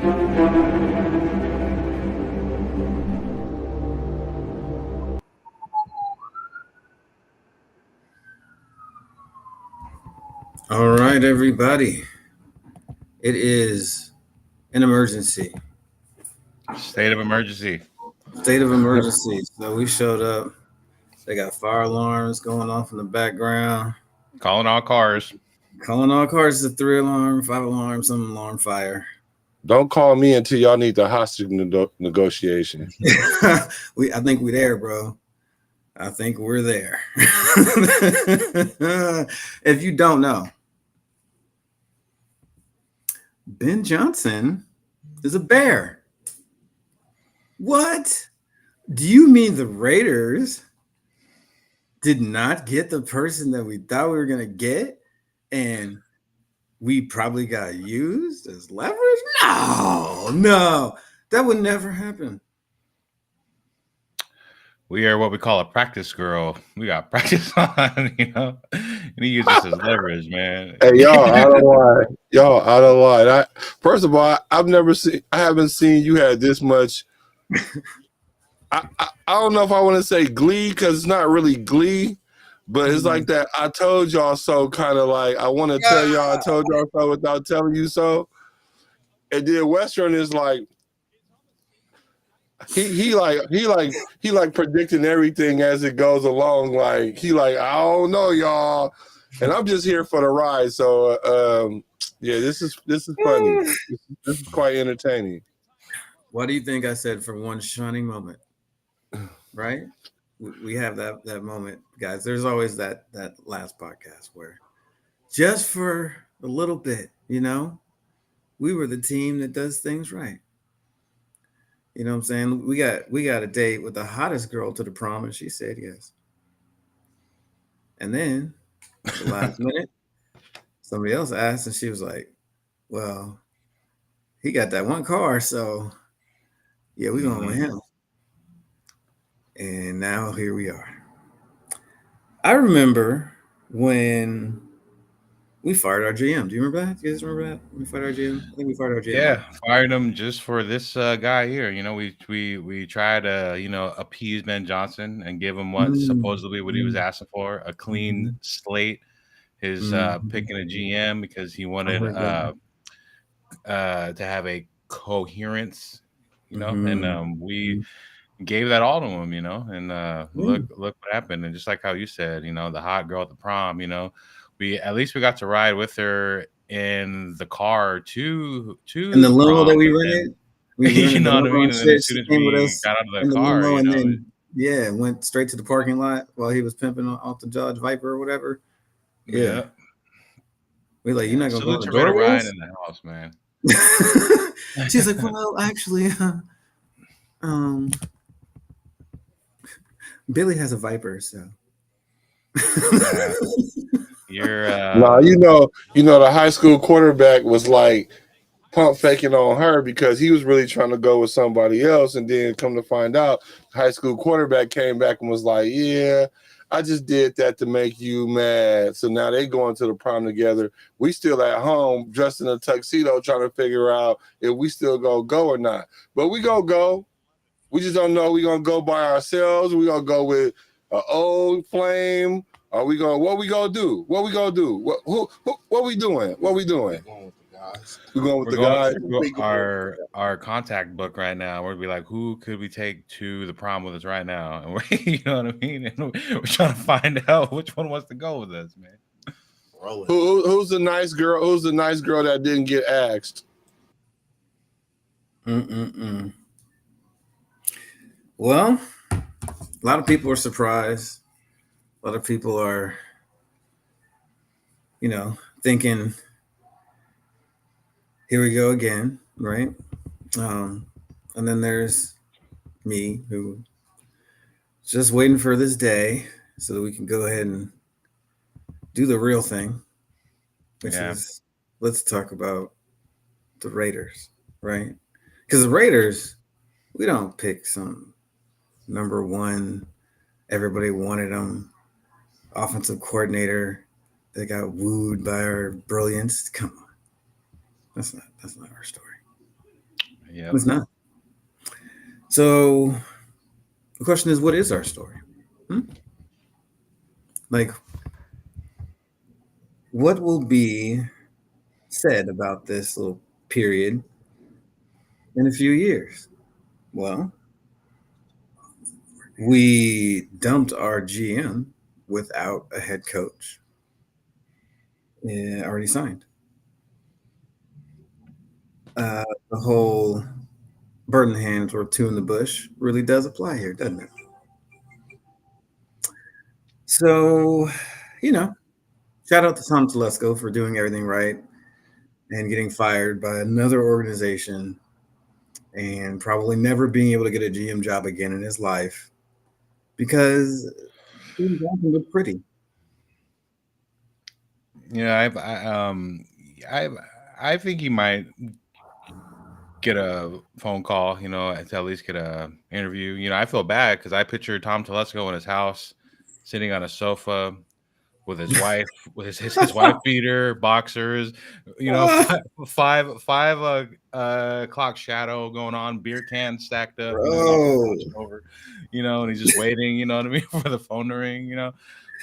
All right, everybody. It is an emergency. State of emergency. State of emergency. So we showed up. They got fire alarms going off in the background. Calling all cars. Calling all cars to 3 alarm, 5 alarm, some alarm fire. Don't call me until y'all need the hostage negotiation. I think we're there, bro. I think we're there. If you don't know, Ben Johnson is a bear. What? Do you mean the Raiders did not get the person that we thought we were going to get? And we probably got used as leverage? No. That would never happen. We are what we call a practice girl. We got practice on, And he uses this as leverage, man. Hey, y'all, I don't lie. First of all, I haven't seen you had this much. I don't know if I want to say glee, because it's not really glee, but it's like that I told y'all so kind of like, I want to tell y'all I told y'all so without telling you so. And then Western is like, he like predicting everything as it goes along. Like I don't know, y'all, and I'm just here for the ride. So yeah, this is funny. This is quite entertaining. What do you think I said for one shining moment? Right? We have that moment, guys. There's always that last podcast where just for a little bit, we were the team that does things right. You know what I'm saying? We got a date with the hottest girl to the prom, and she said yes. And then the last minute, somebody else asked, and she was like, "Well, he got that one car, so yeah, we're going with him." And now here we are. I remember when we fired our GM. Do you remember that? You guys remember that? We fired our GM. I think we fired our GM. Yeah, fired him just for this guy here. We tried to appease Ben Johnson and give him supposedly what he was asking for, a clean slate. His picking a GM because he wanted to have a coherence, and we gave that all to him, and look what happened. And just like how you said, the hot girl at the prom, we got to ride with her in the car to in the limo that we rented. You know what I mean? And then as soon as we got out of the car, and then went straight to the parking lot while he was pimping off the Dodge Viper or whatever. Yeah. We're like, you're not gonna go on the door ride in the house, man. She's like, well, actually, Billy has a Viper, so. You're no, the high school quarterback was like pump faking on her because he was really trying to go with somebody else, and then come to find out, the high school quarterback came back and was like, "Yeah, I just did that to make you mad." So now they going to the prom together. We still at home dressed in a tuxedo trying to figure out if we still gonna go or not. But we gonna go. We just don't know we gonna go by ourselves. We gonna go with an old flame. Are we going? What we gonna do? What we gonna do? What we doing? What we doing? We're going with the guys. Our contact book right now. We're be like, who could we take to the prom with us right now? And we're, you know what I mean? And we're trying to find out which one wants to go with us, man. Who's the nice girl? Who's the nice girl that didn't get asked? Well, a lot of people are surprised. A lot of people are, thinking, here we go again, right? And then there's me, who just waiting for this day so that we can go ahead and do the real thing, which is, let's talk about the Raiders, right? Because the Raiders, we don't pick some number one, everybody wanted them, offensive coordinator that got wooed by our brilliance. Come on. That's not our story. Yep. It's not. So the question is, what is our story? Hmm? Like, what will be said about this little period in a few years? Well, we dumped our GM without a head coach already signed. The whole bird in the hand or two in the bush really does apply here, doesn't it? So, you know, shout out to Tom Telesco for doing everything right and getting fired by another organization and probably never being able to get a GM job again in his life because Steve Johnson looked pretty. Yeah, I I think he might get a phone call, to at least get a interview. I feel bad because I picture Tom Telesco in his house, sitting on a sofa with his wife, with his wife beater, boxers, five clock shadow going on, beer cans stacked up, not really Bro. watching over, and he's just waiting, you know what I mean, for the phone to ring.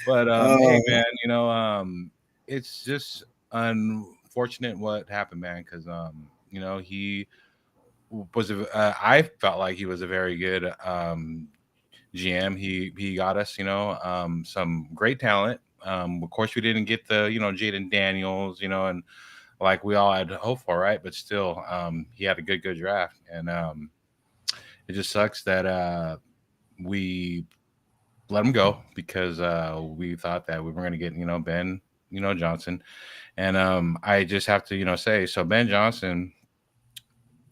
But hey, Oh, man, it's just unfortunate what happened, man, because he I felt like he was a very good GM. He got us, some great talent. Of course, we didn't get the Jaden Daniels, and like we all had hoped for, right? But still, he had a good draft, and it just sucks that we let him go because we thought that we were going to get Ben Johnson, and I just have to say so Ben Johnson.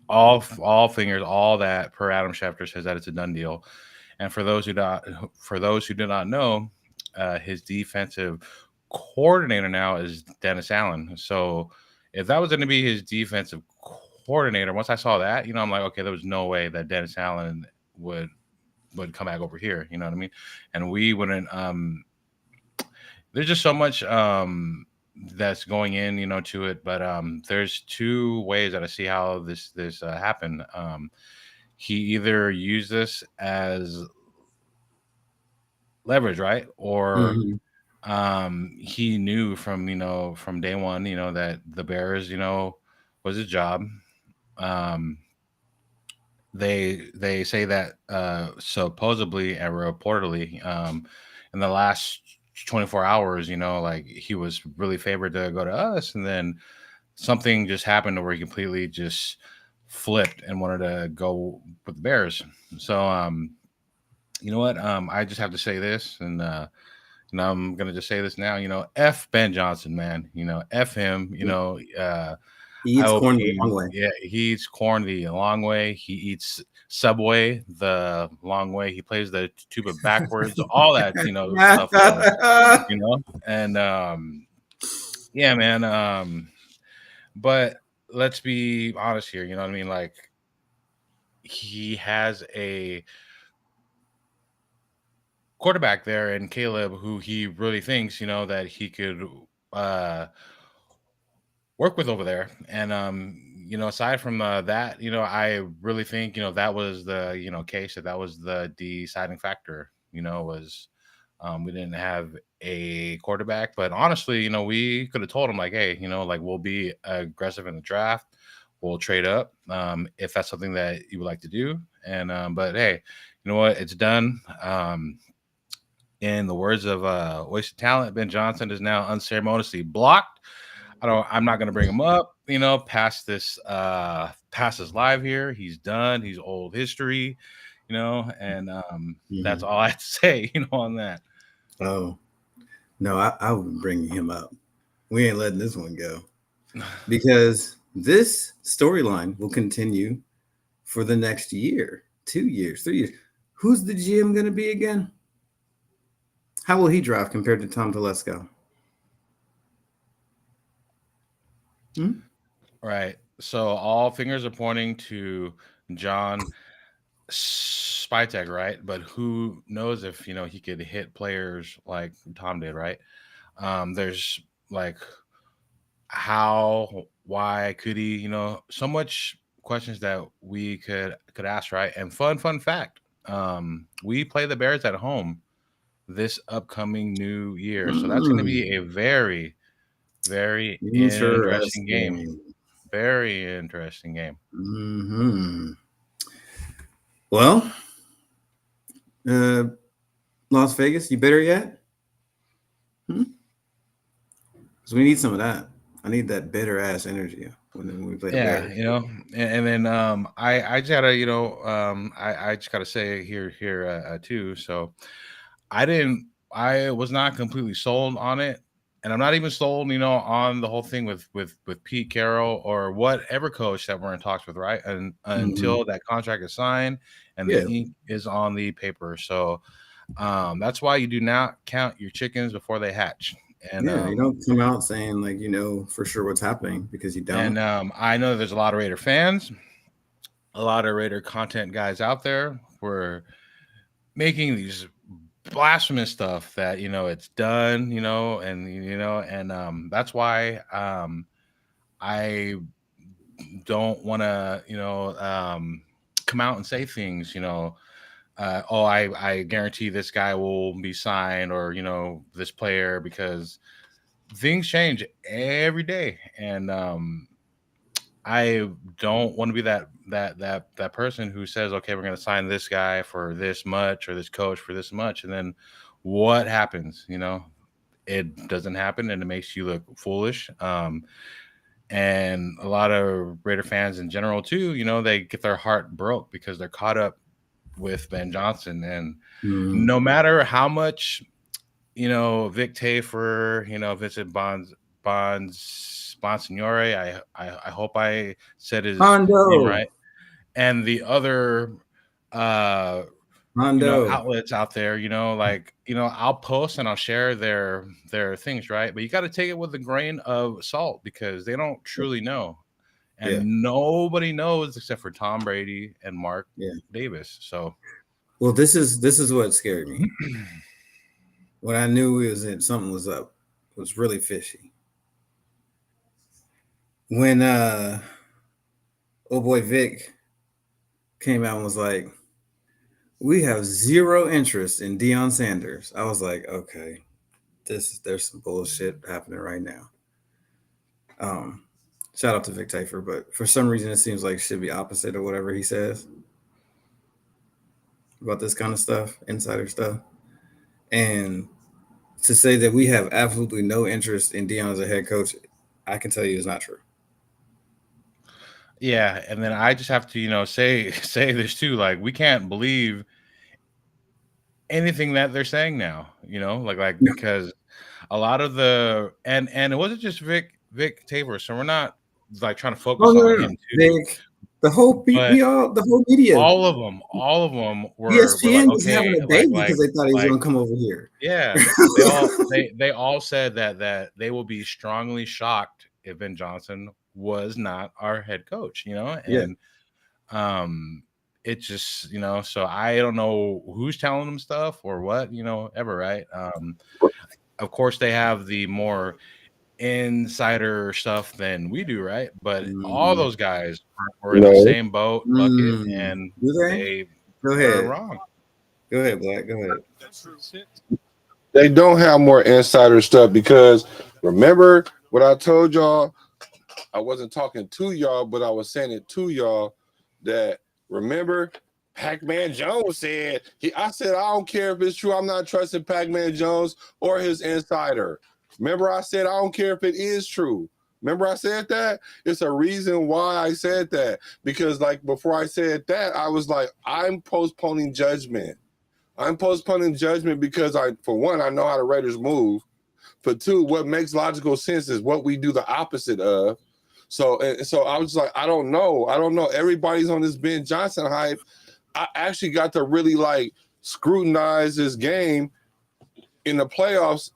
All fingers, all that per Adam Schefter says that it's a done deal. And for those who do not know, his defensive coordinator now is Dennis Allen. So if that was going to be his defensive coordinator, once I saw that, I'm like, okay, there was no way that Dennis Allen would come back over here. You know what I mean? And we wouldn't. There's just so much that's going in, to it. But there's two ways that I see how this happened. He either used this as leverage, right? Or mhm. he knew from day one, that the Bears, was his job. Um, they say that supposedly and reportedly, in the last 24 hours, like he was really favored to go to us, and then something just happened where he completely just flipped and wanted to go with the Bears. So you know what? I just have to say this, and I'm gonna just say this now. F Ben Johnson, man. F him. He I eats hope corn the long way. he eats corn the long way. He eats Subway the long way. He plays the tuba backwards. All that stuff. And yeah, man. But let's be honest here. You know what I mean? Like he has a quarterback there in Caleb who he really thinks, that he could uh work with over there. And aside from that, I really think, that was the, case that was the deciding factor, was we didn't have a quarterback. But honestly, we could have told him like, hey, like we'll be aggressive in the draft. We'll trade up if that's something that you would like to do. And but hey, you know what? It's done. In the words of wasted talent, Ben Johnson is now unceremoniously blocked. I'm not gonna bring him up, past his live here. He's done, he's old history, and that's Mhm. all I have to say, on that. Oh, no, I would bring him up. We ain't letting this one go because this storyline will continue for the next year, 2 years, 3 years. Who's the GM going to be again? How will he draft compared to Tom Telesco? Hmm? Right. So all fingers are pointing to John Spytek, right? But who knows if he could hit players like Tom did, right? There's like how, why could he, so much questions that we could ask, right? And fun fact, we play the Bears at home this upcoming new year, so that's going to be a very, very interesting game. Interesting. Very interesting game. Well, Las Vegas, you better yet? Because we need some of that. I need that bitter ass energy when we play the Yeah, Bears. and then I just gotta I just gotta say here too. So I was not completely sold on it, and I'm not even sold, on the whole thing with Pete Carroll or whatever coach that we're in talks with, right? And until that contract is signed and the ink is on the paper. So that's why you do not count your chickens before they hatch. And you don't come out saying like you know for sure what's happening because you don't. And I know there's a lot of Raider fans, a lot of Raider content guys out there who are making these blasphemous stuff that it's done, and that's why I don't want to come out and say things, I guarantee this guy will be signed or this player, because things change every day, and I don't want to be that person who says, okay, we're going to sign this guy for this much or this coach for this much, and then what happens? It doesn't happen, and it makes you look foolish. And a lot of Raider fans in general too, they get their heart broke because they're caught up with Ben Johnson, and no matter how much Vic Tafer, Vincent Bonsignore, I hope I said his name right, and the other outlets out there, I'll post and I'll share their things, right? But you got to take it with a grain of salt because they don't truly know, and nobody knows except for Tom Brady and Mark Davis. So, well, this is what scared me. What I knew was that something was up. It was really fishy. When oh boy Vic came out and was like, we have zero interest in Deion Sanders. I was like, okay, there's some bullshit happening right now. Shout out to Vic Tafer, but for some reason it seems like it should be opposite of whatever he says about this kind of stuff, insider stuff. And to say that we have absolutely no interest in Deion as a head coach, I can tell you is not true. Yeah, and then I just have to, say this too. Like, we can't believe anything that they're saying now. Because a lot of and it wasn't just Vic Taver, so we're not like trying to focus on him too. Vic, the whole media, all of them were ESPN like, was okay, having a baby because they thought he was going to come over here. Yeah, they all said that they will be strongly shocked if Ben Johnson was not our head coach, and it just, so I don't know who's telling them stuff or what, ever, right? Of course they have the more insider stuff than we do, right? But all those guys were in the same boat bucket, and they were wrong. Go ahead, Black. Go ahead. They don't have more insider stuff because remember what I told y'all? I wasn't talking to y'all, but I was saying it to y'all that remember Pac-Man Jones said, I said, I don't care if it's true. I'm not trusting Pac-Man Jones or his insider. Remember I said, I don't care if it is true. Remember I said that? It's a reason why I said that. Because like before I said that, I was like, I'm postponing judgment. I'm postponing judgment because for one, I know how the Raiders move. For two, what makes logical sense is what we do the opposite of. So I was like, I don't know. Everybody's on this Ben Johnson hype. I actually got to really like scrutinize this game in the playoffs,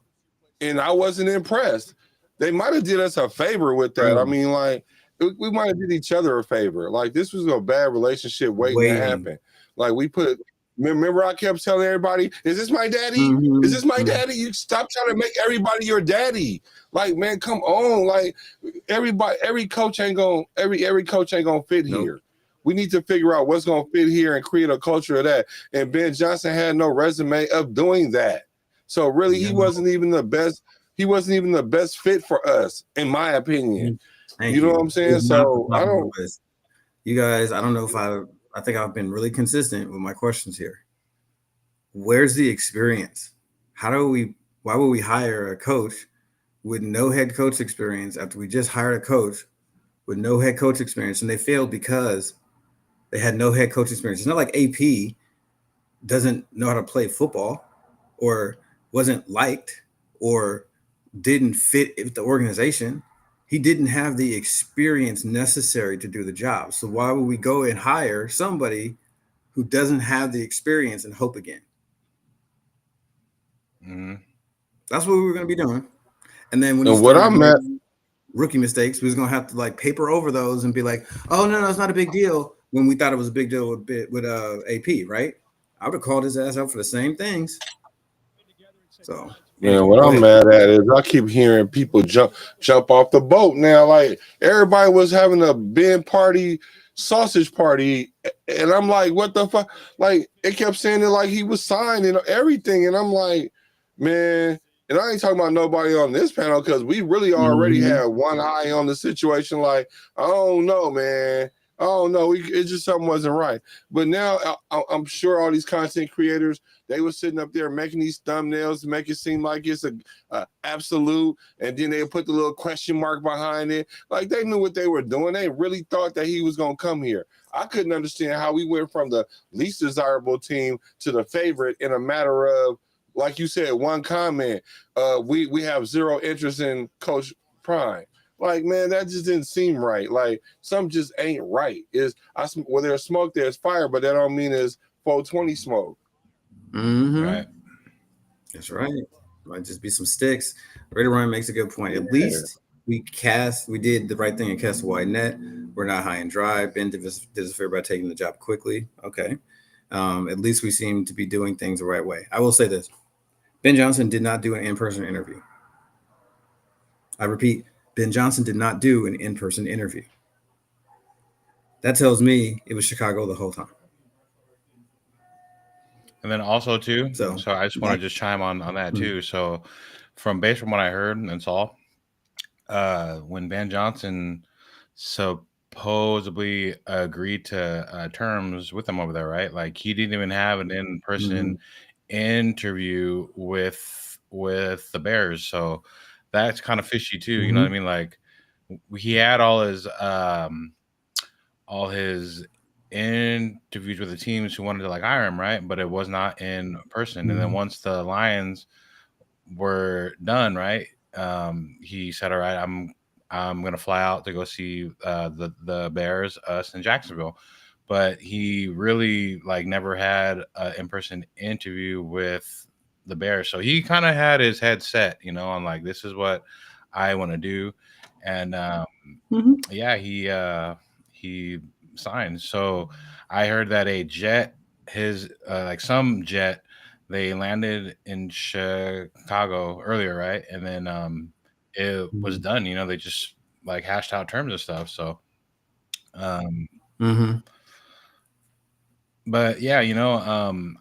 and I wasn't impressed. They might have did us a favor with that. I mean, like we might have did each other a favor. Like this was a bad relationship waiting to happen. Like we put Remember, I kept telling everybody, "Is this my daddy? Is this my daddy?" You stop trying to make everybody your daddy. Like, man, come on. Like, every coach ain't gonna fit here. We need to figure out what's gonna fit here and create a culture of that. And Ben Johnson had no resume of doing that. So really, he wasn't even the best. He wasn't even the best fit for us, in my opinion. You know what I'm saying? So I don't. You guys, I don't know if I think I've been really consistent with my questions here. Where's the experience? Why would we hire a coach with no head coach experience after we just hired a coach with no head coach experience and they failed because they had no head coach experience? It's not like AP doesn't know how to play football or wasn't liked or didn't fit with the organization. He didn't have the experience necessary to do the job. So why would we go and hire somebody who doesn't have the experience and hope again? That's what we were going to be doing. And then when you start rookie mistakes, we was going to have to like paper over those and be like, oh, no, it's not a big deal, when we thought it was a big deal with AP, right? I would have called his ass out for the same things. So man, what I'm mad at is I keep hearing people jump off the boat now. Like, everybody was having a Ben party, sausage party, and I'm like, what the fuck? Like, it kept saying it like he was signed and everything, and I'm like, man. And I ain't talking about nobody on this panel because we really already had one eye on the situation. Like, I don't know, man. I don't know. It just something wasn't right. But now I'm sure all these content creators, they were sitting up there making these thumbnails to make it seem like it's a absolute, and then they put the little question mark behind it. Like, they knew what they were doing. They really thought that he was going to come here. I couldn't understand how we went from the least desirable team to the favorite in a matter of, like you said, one comment. We have zero interest in Coach Prime. Like, man, that just didn't seem right. Like, something just ain't right. Where there's smoke, there's fire, but that don't mean it's 420 smoke. Right. That's right. Might just be some sticks. Raider Ryan makes a good point. At least we did the right thing and cast a wide net. We're not high and dry. Ben did us a favor by taking the job quickly. Okay. At least we seem to be doing things the right way. I will say this. Ben Johnson did not do an in-person interview. I repeat, Ben Johnson did not do an in-person interview. That tells me it was Chicago the whole time. And then also too, so I just want to just chime on that too. So based from what I heard and saw, when Ben Johnson supposedly agreed to terms with them over there, right? Like, he didn't even have an in-person interview with the Bears. So that's kind of fishy too. You know what I mean? Like, he had all his interviews with the teams who wanted to like hire him, right? But it was not in person. And then once the Lions were done, right, he said, all right, I'm gonna fly out to go see the Bears, us in Jacksonville. But he really like never had an in-person interview with the Bears. So he kind of had his head set, you know, on like, this is what I want to do. And yeah, he signed. So I heard that a jet, some jet, they landed in Chicago earlier, right? And then it was done. You know, they just like hashed out terms and stuff. So but yeah, you know,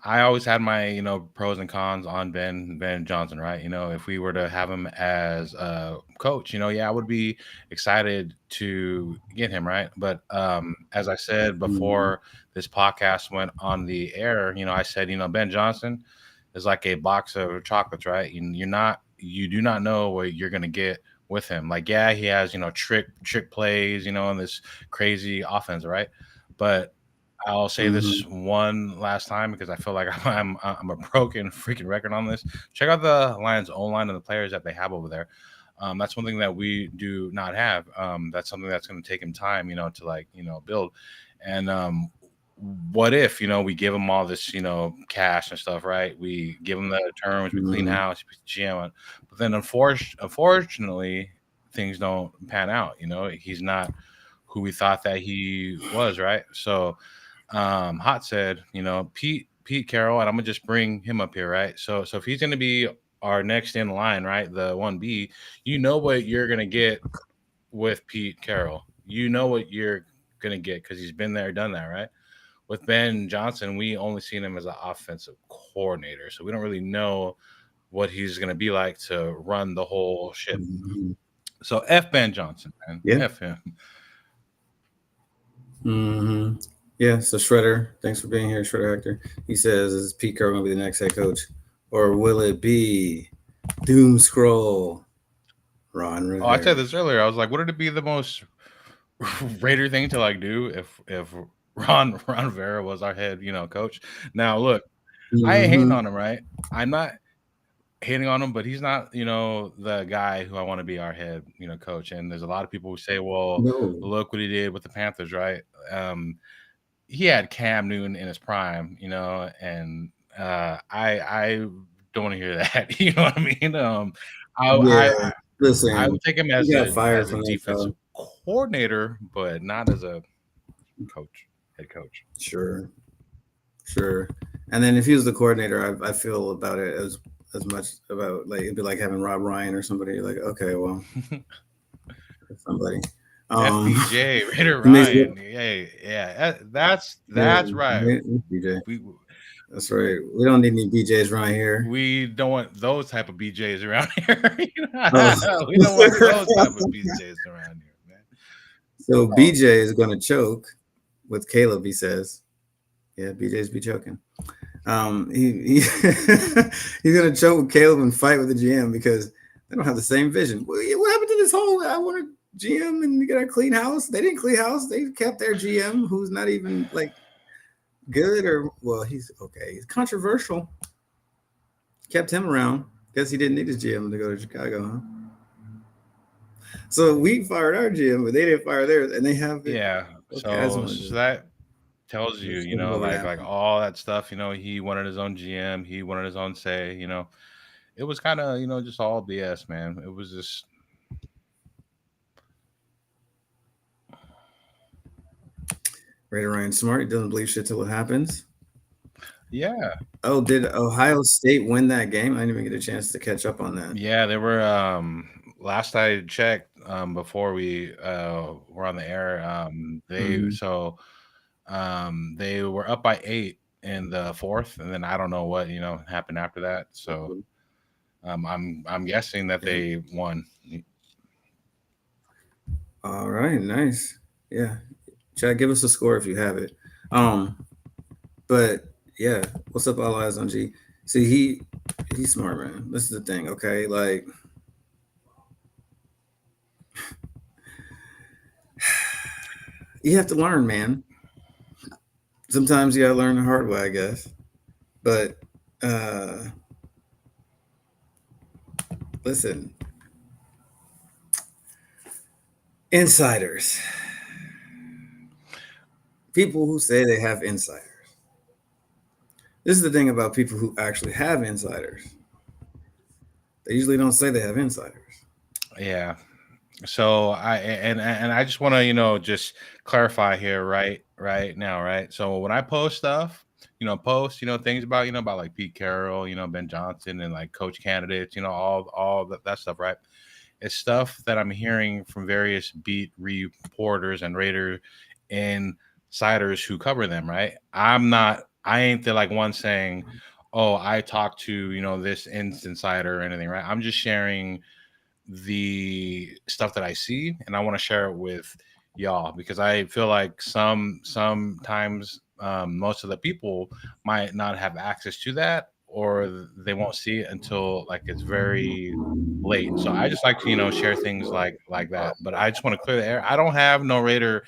I always had my, you know, pros and cons on Ben Johnson, right? You know, if we were to have him as a coach, you know, yeah, I would be excited to get him, right? But as I said before this podcast went on the air, you know, I said, you know, Ben Johnson is like a box of chocolates, right? You do not know what you're gonna get with him. Like, yeah, he has, you know, trick plays, you know, and this crazy offense, right? But I'll say this one last time because I feel like I'm a broken freaking record on this. Check out the Lions O-line and the players that they have over there. That's one thing that we do not have. That's something that's going to take him time, you know, to like, you know, build. And what if, you know, we give him all this, you know, cash and stuff, right? We give him the terms, we clean house, GM, but then unfortunately, things don't pan out. You know, he's not who we thought that he was, right? So Hot said, you know, Pete Pete Carroll, and I'm gonna just bring him up here, right? So if he's gonna be our next in line, right, the 1B, you know what you're gonna get with Pete Carroll. You know what you're gonna get because he's been there, done that, right? With Ben Johnson, we only seen him as an offensive coordinator, so we don't really know what he's gonna be like to run the whole ship. Mhm. So F Ben Johnson, man, Yeah. F him. Hmm. Yeah. So Shredder, thanks for being here, Shredder Hector. He says, "Is Pete Carroll gonna be the next head coach, or will it be Doom Scroll Ron Oh, I said Rivera?" this earlier. I was like, wouldn't it be the most Raider thing to like do if Ron Rivera was our head, coach? Now look, I ain't hating Hmm. on him, right? I'm not hating on him, but he's not, the guy who I want to be our head, coach. And there's a lot of people who say, well, No. look what he did with the Panthers, right? He had Cam Newton in his prime, and I don't want to hear that. You know what I mean? I Yeah. I Listen, would take him he as got a fired as a from that defensive job. coordinator, but not as a coach, head coach. Sure. Sure. And then if he was the coordinator, I feel about it as much about like it'd be like having Rob Ryan or somebody like, okay, well, somebody. Um, FBJ, Raider he makes Ryan. Hey, yeah, that's right. yeah, BJ. We That's right. We don't need any BJs around here. we don't want those type of BJs around here. Oh. We don't want those type of BJs around here, man. So Oh, BJ is going to choke with Caleb. He says, "Yeah, BJ's be choking." He he's going to choke with Caleb and fight with the GM because they don't have the same vision. What happened to this whole? I want a GM and get a clean house. They didn't clean house. They kept their GM, who's not even like good or well. He's okay. He's controversial. Kept him around. Guess he didn't need his GM to go to Chicago, huh? So we fired our GM, but they didn't fire theirs, and they have it. yeah. Okay, I just So wanted so to that tells you, let's go over like that. all that stuff. He wanted his own GM. He wanted his own say. It was kind of just all BS, man. It was just Raider Ryan Smart, he doesn't believe shit till it happens. yeah. Oh, did Ohio State win that game? I didn't even get a chance to catch up on that. Yeah, they were last I checked before we were on the air Hmm. they were up by 8 in the fourth, and then I don't know what, happened after that. So I'm guessing that Yeah. they won. All right, nice. Yeah, Chad, give us a score if you have it. Um, but yeah, what's up, all eyes on G? See, he's smart, man. This is the thing, okay? Like, you have to learn, man. Sometimes you gotta learn the hard way, I guess. But uh listen, insiders, people who say they have insiders. This is the thing about people who actually have insiders. They usually don't say they have insiders. Yeah. So I just want to just clarify here right now, right? So when I post stuff, things about about like Pete Carroll, Ben Johnson, and like coach candidates, all that stuff, right? It's stuff that I'm hearing from various beat reporters and Raider insiders who cover them, right? I ain't the like one saying, oh, I talked to this insider or anything, right? I'm just sharing the stuff that I see, and I want to share it with y'all because I feel like sometimes most of the people might not have access to that, or they won't see it until like it's very late. So I just like to share things like that. But I just want to clear the air. I don't have no Raider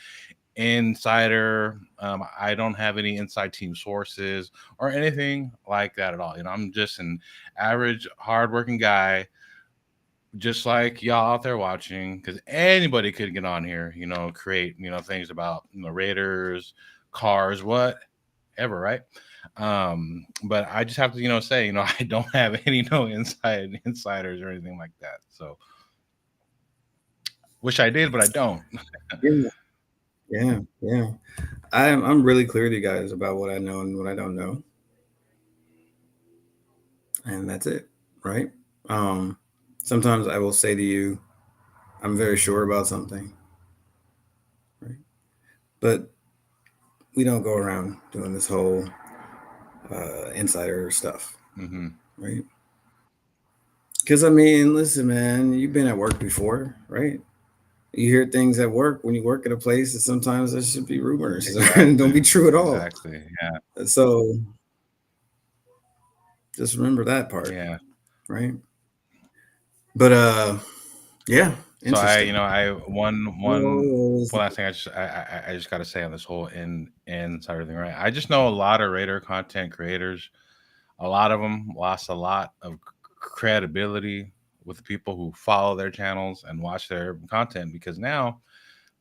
insider. I don't have any inside team sources or anything like that at all. I'm just an average, hardworking guy just like y'all out there watching, because anybody could get on here, create, things about Raiders, cars, whatever, right? But I just have to, say, I don't have any insiders or anything like that. So wish I did, but I don't. Yeah, yeah, yeah. I'm really clear to you guys about what I know and what I don't know. and that's it, right? Um, Sometimes I will say to you, I'm very sure about something, right? But we don't go around doing this whole insider stuff, Mm-hmm. right? Because I mean, listen, man, you've been at work before, right? You hear things at work when you work at a place that sometimes there should be rumors and don't Exactly. be true at all. Exactly. Yeah. So just remember that part, Yeah. right? But yeah, So I, interesting. I What was one last thing I just got to say on this whole insider thing, right? I just know a lot of Raider content creators. A lot of them lost a lot of credibility with the people who follow their channels and watch their content because now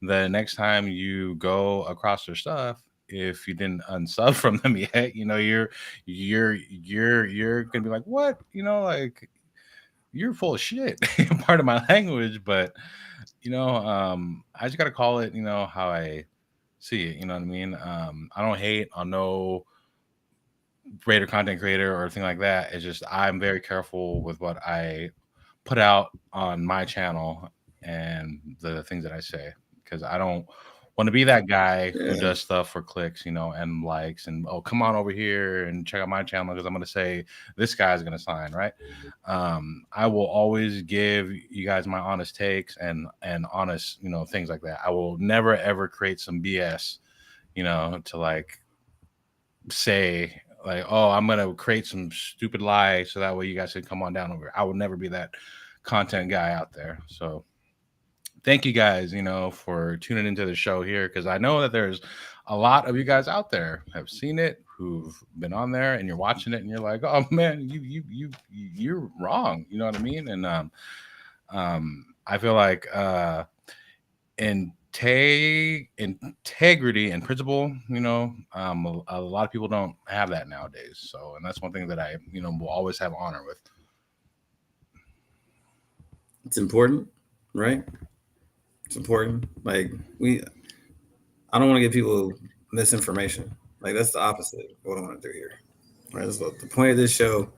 the next time you go across their stuff, if you didn't unsub from them yet, you're gonna be like, what? Like you're full of shit. Part of my language, but I just gotta call it, how I see it. You know what I mean? I don't hate on no greater content creator or anything like that. It's just I'm very careful with what I put out on my channel and the things that I say because I don't want to be that guy who yeah, does stuff for clicks, and likes and oh come on over here and check out my channel because I'm gonna say this guy's gonna sign, right? I will always give you guys my honest takes and honest, things like that. I will never ever create some BS, to like say like, oh, I'm gonna create some stupid lie so that way you guys can come on down over. I will never be that content guy out there. So thank you guys, for tuning into the show here because I know that there's a lot of you guys out there have seen it, who've been on there, and you're watching it, and you're like, oh man, you're wrong. You know what I mean? And I feel like integrity and principle, a lot of people don't have that nowadays. So, and that's one thing that I, will always have honor with. it's important, right? It's important. Like I don't want to give people misinformation. Like that's the opposite of what I want to do here. Right. That's what the point of this show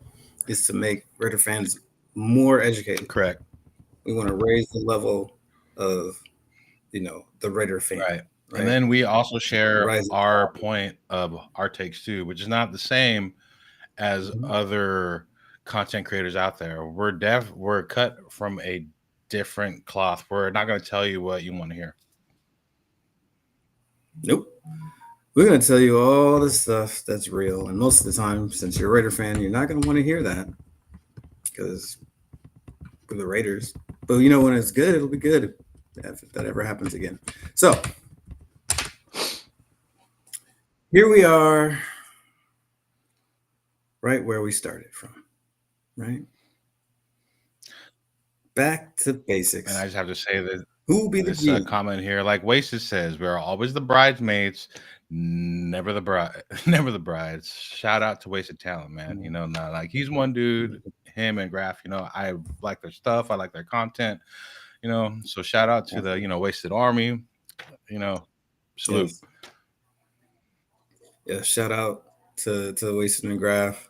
is to make Raider fans more educated. Correct. We want to raise the level of the Raider fan, Right. And right? then we also share Rise. our point of our takes too, which is not the same as Mhm. other content creators out there. We're cut from a different cloth. We're not going to tell you what you want to hear. Nope. We're gonna tell you all the stuff that's real, and most of the time, since you're a Raider fan, you're not gonna want to hear that because we're the Raiders. But when it's good, it'll be good if that ever happens again. So here we are, right where we started from, right? Back to And basics. I just have to say that Who will be the this king? comment here, like Wasted says, we're always the bridesmaids, never the bride, never the brides. Shout out to Wasted Talent, man. Not like he's one dude, him and Graph. I like their stuff, I like their content. So shout out to the Wasted Army. You know, salute. Yes. Yeah. Shout out to Wasted and Graph,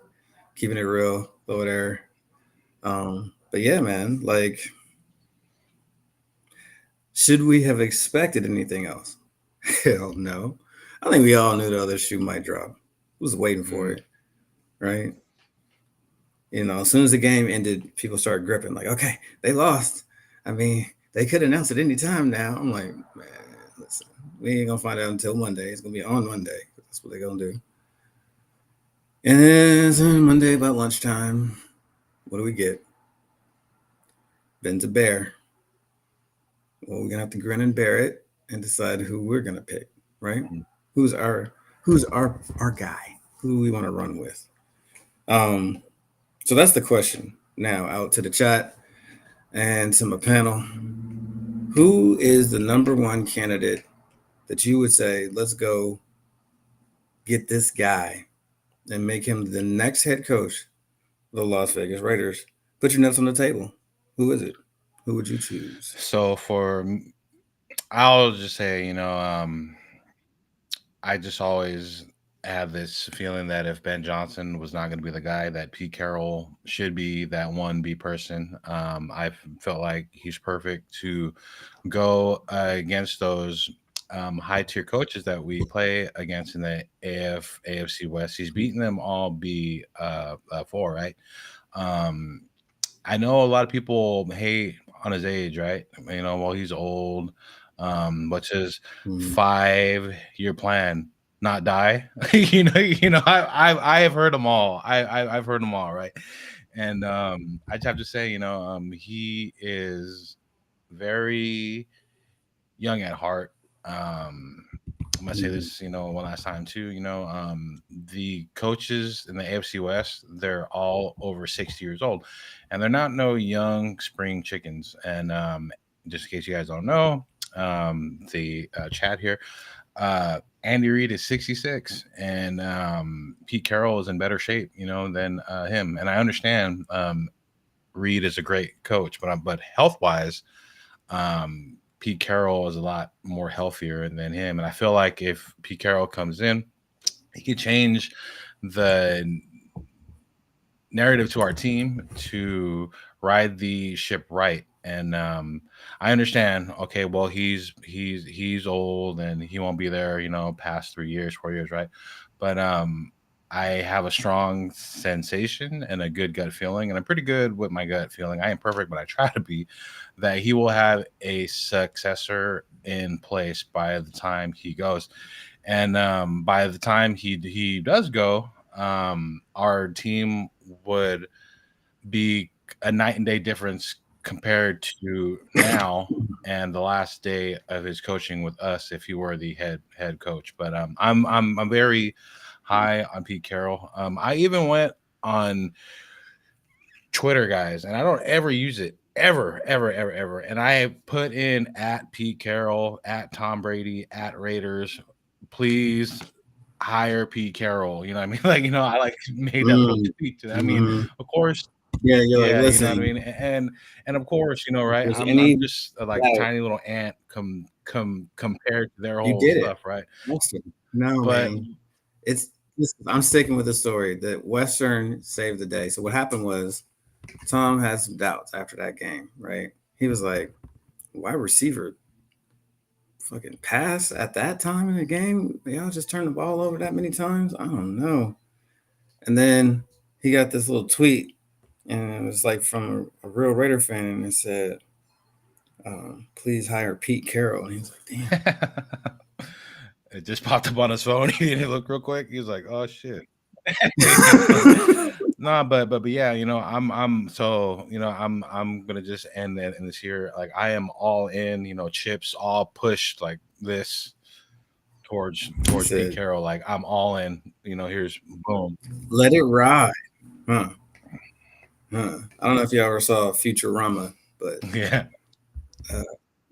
keeping it real over there. But yeah, man, like, should we have expected anything else? Hell no. I think we all knew the other shoe might drop. Was waiting for Mm, it, right? As soon as the game ended, people started gripping, like, okay, they lost. I mean, they could announce it any time now. I'm like, man, listen, we ain't gonna find out until Monday. It's gonna be on Monday. That's what they're gonna do. And then so Monday about lunchtime, what do we get? Ben's a bear. Well, we're gonna have to grin and bear it and decide who we're gonna pick, right? mm. Who's our who's our guy? Who we want to run with? Um, so that's the question. Now out to the chat and to my panel. Who is the number one candidate that you would say, let's go get this guy and make him the next head coach of the Las Vegas Raiders? Put your nuts on the table. Who is it? Who would you choose? So I'll just say, I just always had this feeling that if Ben Johnson was not going to be the guy, that Pete Carroll should be that 1B person. I felt like he's perfect to go against those high tier coaches that we play against in the AFC West. He's beaten them all four, right? Um, I know a lot of people hate on his age, right? Well, he's old. What's his Mhm. 5-year plan? Not die. I have heard them all. I've heard them all, right? And I just have to say, he is very young at heart. I'm gonna say Mhm. this, one last time too. The coaches in the AFC West, they're all over 60 years old, and they're not no young spring chickens. And just in case you guys don't know, the chat here, Andy Reid is 66, and Pete Carroll is in better shape, than him. And I understand Reid is a great coach, but health wise, Pete Carroll is a lot more healthier than him. And I feel like if Pete Carroll comes in, he could change the narrative to our team to ride the ship right. And I understand. Okay, well, he's old and he won't be there. Past 3 years, 4 years, right? But I have a strong sensation and a good gut feeling, and I'm pretty good with my gut feeling. I ain't perfect, but I try to be. That he will have a successor in place by the time he goes, and by the time he does go, our team would be a night and day difference compared to now and the last day of his coaching with us if he were the head coach. But I'm very high on Pete Carroll. I even went on Twitter, guys, and I don't ever use it. Ever, ever, ever, ever. And I put in at Pete Carroll, at Tom Brady, at Raiders. Please hire Pete Carroll. You know what I mean? I made that little tweet to that. I mean, Mhm. of course, Yeah, you're like, yeah, you know what I listen, mean? And of course, if right? there's I'm any just like a doubt, tiny little ant compared to their you whole did it. stuff, right? Western. No, But man. I'm sticking with the story that Western saved the day. So what happened was Tom had some doubts after that game, right? He was like, wide receiver fucking pass at that time in the game? Y'all just turn the ball over that many times? I don't know. And then he got this little tweet, and it was like from a real Raider fan, and it said, please hire Pete Carroll. And he was like, damn. it just popped up on his phone. He didn't look real quick. He was like, "Oh shit." No, but yeah, I'm so I'm gonna just end that in this here. Like I am all in, chips all pushed like this He towards Pete said, Carroll. Like I'm all in. Here's boom. let it ride. Huh. Huh. I don't know if you ever saw Futurama, but Yeah. uh,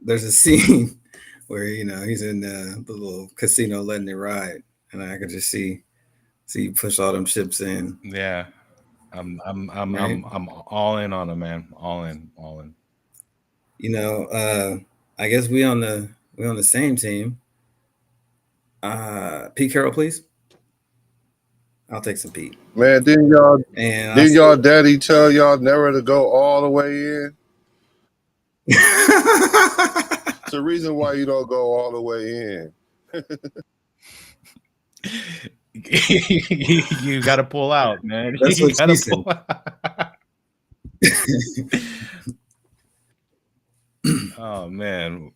there's a scene where he's in the little casino letting it ride, and I could just see you push all them chips in, Yeah. I'm I'm I'm right? I'm I'm all in on him, man. All in, all in. You know, I guess we on the same team. Pete Carroll, please. I'll take some Pete. Man, And I didn't say, y'all daddy tell y'all never to go all the way in? It's the reason why you don't go all the way in. You got to pull out, man. that's You what got she to said. pull out. Oh man.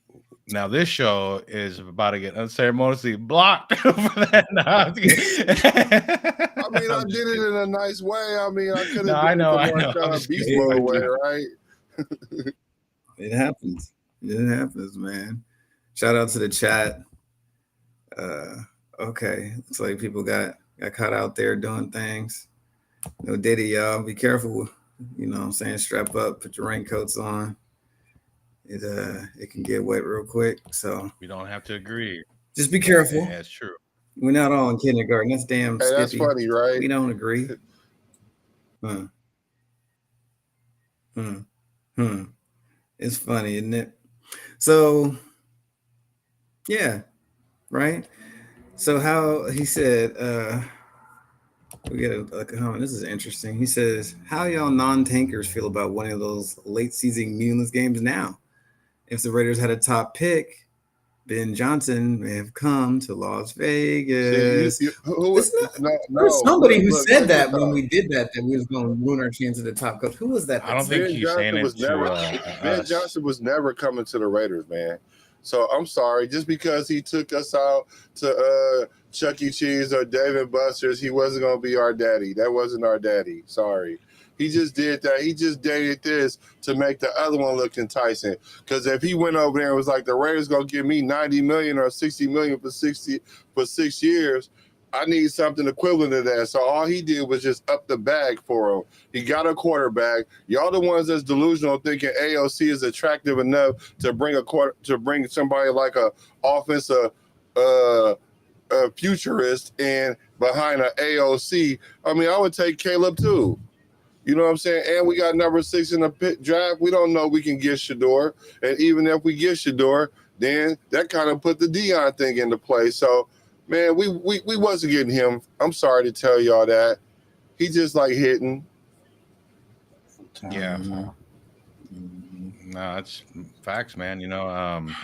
Now this show is about to get unceremoniously blocked for that. No, I'm just I mean, I I'm did just it kidding. in a nice way. I mean, I could No, have did I it know, the I know. I'm Marshawn just Beast kidding. Mode way, right? It happens. It happens, man. Shout out to the chat. Okay, looks like people got caught out there doing things. No Diddy, y'all. Be careful. You know what I'm saying? Strap up, put your raincoats on. It can get wet real quick. So We don't have to agree. just be careful. Yeah, it's true. We're not all in kindergarten. That's damn Hey, that's Skippy. funny, right? We don't agree. Hmm. Hmm. Hmm. It's funny, isn't it? So yeah, right. So how he said, we get a comment. This is interesting. He says, "How y'all non-tankers feel about one of those late-season meaningless games now? If the Raiders had a top pick, Ben Johnson may have come to Las See, Vegas." who? It's not, No, there was no. somebody who Look, said check this that when out. we did that we was going to ruin our chance at the top coach. Who was that I don't said think Ben that? he's saying Johnson it was never to Ben us. Johnson was never coming to the Raiders, man. So I'm sorry, just because he took us out to Chuck E. Cheese or Dave and Buster's, he wasn't gonna be our daddy. That wasn't our daddy. Sorry. He just did that. He just dated this to make the other one look enticing. Because if he went over there and was like, the Raiders gonna give me 90 million or 60 million for 6 years, I need something equivalent to that. So all he did was just up the bag for him. He got a quarterback. Y'all the ones that's delusional thinking AOC is attractive enough to bring somebody like a offensive futurist and behind an AOC. I mean, I would take Caleb too. You know what I'm saying? And we got number 6 in the draft. We don't know we can get Shador. And even if we get Shador, then that kind of put the Dion thing into play. So, man, we wasn't getting him. I'm sorry to tell y'all that. He just like hitting. Yeah. Mm-hmm. No, it's facts, man. You might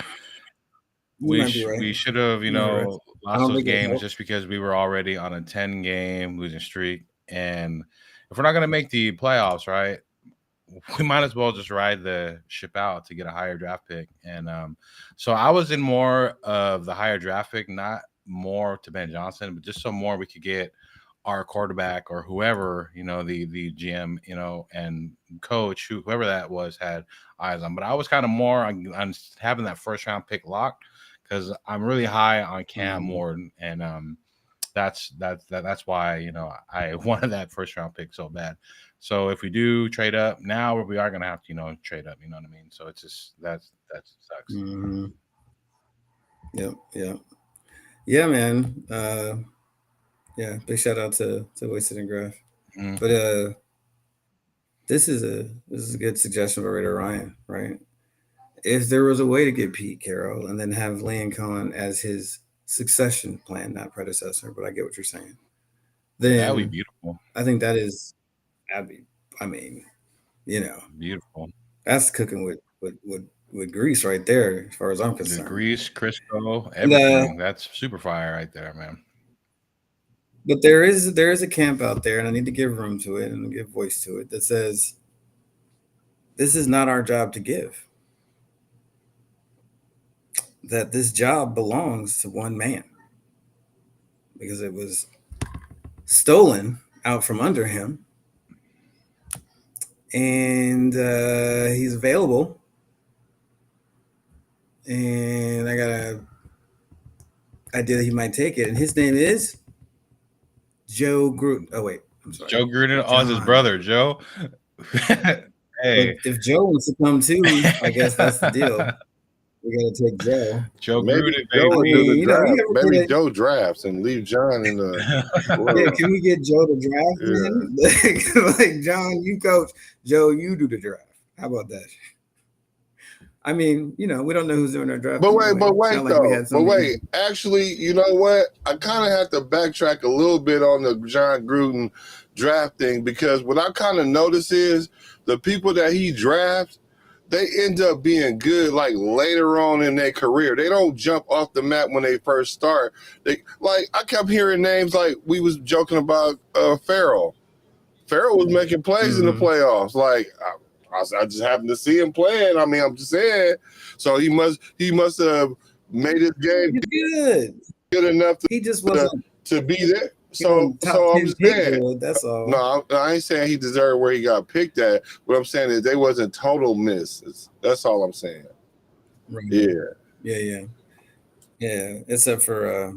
be right. We should have, You might be right. I lost don't those think it games helped. just because we were already on a 10-game losing streak. And if we're not going to make the playoffs, right, we might as well just ride the ship out to get a higher draft pick. And so I was in more of the higher draft pick, not more to Ben Johnson, but just so more we could get our quarterback or whoever, the GM, and coach, whoever that was, had eyes on. But I was kind of more on having that first round pick locked because I'm really high on Cam Morton, and that's why I wanted that first round pick so bad. So if we do trade up now, we are gonna have to trade up. You know what I mean? So it's just that sucks. Mm-hmm. Yep. Yeah, man. Yeah, big shout out to Wasted and Graph. Mm-hmm. But this is a good suggestion by Raider Ryan, right? If there was a way to get Pete Carroll and then have Liam Cohen as his succession plan, not predecessor, but I get what you're saying. That would Then be beautiful. I think that'd be, I mean, Beautiful. that's cooking with grease right there, as far as I'm The concerned. Grease, Crisco, And everything. That's super fire right there, man. but there is a camp out there, and I need to give room to it and give voice to it that says this is not our job to give. That this job belongs to one man because it was stolen out from under him, and he's available. And I got a idea that he might take it, and his name is Joe Gruden. Oh wait, I'm sorry, Joe Gruden, oh, it's his John. brother, Joe. But Hey, if Joe wants to come too, I guess that's the deal. We got to take Joe. Joe Maybe Gruden, Joe I will baby. do the mean, we draft. ever Maybe get a, Joe drafts and leave John in the yeah, world. can we get Joe to draft, Yeah. man? Like, John, you coach. Joe, you do the draft. How about that? I mean, we don't know who's doing our draft. But Anyway. wait Not like we though. had But some. wait, actually, you know what? I kind of have to backtrack a little bit on the John Gruden draft thing because what I kind of notice is the people that he drafts, they end up being good like later on in their career. They don't jump off the map when they first start. I kept hearing names like we was joking about Farrell. Farrell was making plays in the playoffs. I just happened to see him playing. I mean, I'm just saying. So he must have made his game good enough He just wasn't to be there. So top I'm 10 just pick saying. good. That's all. No, I ain't saying he deserved where he got picked at. What I'm saying is they wasn't total misses. That's all I'm saying. Right. Yeah. Yeah. Except for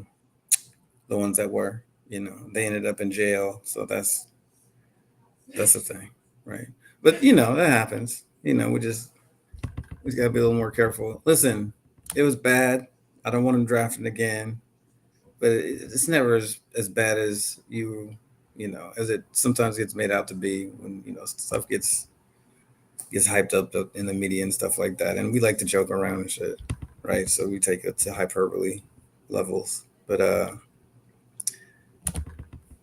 the ones that were, they ended up in jail. So that's the thing, right? But that happens. We just gotta be a little more careful. Listen, it was bad. I don't want him drafting again, but it's never as bad as as it sometimes gets made out to be when stuff gets hyped up in the media and stuff like that. And we like to joke around and shit, right? So we take it to hyperbole levels. But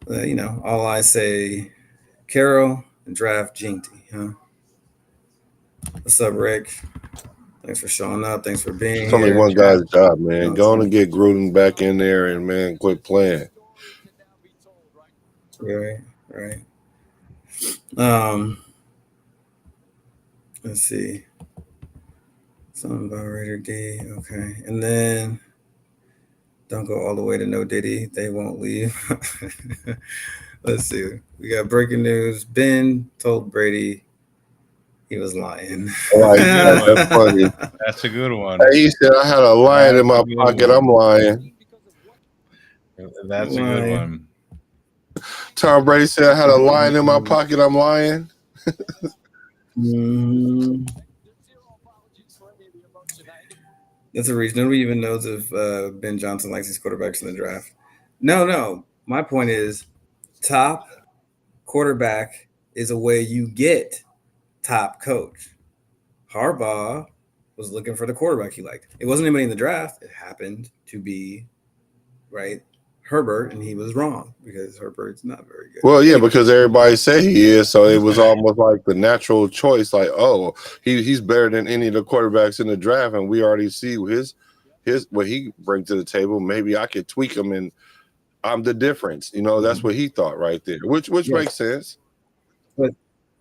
all I say, Carol and draft Jinty, huh? What's up, Rick? Thanks for showing up. Thanks for being It's only here. one guy's job, man. No, Go on and get Gruden back in there and, man, quit playing. Right. Let's see. Something about Raider D. Okay. And then don't go all the way to no Diddy. They won't leave. Let's see. We got breaking news. Ben told Brady he was lying. Like, that's funny. That's a good one. He said, I had a lion in my pocket. I'm lying. That's a good one. Tom Brady said, I had a lion in my pocket. I'm lying. That's a reason. Nobody even knows if Ben Johnson likes his quarterbacks in the draft. No. My point is, top quarterback is a way you get top coach. Harbaugh was looking for the quarterback he liked. It wasn't anybody in the draft. It happened to be, right, Herbert, and he was wrong because Herbert's not very good. Well, yeah, because everybody say he is, so it was almost like the natural choice. Like, oh, he's better than any of the quarterbacks in the draft, and we already see his what he brings to the table. Maybe I could tweak him, and I'm the difference. That's what he thought right there, which makes sense. But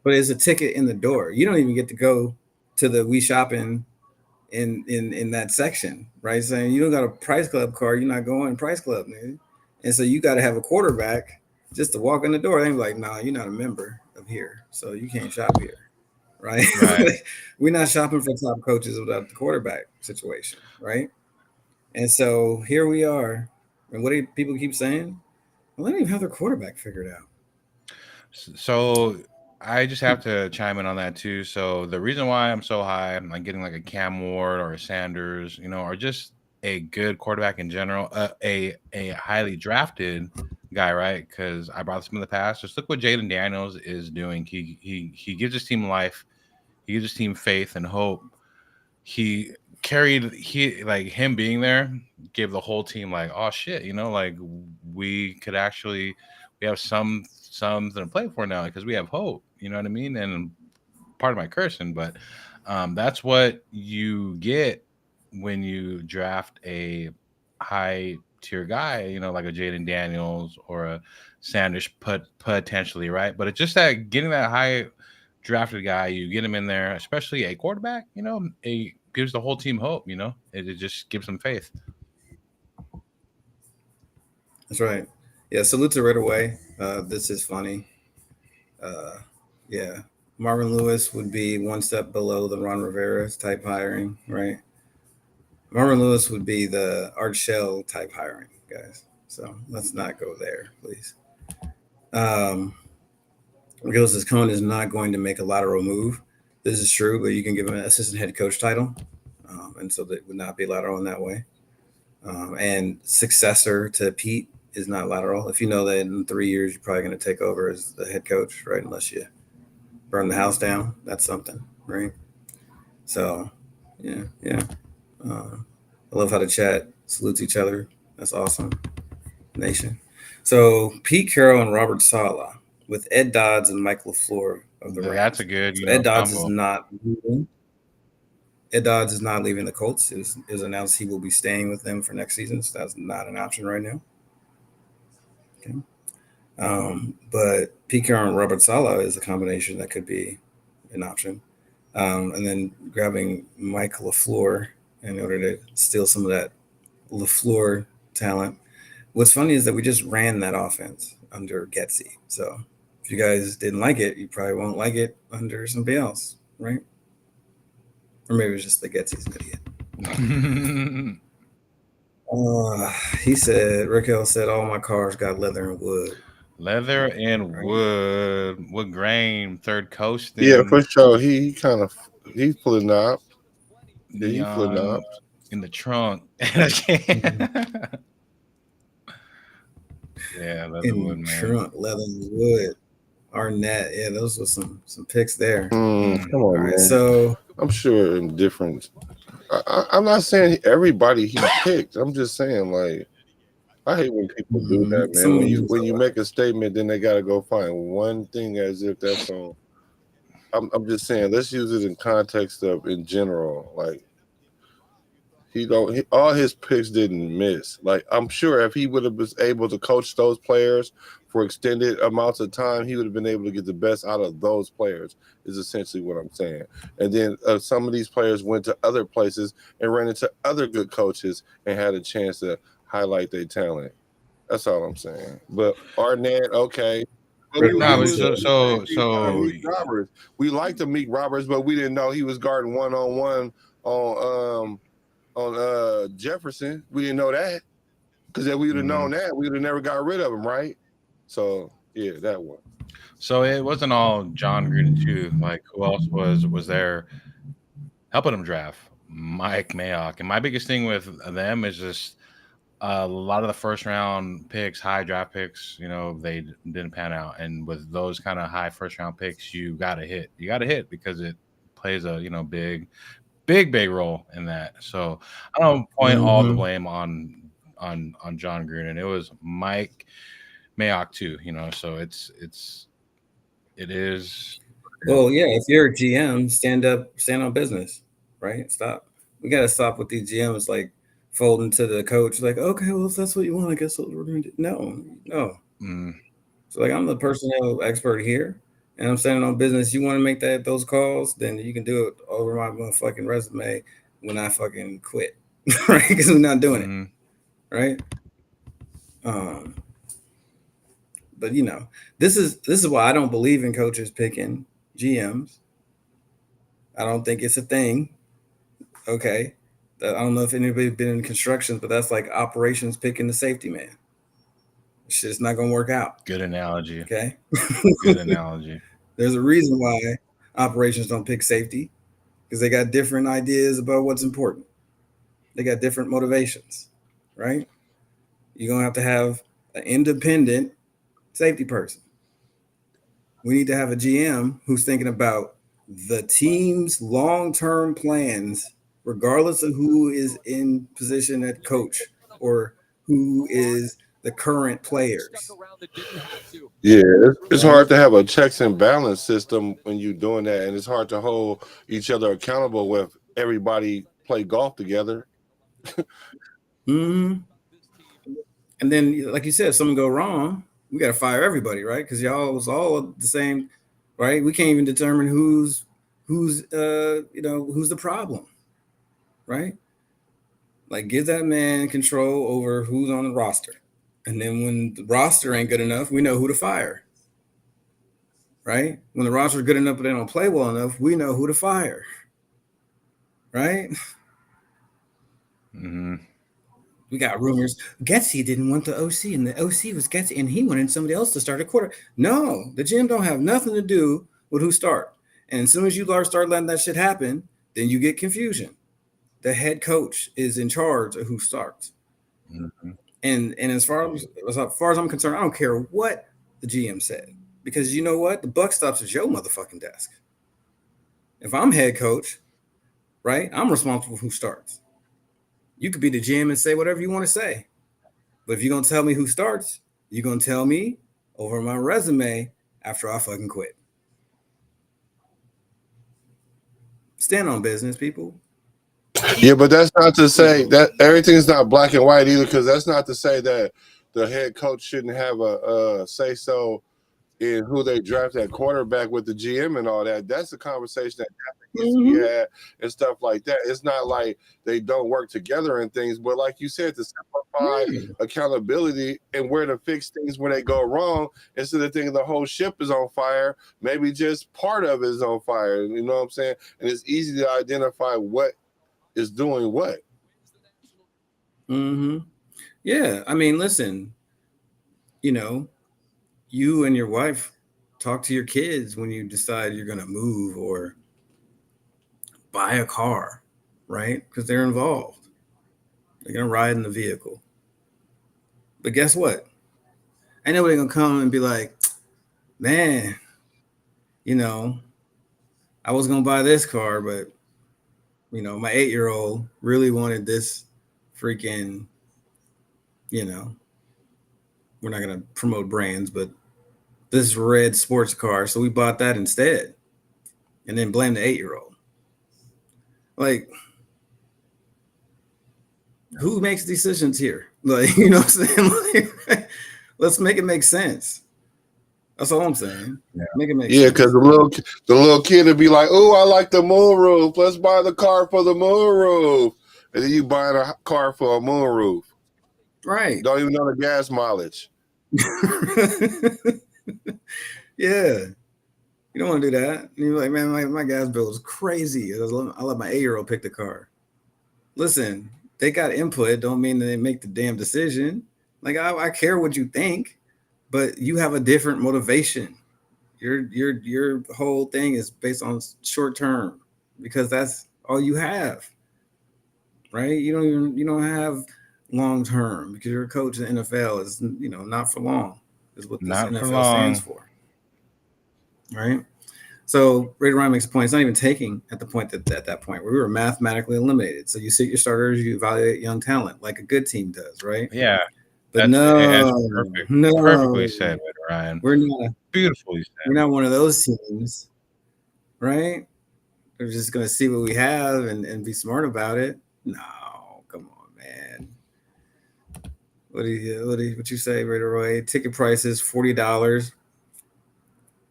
it's a ticket in the door. You don't even get to go to the We Shopping in that section, right? Saying you don't got a Price Club card, you're not going Price Club, man. And so you got to have a quarterback just to walk in the door. They're like, nah, you're not a member of here, so you can't shop here, right? We're not shopping for top coaches without the quarterback situation, right? And so here we are. And what do people keep saying? Well, they don't even have their quarterback figured out. So I just have to chime in on that too. So the reason why I'm so high, I'm like getting like a Cam Ward or a Sanders, or just a good quarterback in general, a highly drafted guy, right? Because I brought this up in the past. Just look what Jaden Daniels is doing. He gives his team life. He gives his team faith and hope. He like him being there gave the whole team like, oh shit, like we could actually we have something to play for now because we have hope. You know what I mean? And part of my cursing, but that's what you get when you draft a high tier guy, like a Jaden Daniels or a Sanders potentially, right? But it's just that getting that high drafted guy, you get him in there, especially a quarterback, it gives the whole team hope, it just gives them faith. That's right. Yeah, salute to right away. This is funny. Yeah, Marvin Lewis would be one step below the Ron Rivera type hiring, right? Marvin Lewis would be the Art Shell type hiring, guys. So let's not go there, please. Gillis Cohen is not going to make a lateral move. This is true, but you can give him an assistant head coach title. And so that would not be lateral in that way. And successor to Pete is not lateral. If you know that in 3 years, you're probably going to take over as the head coach, right? Unless you burn the house down. That's something, right? So, yeah. I love how the chat salutes each other. That's awesome. Nation. So, Pete Carroll and Robert Saleh with Ed Dodds and Mike LaFleur of the Rams. That's a good, so Ed Dodds combo. is not leaving. Ed Dodds is not leaving the Colts. It was announced he will be staying with them for next season, so that's not an option right now. Okay. But Pete Carroll and Robert Saleh is a combination that could be an option. And then grabbing Mike LaFleur in order to steal some of that LaFleur talent. What's funny is that we just ran that offense under Getsy. So if you guys didn't like it, you probably won't like it under somebody else, right? Or maybe it's just the Getsy's an idiot. He said, Raquel said, all my cars got leather and wood. Leather and wood grain, third coasting. Yeah, for sure. He's pulling up. He's pulling up in the trunk. Yeah, leather in wood, the man. Trunk, leather and wood. Arnett, yeah, those were some picks there. Come on, all right, man. So I'm sure in different. I'm not saying everybody he picked. I'm just saying, like, I hate when people do that, man. Someone uses When you make a statement, then they gotta go find one thing as if that's on. I'm just saying, let's use it in context of in general. Like all his picks didn't miss. Like I'm sure if he would have been able to coach those players for extended amounts of time, he would have been able to get the best out of those players. Is essentially what I'm saying. And then some of these players went to other places and ran into other good coaches and had a chance to highlight their talent. That's all I'm saying. But Arnett, okay. But we No, but was so so so Meek Roberts. We liked the Meek Roberts, but we didn't know he was guarding 1-on-1 on Jefferson. We didn't know that because if we would have known that, we would have never got rid of him, right? So yeah, that one. So it wasn't all John Gruden too. Like who else was there helping him draft? Mike Mayock. And my biggest thing with them is just a lot of the first round picks, high draft picks, they didn't pan out. And with those kind of high first round picks, you got to hit. You got to hit because it plays a big role in that. So I don't point all the blame on John Gruden. It was Mike Mayock too. So it is. Well, yeah, if you're a GM, stand on business, right? Stop. We got to stop with these GMs like folding to the coach, like, okay, well, if that's what you want, I guess that's what we're going to do. No. So, like, I'm the personnel expert here, and I'm standing on business. You want to make those calls, then you can do it over my motherfucking resume when I fucking quit, right? Because we're not doing it, right? But this is why I don't believe in coaches picking GMs. I don't think it's a thing. Okay. I don't know if anybody's been in construction, but that's like operations picking the safety man. It's just not going to work out. Good analogy. Okay. Good analogy. There's a reason why operations don't pick safety because they got different ideas about what's important. They got different motivations, right? You're going to have an independent safety person. We need to have a GM who's thinking about the team's long-term plans, regardless of who is in position at coach or who is the current players. Yeah, it's hard to have a checks and balance system when you're doing that, and it's hard to hold each other accountable with everybody play golf together. And then, like you said, if something go wrong, we got to fire everybody, right? Because y'all was all the same, right? We can't even determine who's the problem, right? Like, give that man control over who's on the roster, and then when the roster ain't good enough, we know who to fire, right? When the roster is good enough but they don't play well enough, we know who to fire, right? We got rumors. Getsy didn't want the OC, and the OC was Getsy, and he wanted somebody else to start a quarter. No, the GM don't have nothing to do with who start. And as soon as you start letting that shit happen, then you get confusion. The head coach is in charge of who starts. And as far as I'm concerned, I don't care what the GM said, because you know what? The buck stops at your motherfucking desk. If I'm head coach, right, I'm responsible for who starts. You could be the GM and say whatever you want to say. But if you're going to tell me who starts, you're going to tell me over my resume after I fucking quit. Stand on business, people. Yeah, but that's not to say that everything's not black and white either, because that's not to say that the head coach shouldn't have a say-so in who they draft at quarterback with the GM and all that. That's a conversation that needs to be had and stuff like that. It's not like they don't work together and things, but like you said, to simplify accountability and where to fix things when they go wrong, instead of thinking the whole ship is on fire, maybe just part of it is on fire. You know what I'm saying? And it's easy to identify what is doing what. Yeah, I mean, listen, you and your wife talk to your kids when you decide you're going to move or buy a car, right? Because they're involved. They're going to ride in the vehicle. But guess what? Ain't nobody going to come and be like, man, I was going to buy this car, but, my 8-year-old really wanted this freaking, we're not gonna promote brands, but this red sports car, so we bought that instead, and then blame the 8-year-old. Like, who makes decisions here? Like, you know what I'm saying? Like, let's make it make sense. That's all I'm saying. Yeah. Make it make Yeah, sense. because the little kid would be like, "Oh, I like the moonroof. Let's buy the car for the moonroof." And then you buy a car for a moonroof. Right. Don't even know the gas mileage. Yeah. You don't want to do that. And you're like, man, my gas bill is crazy. I let my 8-year-old pick the car. Listen, they got input. Don't mean that they make the damn decision. Like, I care what you think, but you have a different motivation. Your whole thing is based on short term because that's all you have, right? You don't have long term because you're a coach in the NFL is not for long is what this Not for NFL stands long. for, right? So Raider Ryan makes a point. It's not even taking at the point that at that point where we were mathematically eliminated. So you sit your starters, you evaluate young talent like a good team does, right? Yeah. But That's no, perfect. no, Perfectly said, Ryan. we're not. Beautifully said. We're not one of those teams, right? We're just gonna see what we have and be smart about it. No, come on, man. What you say, Raider Roy? Ticket prices $40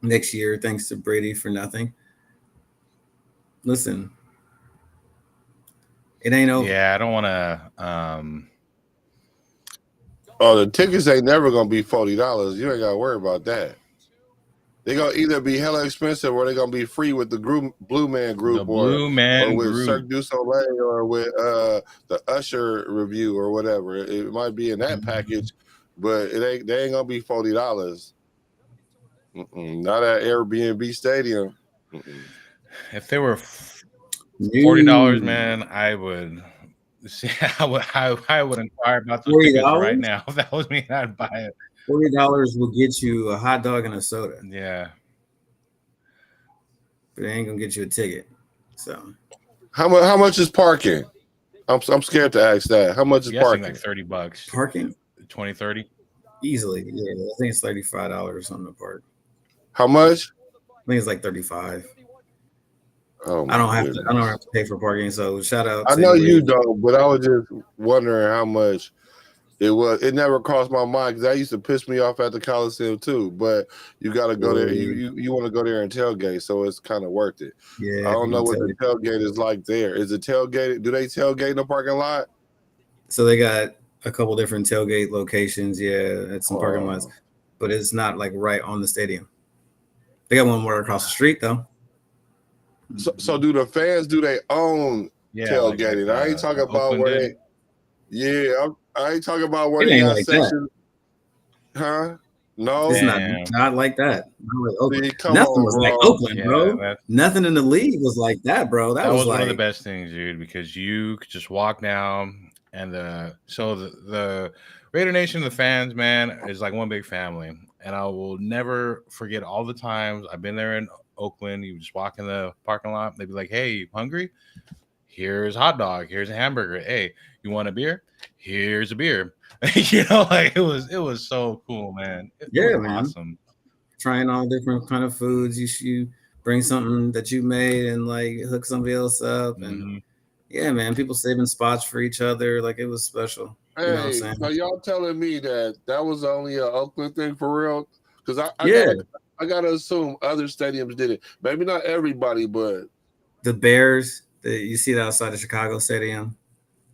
next year, thanks to Brady for nothing. Listen, it ain't over. Yeah, I don't want to. Oh, the tickets ain't never gonna be $40. You ain't gotta worry about that. They're gonna either be hella expensive or they're gonna be free with the Blue Man Group or with Cirque du Soleil or with the Usher review or whatever. It might be in that package, but they ain't gonna be $40. Not at Airbnb Stadium. If they were $40, man, I would. See, I would inquire about those tickets right now. If that was me, I'd buy it. $40 will get you a hot dog and a soda. Yeah, but it ain't gonna get you a ticket. So, how much is parking? I'm scared to ask that. How much is parking? Like $30. Parking? 20, 30? Easily. Yeah, I think it's $35 or something to park. How much? I think it's like 35. Oh, I don't have to pay for parking. So shout out. I know you don't, but I was just wondering how much it was. It never crossed my mind because that used to piss me off at the Coliseum too. But you got to go there. You want to go there and tailgate, so it's kind of worth it. Yeah, I don't know what the tailgate is like there. Is it tailgate? Do they tailgate in the parking lot? So they got a couple different tailgate locations. Yeah, at some parking lots, but it's not like right on the stadium. They got one more across the street though. So do the fans do their own tailgating? Like I ain't talking about where they. Yeah, I ain't talking about where they got sections. Huh? No, it's not like that. See, Nothing was like Oakland, bro. Nothing in the league was like that, bro. That was one of the best things, dude, because you could just walk down and the Raider Nation, the fans, man, is like one big family. And I will never forget all the times I've been there in Oakland. You just walk in the parking lot. They'd be like, "Hey, you hungry? Here's a hot dog. Here's a hamburger. Hey, you want a beer? Here's a beer." Like it was so cool, man. It was man. Awesome. Trying all different kind of foods. You bring something that you made and like hook somebody else up, and yeah, man, people saving spots for each other. Like it was special. Hey, you know what I'm saying? So y'all telling me that was only an Oakland thing for real? Because I gotta assume other stadiums did it. Maybe not everybody, but the Bears. You see it outside of Chicago Stadium,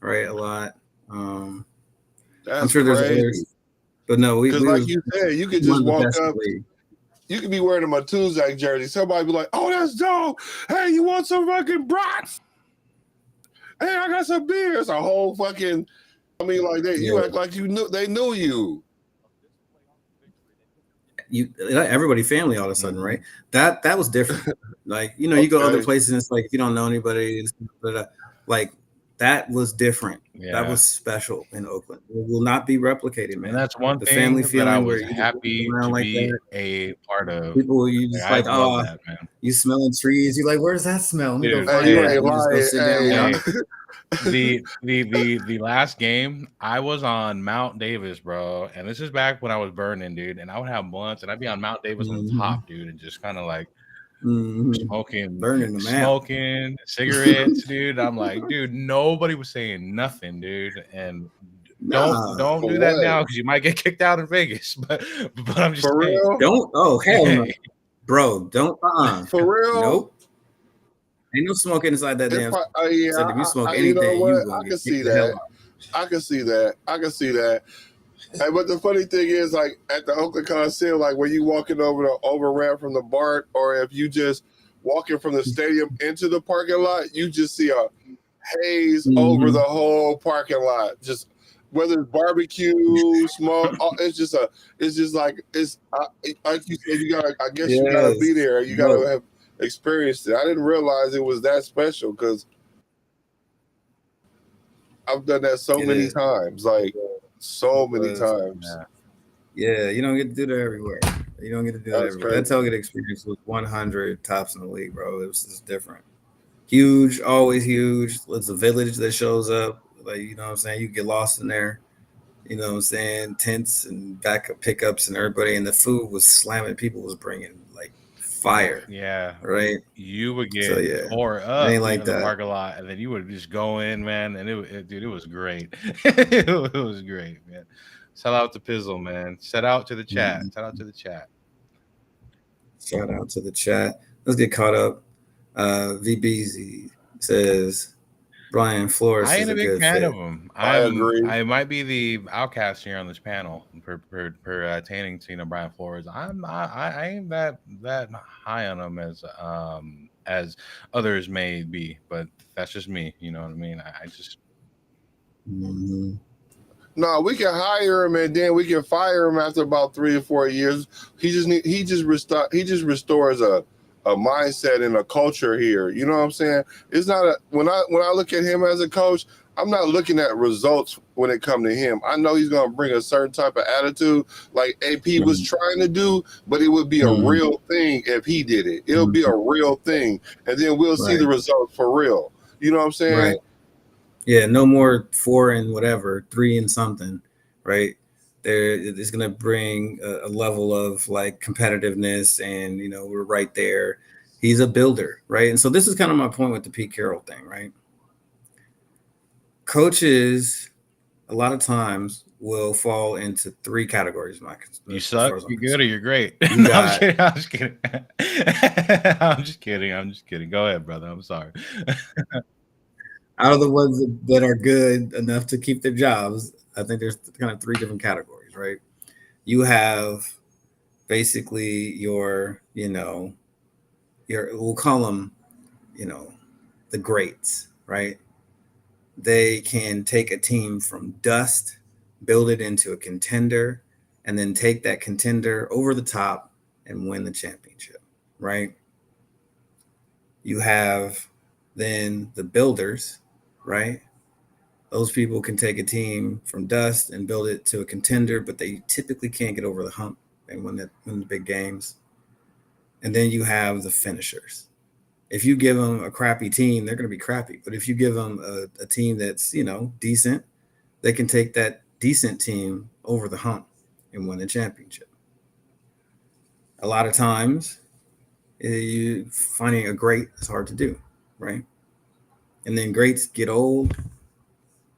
right? A lot. I'm sure there's others, but no, we like you said, you could just walk up. You could be wearing a Matuzak jersey. Somebody be like, "Oh, that's dope. Hey, you want some fucking brats? Hey, I got some beers." A whole fucking. I mean, like you act like they knew you. Everybody family all of a sudden, right? That was different. Like you go other places and it's like if you don't know anybody, but like That was different. That Yeah. was special in Oakland. It will not be replicated, man. And that's one The family thing that I feeling where was you just walk happy around to like be that. a part of. People, you Like, just I like, love oh, that, man. you smelling trees. You're like, where's that smell? Let me go Dude, find Hey, you hey, that. ain't And you just go lying. sit down. Hey, hey, the last game I was on Mount Davis, bro, and this is back when I was burning, dude, and I would have blunts and I'd be on Mount Davis on the top, dude, and just kind of like Burning the map. smoking cigarettes, dude. I'm like, dude, nobody was saying nothing, dude, and Nah, don't for do that what? now because you might get kicked out in Vegas. But I'm just For saying, real? don't. Oh hell no, hey, bro. Don't. For real? Nope. Ain't no smoking inside that damn. Yeah, Said if you smoke you know anything, what? you gonna I can get see kicked the hell that. out. I can see that. I can see that. Hey, but the funny thing is, like at the Oakland Coliseum, like when you walking over the ramp from the BART, or if you just walking from the stadium into the parking lot, you just see a haze over the whole parking lot. Just whether it's barbecue, smoke, it's just like like you said, you gotta. I guess you gotta be there. You gotta have experienced it. I didn't realize it was that special because I've done that so many times, like so many times. Yeah, you don't get to do that everywhere. You don't get to do that That's everywhere. That crazy. tailgate experience was 100 tops in the league, bro. It was just different. Huge, always huge. It's a village that shows up. Like, you know what I'm saying? You get lost in there. You know what I'm saying? Tents and backup pickups and everybody. And the food was slamming. People was bringing like fire. yeah, Right? you would So, get yeah. tore It up, ain't dude, like in the that. parking lot, and then you would just go in, man, and dude, it was great. It was great, man. Shout out to Pizzle, man. Shout out to the chat. Shout out to the chat. Shout out to the chat. Let's get caught up. VBZ says Brian Flores I is ain't a a big good fan of fit. him. I agree. I might be the outcast here on this panel pertaining to Brian Flores. I ain't that high on him as others may be, but that's just me. You know what I mean? I just No, we can hire him and then we can fire him after about 3 or 4 years. He just restores a mindset and a culture here. You know what I'm saying? It's not when I look at him as a coach, I'm not looking at results when it comes to him. I know he's going to bring a certain type of attitude like AP was trying to do, but it would be a real thing if he did it. It'll be a real thing, and then we'll see the results for real. You know what I'm saying? Right. Yeah, no more 4 and whatever, 3 and something, right? There, it's going to bring a level of like competitiveness, and we're right there. He's a builder, right? And so this is kind of my point with the Pete Carroll thing, right? Coaches, a lot of times, will fall into 3 categories. you As suck, far as I'm you're good, or concerned. you're great. You No, got I'm just kidding. I'm just kidding. I'm just kidding. Go ahead, brother. I'm sorry. out of the ones that are good enough to keep their jobs. I think there's kind of 3 different categories, right? You have basically we'll call them, the greats, right? They can take a team from dust, build it into a contender, and then take that contender over the top and win the championship, right? You have then the builders, right? Those people can take a team from dust and build it to a contender, but they typically can't get over the hump and win the big games. And then you have the finishers. If you give them a crappy team, they're going to be crappy. But if you give them a team that's decent, they can take that decent team over the hump and win a championship. A lot of times, you finding a great is hard to do, right? And then greats get old.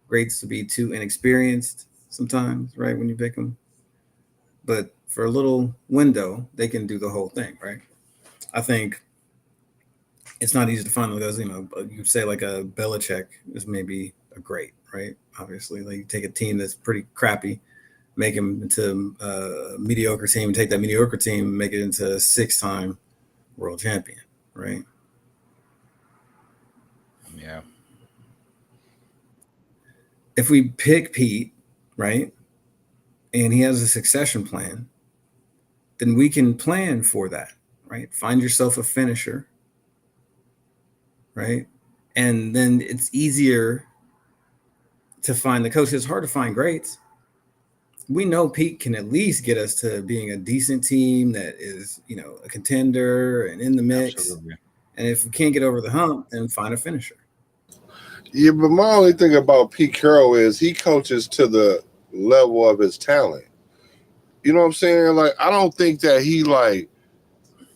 Greats to be too inexperienced sometimes, right? When you pick them, but for a little window, they can do the whole thing, right? I think it's not easy to find because you say like a Belichick is maybe a great, right? Obviously, like you take a team that's pretty crappy, make them into a mediocre team, take that mediocre team, make it into a 6-time world champion, right? Yeah. If we pick Pete, right, and he has a succession plan, then we can plan for that, right? Find yourself a finisher, right? And then it's easier to find the coach. It's hard to find greats. We know Pete can at least get us to being a decent team that is, a contender and in the mix. Absolutely. And if we can't get over the hump, then find a finisher. Yeah, but my only thing about Pete Carroll is he coaches to the level of his talent. You know what I'm saying? Like, I don't think that he like,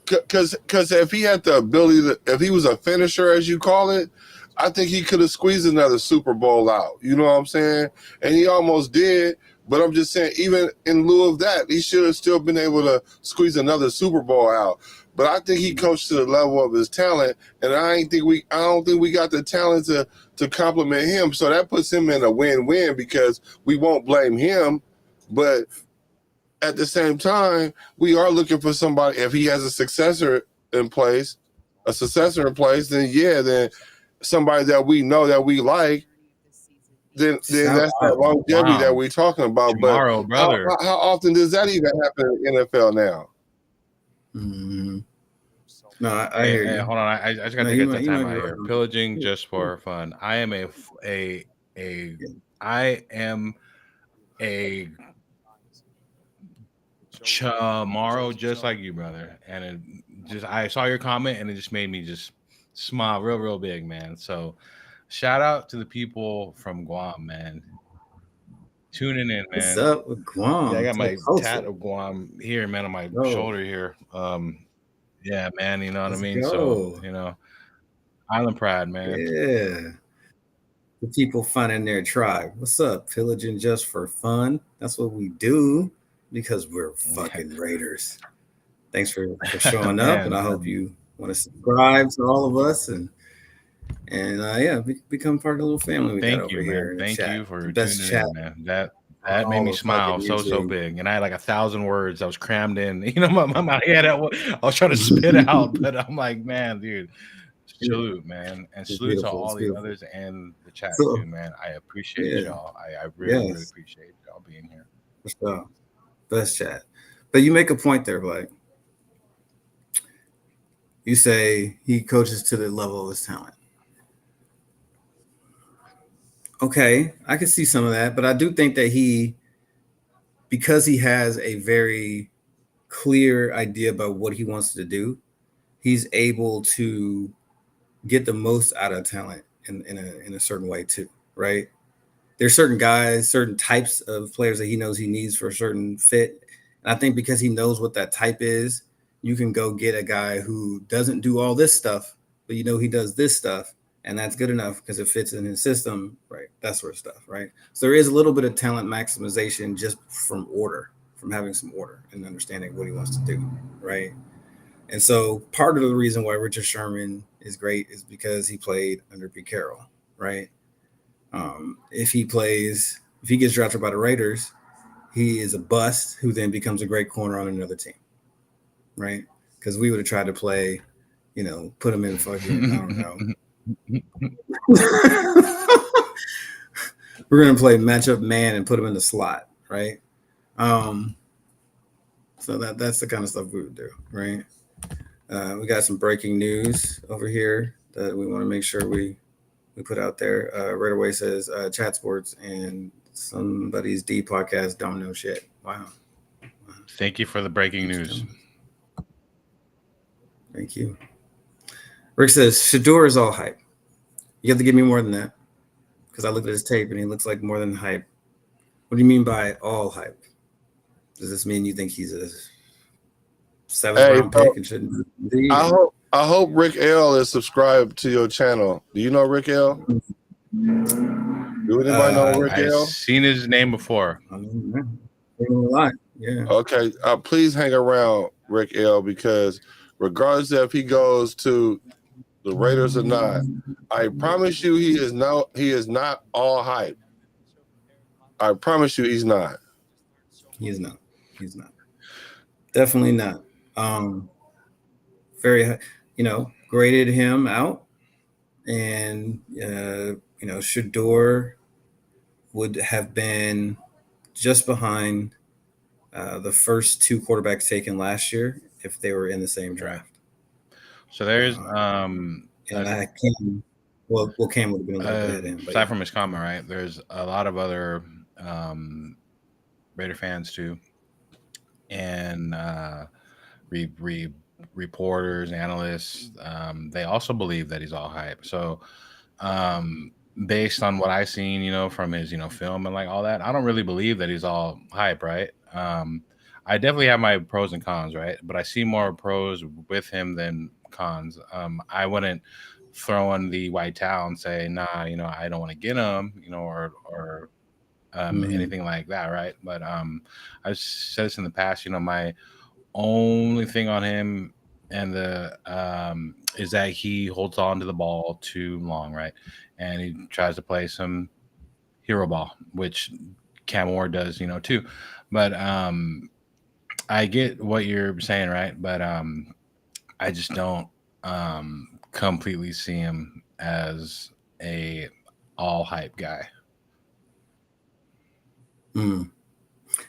because if he had the ability to, if he was a finisher, as you call it, I think he could have squeezed another Super Bowl out. You know what I'm saying? And he almost did. But I'm just saying, even in lieu of that, he should have still been able to squeeze another Super Bowl out. But I think he coached to the level of his talent, and I don't think we got the talent to compliment him. So that puts him in a win-win because we won't blame him, but at the same time, we are looking for somebody. If he has a successor in place, then somebody that we know that we like, then that's that longevity that we're talking about. Tomorrow, but brother. How often does that even happen in the NFL now? Mm-hmm. No, I hear you. Hold on, I just got to get that time out here. Pillaging just for fun. I am a tomorrow just like you, brother. And I saw your comment and it just made me just smile real big, man. So shout out to the people from Guam, man. Tuning in, man. What's up with Guam? Yeah, I got my tat of Guam here, man, on my shoulder here. Yeah, man, you know what I mean? So, Island pride, man. Yeah. The people finding their tribe. What's up? Pillaging just for fun. That's what we do because we're fucking Raiders. Thanks for showing up, and I hope you want to subscribe to all of us and become part of the little family we got over here. Thank you for tuning in, man. That made me smile so big, and I had like 1,000 words that was crammed in. My head. I was trying to spit out, but I'm like, man, dude. Salute, man, and salute to all the others and the chat too, man. I appreciate y'all. I really appreciate y'all being here. For sure. Best chat. But you make a point there, like you say he coaches to the level of his talent. Okay, I can see some of that, but I do think that because he has a very clear idea about what he wants to do, he's able to get the most out of talent in a certain way too, right? There's certain guys, certain types of players that he knows he needs for a certain fit. And I think because he knows what that type is, you can go get a guy who doesn't do all this stuff, but he does this stuff, and that's good enough because it fits in his system, right? That sort of stuff, right? So there is a little bit of talent maximization just from having some order and understanding what he wants to do, right? And so part of the reason why Richard Sherman is great is because he played under Pete Carroll, right? If he gets drafted by the Raiders, he is a bust who then becomes a great corner on another team, right? Because we would have tried to play, put him in fucking, I don't know. We're going to play matchup man and put him in the slot, right? So that's the kind of stuff we would do, right? We got some breaking news over here that we want to make sure we put out there. Right away says chat sports and somebody's D podcast don't know shit. Wow. Thank you for the breaking news. Thank you. Rick says Shador is all hype. You have to give me more than that because I looked at his tape and he looks like more than hype. What do you mean by all hype? Does this mean you think he's a 7th round pick and shouldn't be? I hope Rick L is subscribed to your channel. Do you know Rick L? Do anybody know Rick L? I've seen his name before. Yeah. Okay. Please hang around Rick L because regardless of if he goes to the Raiders or not, I promise you he is not all hype. I promise you he's not. He is not. He's not. Definitely not. Very, graded him out, and Shador would have been just behind the first 2 quarterbacks taken last year if they were in the same draft. So there's and Hakeem Well, Cam would have been a little bit ahead of him, but Aside yeah. from his comment, right? There's a lot of other Raider fans too, and reporters, analysts. They also believe that he's all hype. So, based on what I've seen, from his film and like all that, I don't really believe that he's all hype, right? I definitely have my pros and cons, right? But I see more pros with him than cons. I wouldn't throw in the white towel and say, nah, I don't want to get him, or anything like that, right? But I've said this in the past, my only thing on him and the is that he holds on to the ball too long, right? And he tries to play some hero ball, which Cam Ward does, too. But I get what you're saying, right? But I just don't completely see him as a all hype guy.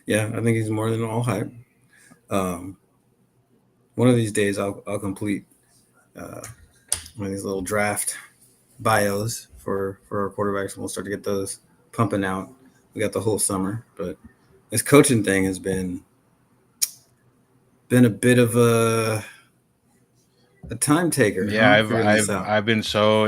Yeah, I think he's more than all hype. One of these days, I'll complete one of these little draft bios for our quarterbacks, and we'll start to get those pumping out. We got the whole summer, but this coaching thing has been a bit of a time taker. Yeah, Figuring this out. I've been so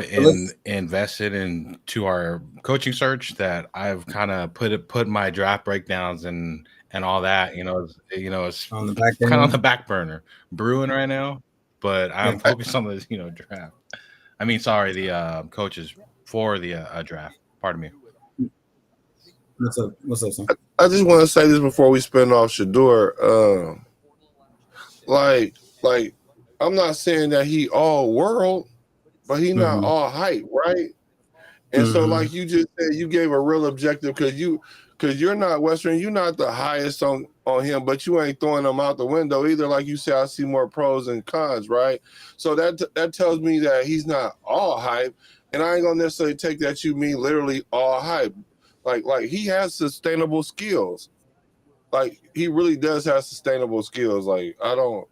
invested into our coaching search that I've kind of put my draft breakdowns and all that. It's on the back kind of burner. on the back burner, brewing right now. But I'm focused on the draft. I mean, sorry, the coaches for the draft. Pardon me. What's up? What's up, son? I just want to say this before we spin off Shador. Like, I'm not saying that he all world, but he not all hype, right? And so, like you just said, you gave a real objective because you're not Western, you're not the highest on him, but you ain't throwing him out the window either. Like you said, I see more pros and cons, right? So that tells me that he's not all hype, and I ain't gonna necessarily take that you mean literally all hype. Like he has sustainable skills. Like he really does have sustainable skills. Like I don't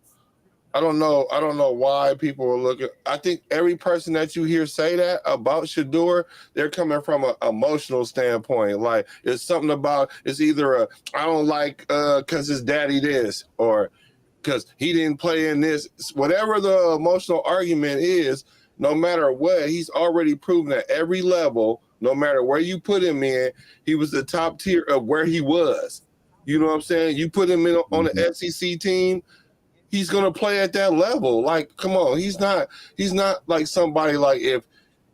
know why people are looking. I think every person that you hear say that about Shador, they're coming from an emotional standpoint. Like it's something about it's either I don't like because his daddy this, or because he didn't play in this. Whatever the emotional argument is, no matter what, he's already proven at every level. No matter where you put him in, he was the top tier of where he was. You know what I'm saying? You put him in on the SEC team, he's gonna play at that level. Like, come on, he's not like somebody like if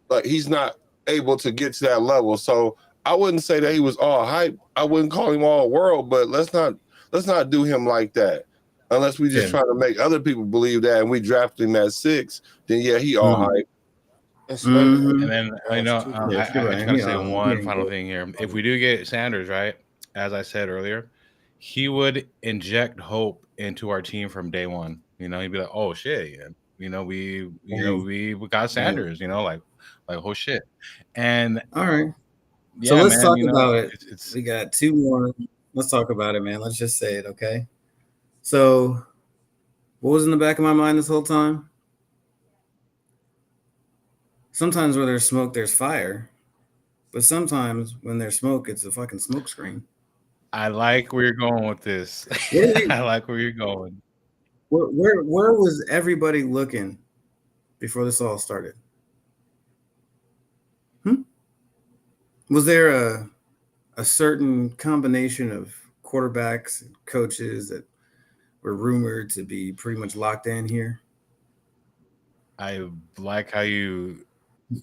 like he's not able to get to that level. So I wouldn't say that he was all hype. I wouldn't call him all world, but let's not do him like that. Unless we just trying to make other people believe that and we drafted him at 6, then yeah, he all hype. And then I just gotta say one final thing here. If we do get Sanders, right, as I said earlier, he would inject hope into our team from day one. He'd be like, "Oh shit, we got Sanders." Like oh shit. And all right, yeah, so let's man, talk about it. It's we got 2 more. Let's talk about it, man. Let's just say it, okay? So, what was in the back of my mind this whole time? Sometimes where there's smoke, there's fire. But sometimes when there's smoke, it's a fucking smoke screen. I like where you're going with this. I like where you're going. Where was everybody looking before this all started? Was there a certain combination of quarterbacks and coaches that were rumored to be pretty much locked in here? I like how you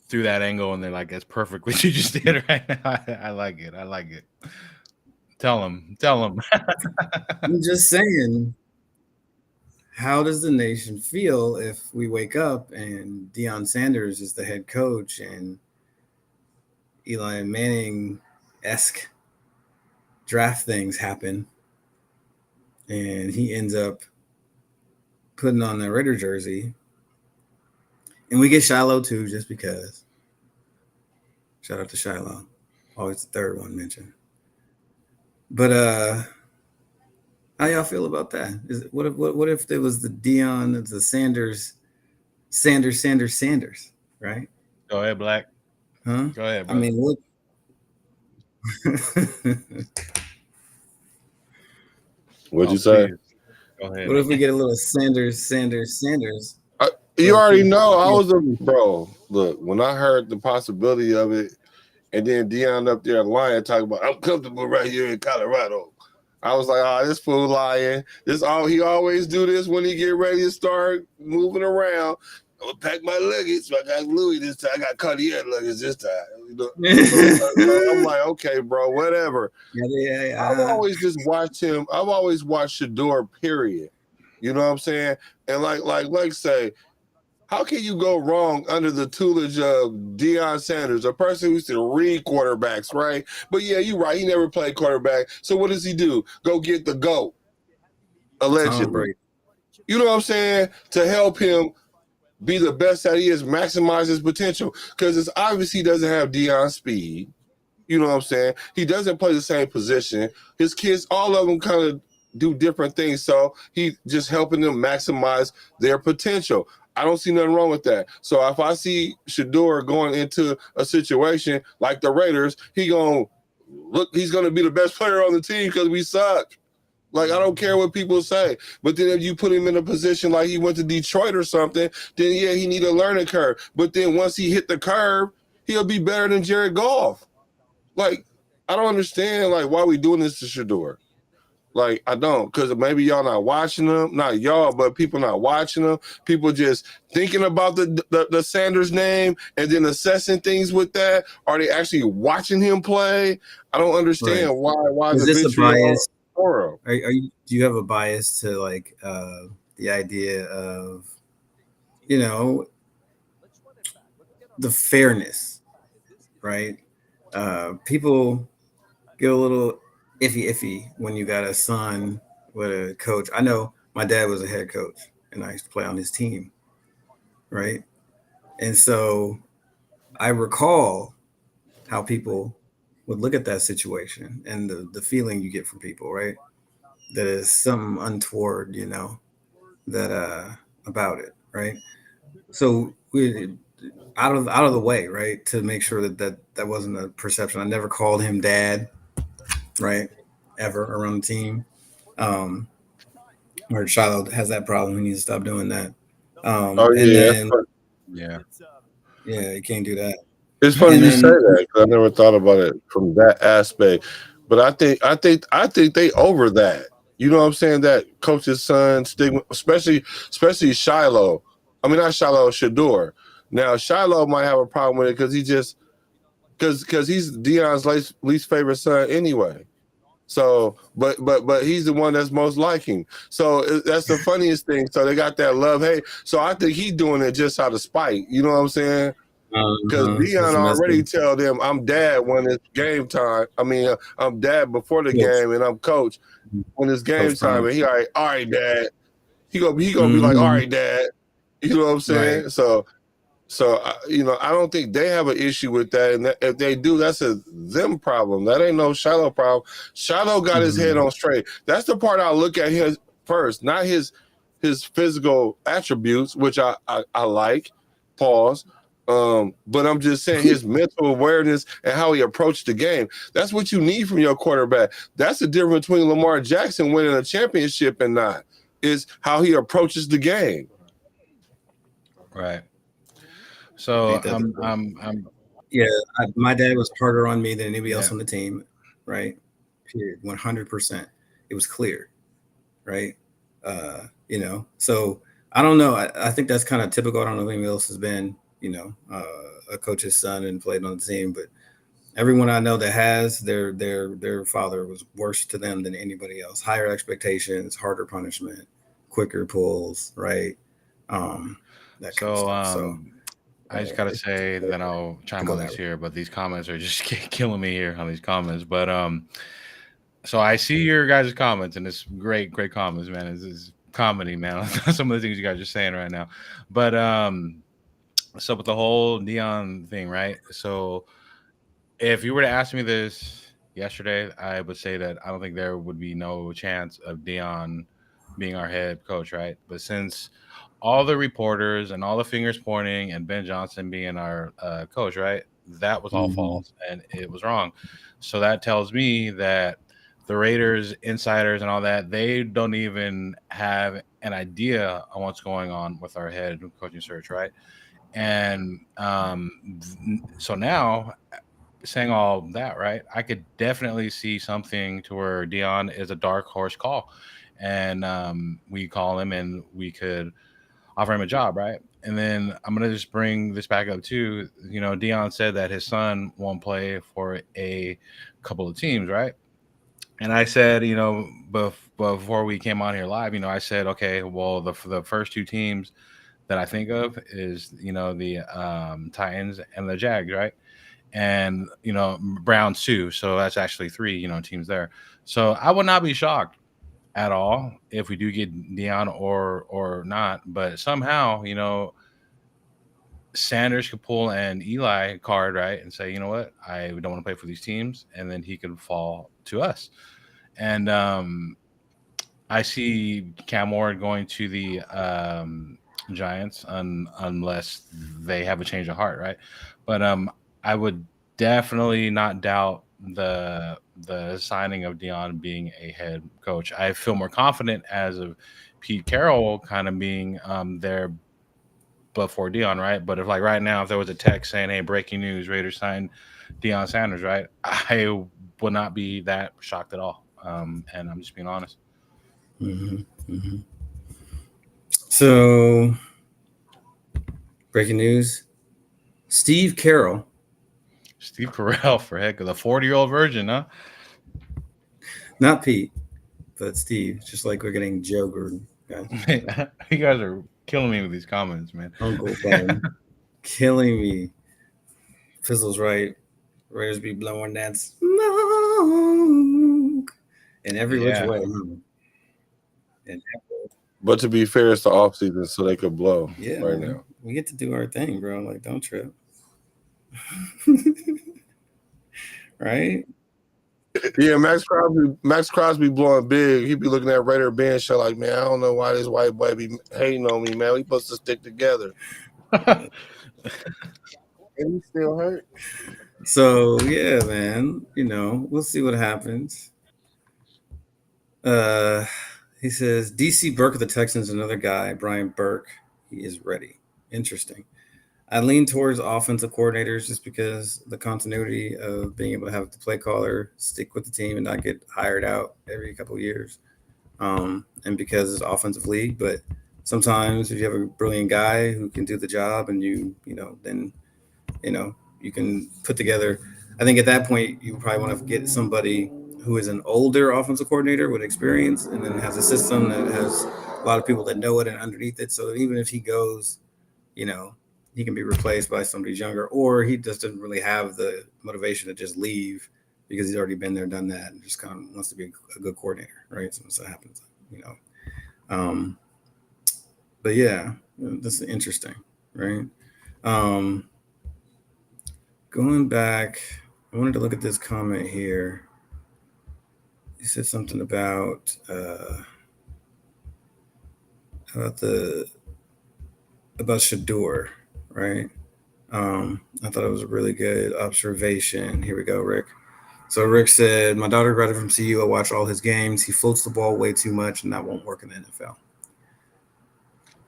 threw that angle, and they're like, "That's perfect what you just did right now." I like it. I like it. Tell him. I'm just saying. How does the nation feel if we wake up and Deion Sanders is the head coach and Eli Manning-esque draft things happen and he ends up putting on the Raider jersey, and we get Shiloh too, just because. Shout out to Shiloh, always the third one mentioned. But how y'all feel about that? What if there was the Deion, the Sanders, right? Go ahead, Black. Huh? Go ahead, I brother. mean, what? What'd Oh, you say? please. Go ahead. What if we get a little Sanders? You Low already key. know I Yeah. was a bro. Look, when I heard the possibility of it, and then Dion up there lying, talking about I'm comfortable right here in Colorado. I was like, oh, this fool lying. This all he always do this when he get ready to start moving around. I'm gonna pack my luggage. So I got Louis this time. I got Cartier luggage this time. So I'm like, okay, bro, whatever. I've Yeah. always just watched him. I've always watched Shador, period. You know what I'm saying? And like say, how can you go wrong under the tutelage of Deion Sanders, a person who used to read quarterbacks, right? But yeah, you're right. He never played quarterback. So what does he do? Go get the GOAT, Tom allegedly. Brady. You know what I'm saying? To help him be the best that he is, maximize his potential. Because it's obvious he doesn't have Deion's speed. You know what I'm saying? He doesn't play the same position. His kids, all of them kind of do different things. So he just helping them maximize their potential. I don't see nothing wrong with that. So if I see Shador going into a situation like the Raiders, he's gonna be the best player on the team because we suck. Like, I don't care what people say. But then if you put him in a position like he went to Detroit or something, then yeah, he need a learning curve. But then once he hit the curve, he'll be better than Jared Goff. Like, I don't understand like why we doing this to Shador. Like, I don't, because maybe y'all not watching them, not y'all, but people not watching them. People just thinking about the Sanders name and then assessing things with that. Are they actually watching him play? I don't understand Right. why Is the this a vitriol. bias? Are you? Do you have a bias to like the idea of you know the fairness, right? People get a little iffy when you got a son with a coach. I know my dad was a head coach, and I used to play on his team, right? And so I recall how people would look at that situation and the feeling you get from people, right? That is something untoward, that about it, right? So we out of the way, right, to make sure that wasn't a perception. I never called him dad, right, ever around the team. Um, or Shiloh has that problem. He needs to stop doing that. Oh And yeah, then Yeah. yeah, you can't do that. it's funny And you say then that because I never thought about it from that aspect. But I think they over that. You know what I'm saying? That coach's son stigma, especially Shiloh. I mean, not Shiloh, Shador. Now Shiloh might have a problem with it because he just because he's Dion's least favorite son anyway. So, but he's the one that's most liking. So that's the funniest thing. So they got that love hate. So I think he's doing it just out of spite. You know what I'm saying? Because it's Dion a already message. tell them I'm dad when it's game time. I mean, I'm dad before the Yes, game, and I'm coach when it's game Coach time. And Promise. he all right, dad. He gonna be like, all Hmm. right, dad. You know what I'm Right. saying? So I don't think they have an issue with that. And if they do, that's a them problem. That ain't no Shiloh problem. Shiloh got his head Hmm. on straight. That's the part I look at him first, not his physical attributes, which I like. Pause. But I'm just saying his mental awareness and how he approached the game. That's what you need from your quarterback. That's the difference between Lamar Jackson winning a championship and not. Is how he approaches the game. Right. So Ain't that the truth? I'm Yeah, my dad was harder on me than anybody else yeah. on the team, right? Period. 100%. It was clear, right? So I don't know. I think that's kind of typical. I don't know if anybody else has been, a coach's son and played on the team, but everyone I know that has their father was worse to them than anybody else. Higher expectations, harder punishment, quicker pulls, right? Um, that kind of So stuff. So I just gotta it's say that I'll to chime go on that this route. here, but these comments are just killing me here on these comments. But so I see your guys' comments, and it's great comments, man. It's comedy, man. Some of the things you guys are saying right now. But so with the whole neon thing, right? So if you were to ask me this yesterday, I would say that I don't think there would be no chance of Dion being our head coach, right? But since all the reporters and all the fingers pointing and Ben Johnson being our coach, right? That was all Mm-hmm. false and it was wrong. So that tells me that the Raiders insiders and all that, they don't even have an idea on what's going on with our head coaching search, right? And so now, saying all that, right? I could definitely see something to where Dion is a dark horse call, and we call him and we could offer him a job, right? And then I'm gonna just bring this back up too. You know, Dion said that his son won't play for a couple of teams, right? And I said, you know, before we came on here live, you know, I said, okay, well, the first two teams that I think of is, you know, the Titans and the Jags, right? And you know, Browns too. So that's actually three, you know, teams there. So I would not be shocked at all if we do get Dion or not. But somehow, you know, Sanders could pull an Eli card, right, and say, you know what, I don't want to play for these teams, and then he could fall to us. And I see Cam Ward going to the Giants unless they have a change of heart, right? But I would definitely not doubt the signing of Dion being a head coach. I feel more confident as of Pete Carroll kind of being there before Dion, right? But if like right now, if there was a text saying, "Hey, breaking news: Raiders signed Dion Sanders," right? I would not be that shocked at all. And I'm just being honest. Mm-hmm. Mm-hmm. So, breaking news: Steve Carroll, Steve Carell, for heck of the 40-year-old virgin, huh? not Pete, but Steve. Just like we're getting Joe Gruden, guys. You guys are killing me with these comments, man. Uncle Ben, killing me. Fizzle's right. Raiders be blowing that smoke in every which Yeah. way. And But to be fair, it's the off season, so they could blow yeah, right man, now. we get to do our thing, bro. Like, don't trip. Right? Yeah, Max Crosby blowing big. He be looking at Raider band show like, man, I don't know why this white boy be hating on me, man. We supposed to stick together. And he still hurt. So yeah, man. You know, we'll see what happens. Uh, he says DC Burke of the Texans, another guy, Brian Burke. He is ready. Interesting. I lean towards offensive coordinators just because the continuity of being able to have the play caller stick with the team and not get hired out every couple of years. And because it's offensive league, but sometimes if you have a brilliant guy who can do the job and then you know, you can put together. I think at that point you probably want to get somebody who is an older offensive coordinator with experience and then has a system that has a lot of people that know it and underneath it. So even if he goes, you know, he can be replaced by somebody younger, or he just doesn't really have the motivation to just leave because he's already been there, done that, and just kind of wants to be a good coordinator, right? So that happens, you know. But yeah, this is interesting, right? Um, Going back, I wanted to look at this comment here. He said something about the about Shador, right? I thought it was a really good observation. Here we go, Rick. So Rick said, "My daughter graduated from CU. I watch all his games. He floats the ball way too much, and that won't work in the NFL."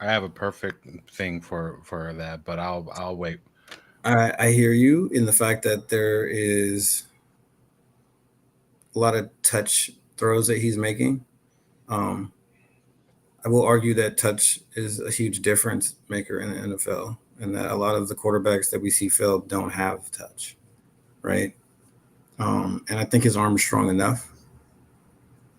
I have a perfect thing for that, but I'll wait. I hear you in the fact that there is a lot of touch throws that he's making. Um, I will argue that touch is a huge difference maker in the NFL, and that a lot of the quarterbacks that we see fail don't have touch, right? And I think his arm is strong enough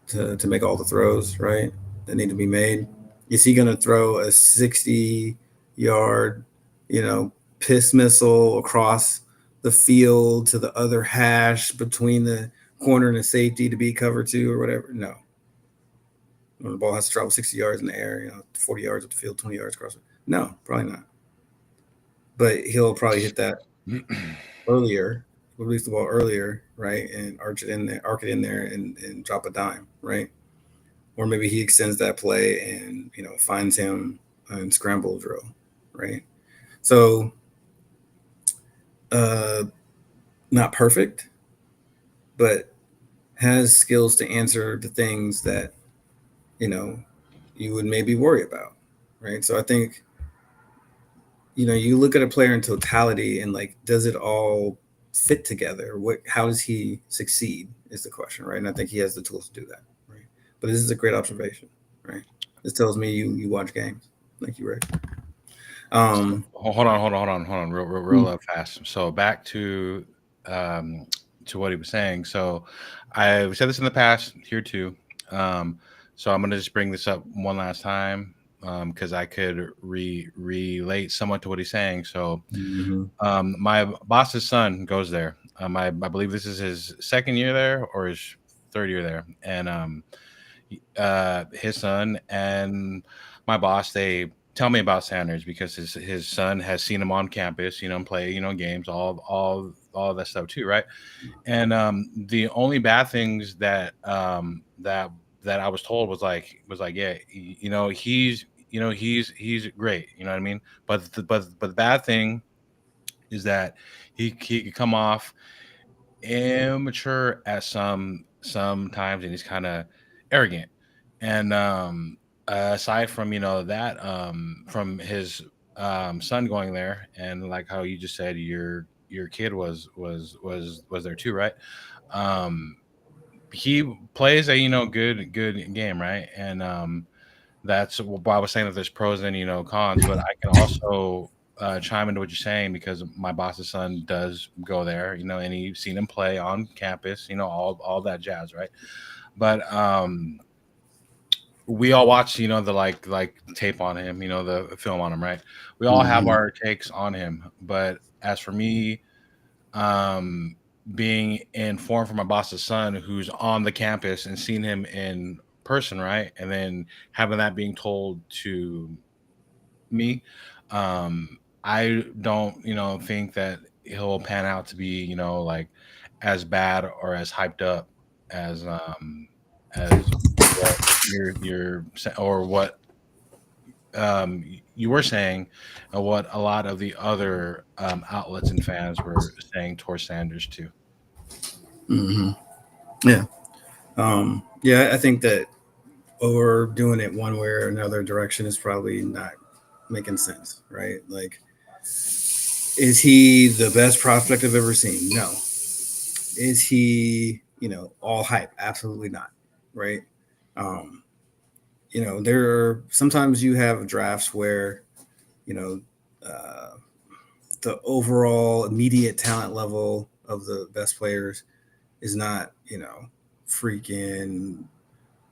to make all the throws, right, that need to be made. Is he going to throw a 60-yard, you know, piss missile across the field to the other hash between the corner and the safety to be covered two or whatever? No. When the ball has to travel 60 yards in the air, 40 yards up the field, 20 yards across it. No, probably not. But he'll probably hit that earlier, release the ball earlier, right, and arc it in there, and drop a dime, right. or maybe he extends that play and finds him in scramble drill, right? So not perfect, but has skills to answer the things that you know you would maybe worry about, right? So I think you look at a player in totality and like, does it all fit together? How does he succeed is the question, right? And I think he has the tools to do that, right? But this is a great observation, right? This tells me you watch games. Thank you, Rick. So, hold on, real fast. So back to what he was saying. So I've said this in the past here too. So I'm gonna just bring this up one last time because I could relate somewhat to what he's saying. So Mm-hmm. my boss's son goes there. I believe this is his second year there or his third year there, and his son and my boss, they tell me about Sanders because his son has seen him on campus, play, games, all that stuff too, right? And the only bad things that I was told was like, yeah, he's great, you know what I mean? But the bad thing is that he could come off immature at sometimes, and he's kind of arrogant. And aside from that, from his son going there, and like how you just said, your kid was there too, right? Um, he plays a good game, right? And that's why I was saying that there's pros and cons, but I can also chime into what you're saying because my boss's son does go there, and he's seen him play on campus, all that jazz, right? But we all watch, the like tape on him, the film on him, right? We all have Mm-hmm. our takes on him, but as for me, um, being informed from my boss's son who's on the campus and seen him in person, right? And then having that being told to me, I don't, think that he'll pan out to be, like as bad or as hyped up as what or what you were saying, and what a lot of the other outlets and fans were saying towards Sanders too. Mm-hmm. Yeah. Yeah, I think that overdoing it one way or another direction is probably not making sense, right? Like, is he the best prospect I've ever seen? No. Is he, all hype? Absolutely not, right? Um, there are sometimes you have drafts where, you know, uh, the overall immediate talent level of the best players is not, freaking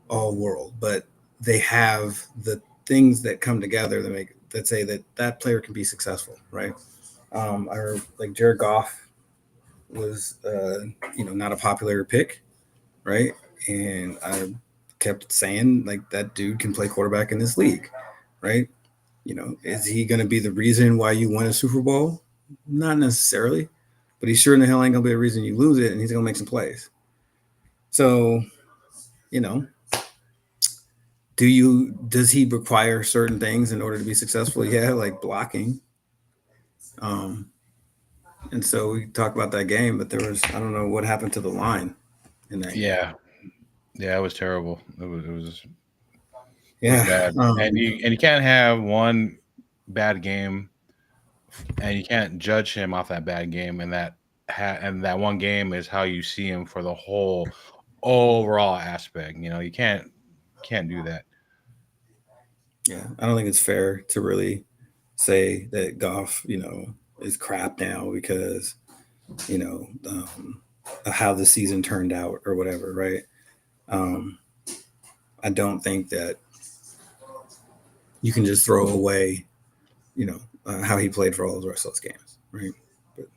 all world, but they have the things that come together that say that player can be successful, right? Like Jared Goff was, not a popular pick, right? And I kept saying like that dude can play quarterback in this league, right? Is he going to be the reason why you win a Super Bowl? Not necessarily, but he sure in the hell ain't gonna be the reason you lose it, and he's gonna make some plays. So, you know, does he require certain things in order to be successful? Yeah, like blocking. Um, and so we talked about that game, but there was, I don't know what happened to the line in that game. Yeah, yeah, it was terrible. It was Yeah. bad, and you can't have one bad game, and you can't judge him off that bad game, and and that one game is how you see him for the whole overall aspect. You can't do that. Yeah. I don't think it's fair to really say that Goff, is crap now because, of how the season turned out or whatever, right? Um, I don't think that you can just throw away, how he played for all the rest of those games, right? But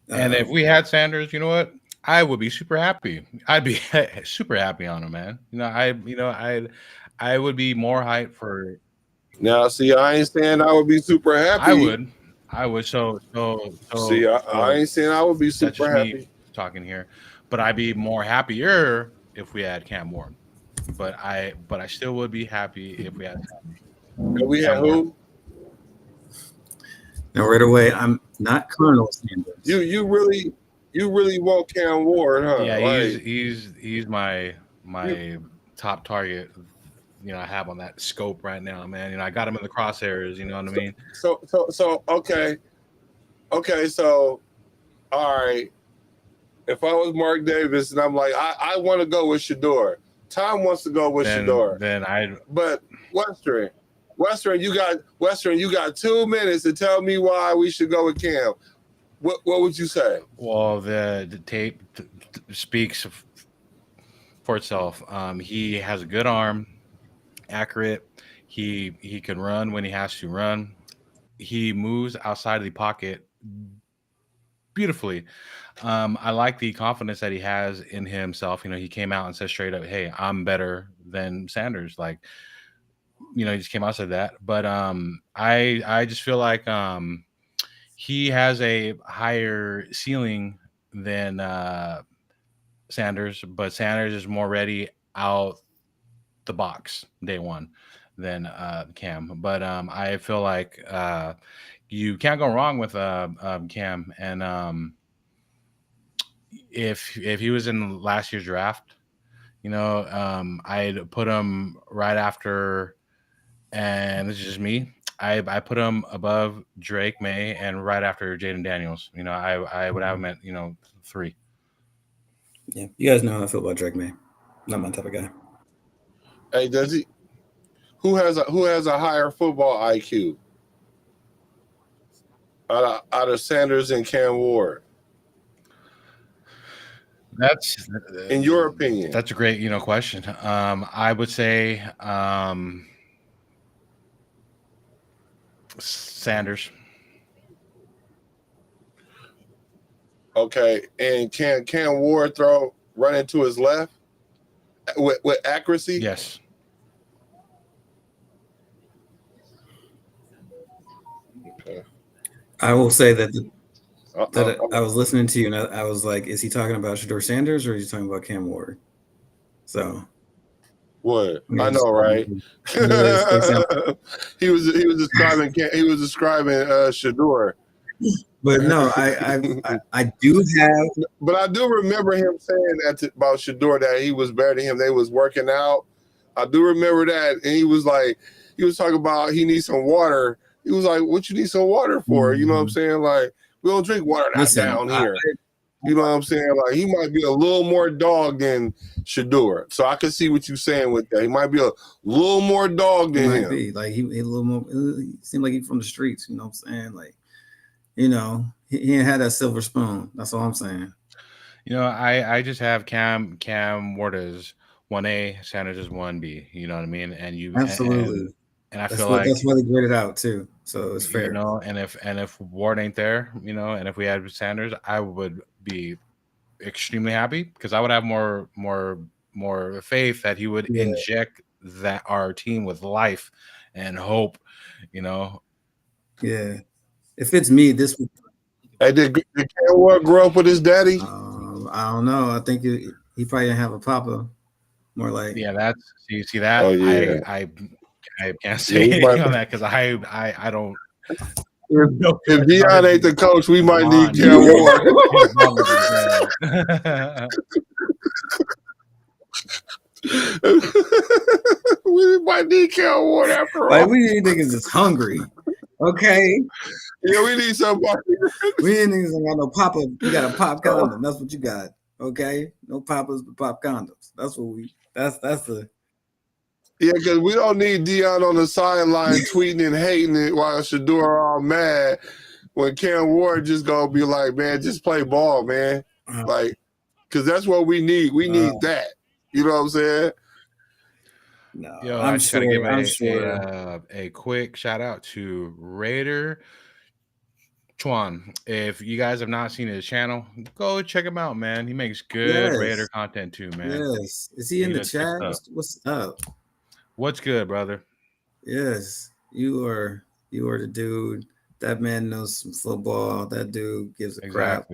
And if we had Sanders, you know what? I would be super happy. I'd be super happy on him, man. I would be more hyped for. Now, see, I ain't saying I would be super I happy. would, I would. See, I ain't saying I would be that's super just me happy. talking here, but I'd be more happier if we had Cam Ward, but I still would be happy if we had And we had Cam Ward. who? Now, right away, I'm not Colonel Sanders. You really want Cam Ward, huh? Yeah, he's Like he's he's my you. my top target. I have on that scope right now, man. I got him in the crosshairs. You know what I So mean? okay. So all right. If I was Mark Davis and I'm like, I want to go with Shador. Tom wants to go with Then Shador. then I But Western, you got 2 minutes to tell me why we should go with Cam. What would you say? well the tape speaks for itself. He has a good arm, accurate. He can run when he has to run. He moves outside of the pocket beautifully. I like the confidence that he has in himself. He came out and said straight up, "Hey, I'm better than Sanders." Like, he just came out and said that. But I just feel like he has a higher ceiling than Sanders, but Sanders is more ready out the box day one than Cam. But I feel like you can't go wrong with Cam. And if he was in last year's draft, I'd put him right after. And this is just me. I put him above Drake May and right after Jaden Daniels. I would have him at 3. Yeah, you guys know how I feel about Drake May. Not my type of guy. Hey, does he? Who has a higher football IQ out of Sanders and Cam Ward? That's In your opinion? That's a great question. I would say Sanders. Okay, and can Ward run into his left with accuracy? Yes. Okay. I will say that Uh, I was listening to you and I was like, is he talking about Shador Sanders or is he talking about Cam Ward? So What? yeah, I know, right? they sound, he was describing Shador. but no, I do have. But I do remember him saying that about Shador, that he was better than him. They was working out. I do remember that, and he was talking about he needs some water. He was like, "What you need some water for?" You know what I'm saying? Like, we don't drink water down here. You know what I'm saying? Like, he might be a little more dog than Shador. So I can see what you're saying with that. He might be a little more dog than him. Be like he a little more. He seemed like he's from the streets. You know what I'm saying? Like, he ain't had that silver spoon. That's all I'm saying. I just have Cam Ward as 1A, Sanders as 1B. You know what I mean? And Absolutely. And I That's feel like that's why they graded out too. So it's fair. And if Ward ain't there, and if we had Sanders, I would be extremely happy because I would have more faith that he would inject our team with life and hope. Yeah. If it's me, this would. Hey, did Cam Ward grow up with his daddy? I don't know. I think he probably didn't have a papa. More like that's see that. Oh, yeah. I can't say anything on that because I don't. If Deion ain't the coach, we might need Cam Ward. We might need Cam Ward after all. Like, we need niggas that's hungry. Okay. Yeah, we need somebody. We ain't niggas ain't got no papa. You got a pop condom. That's what you got. Okay. No papas but pop condoms. That's what that's the. Yeah, because we don't need Deion on the sideline tweeting and hating it while Shador all mad when Cam Ward just gonna be like, man, just play ball, man. Like, because that's what we need. We need that. You know what I'm saying? No, Yo, I'm I just gotta give a quick shout out to Raider Chuan. If you guys have not seen his channel, go check him out, man. He makes good Raider content too, man. Yes. Is he in the chat? What's up? What's good, brother? Yes. You are the dude. That man knows some football. That dude gives a crap.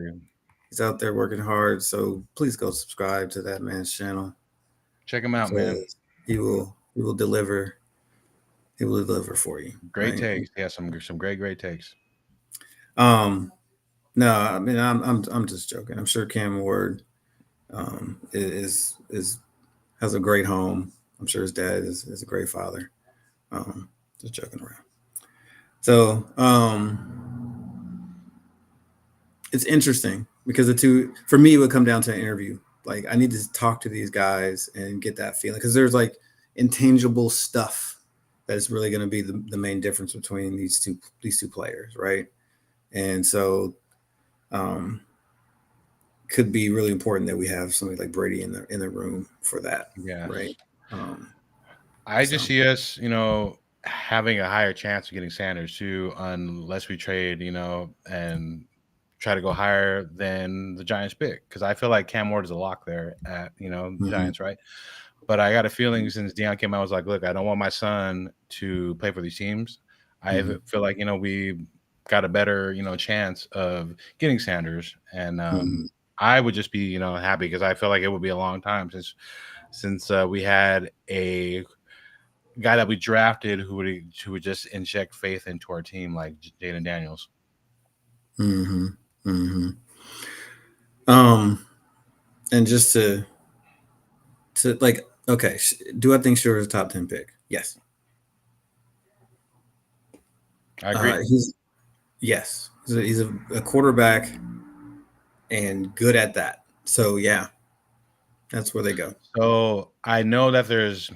He's out there working hard. So please go subscribe to that man's channel. Check him out, man. He will deliver. He will deliver for you. Great Right. takes. Yeah, some great takes. No, I mean I'm just joking. I'm sure Cam Ward is has a great home. I'm sure his dad is a great father. Just joking around. So it's interesting because the two for me it would come down to an interview. Like I need to talk to these guys and get that feeling because there's like intangible stuff that's really going to be the main difference between these two players, right? And so um, could be really important that we have somebody like Brady in the room for that, Yes. right? I So just see us, having a higher chance of getting Sanders too, unless we trade, and try to go higher than the Giants pick. Because I feel like Cam Ward is a lock there at, Giants, right? But I got a feeling since Deion came out, I was like, look, I don't want my son to play for these teams. I feel like, we got a better, chance of getting Sanders. And I would just be, happy because I feel like it would be a long time since we had a guy that we drafted who would just inject faith into our team like Jaden Daniels. And just to like, okay, do I think Shore is a top 10 pick? Yes. I agree. Yes, he's a quarterback and good at that. So yeah, that's where they go. So I know that there's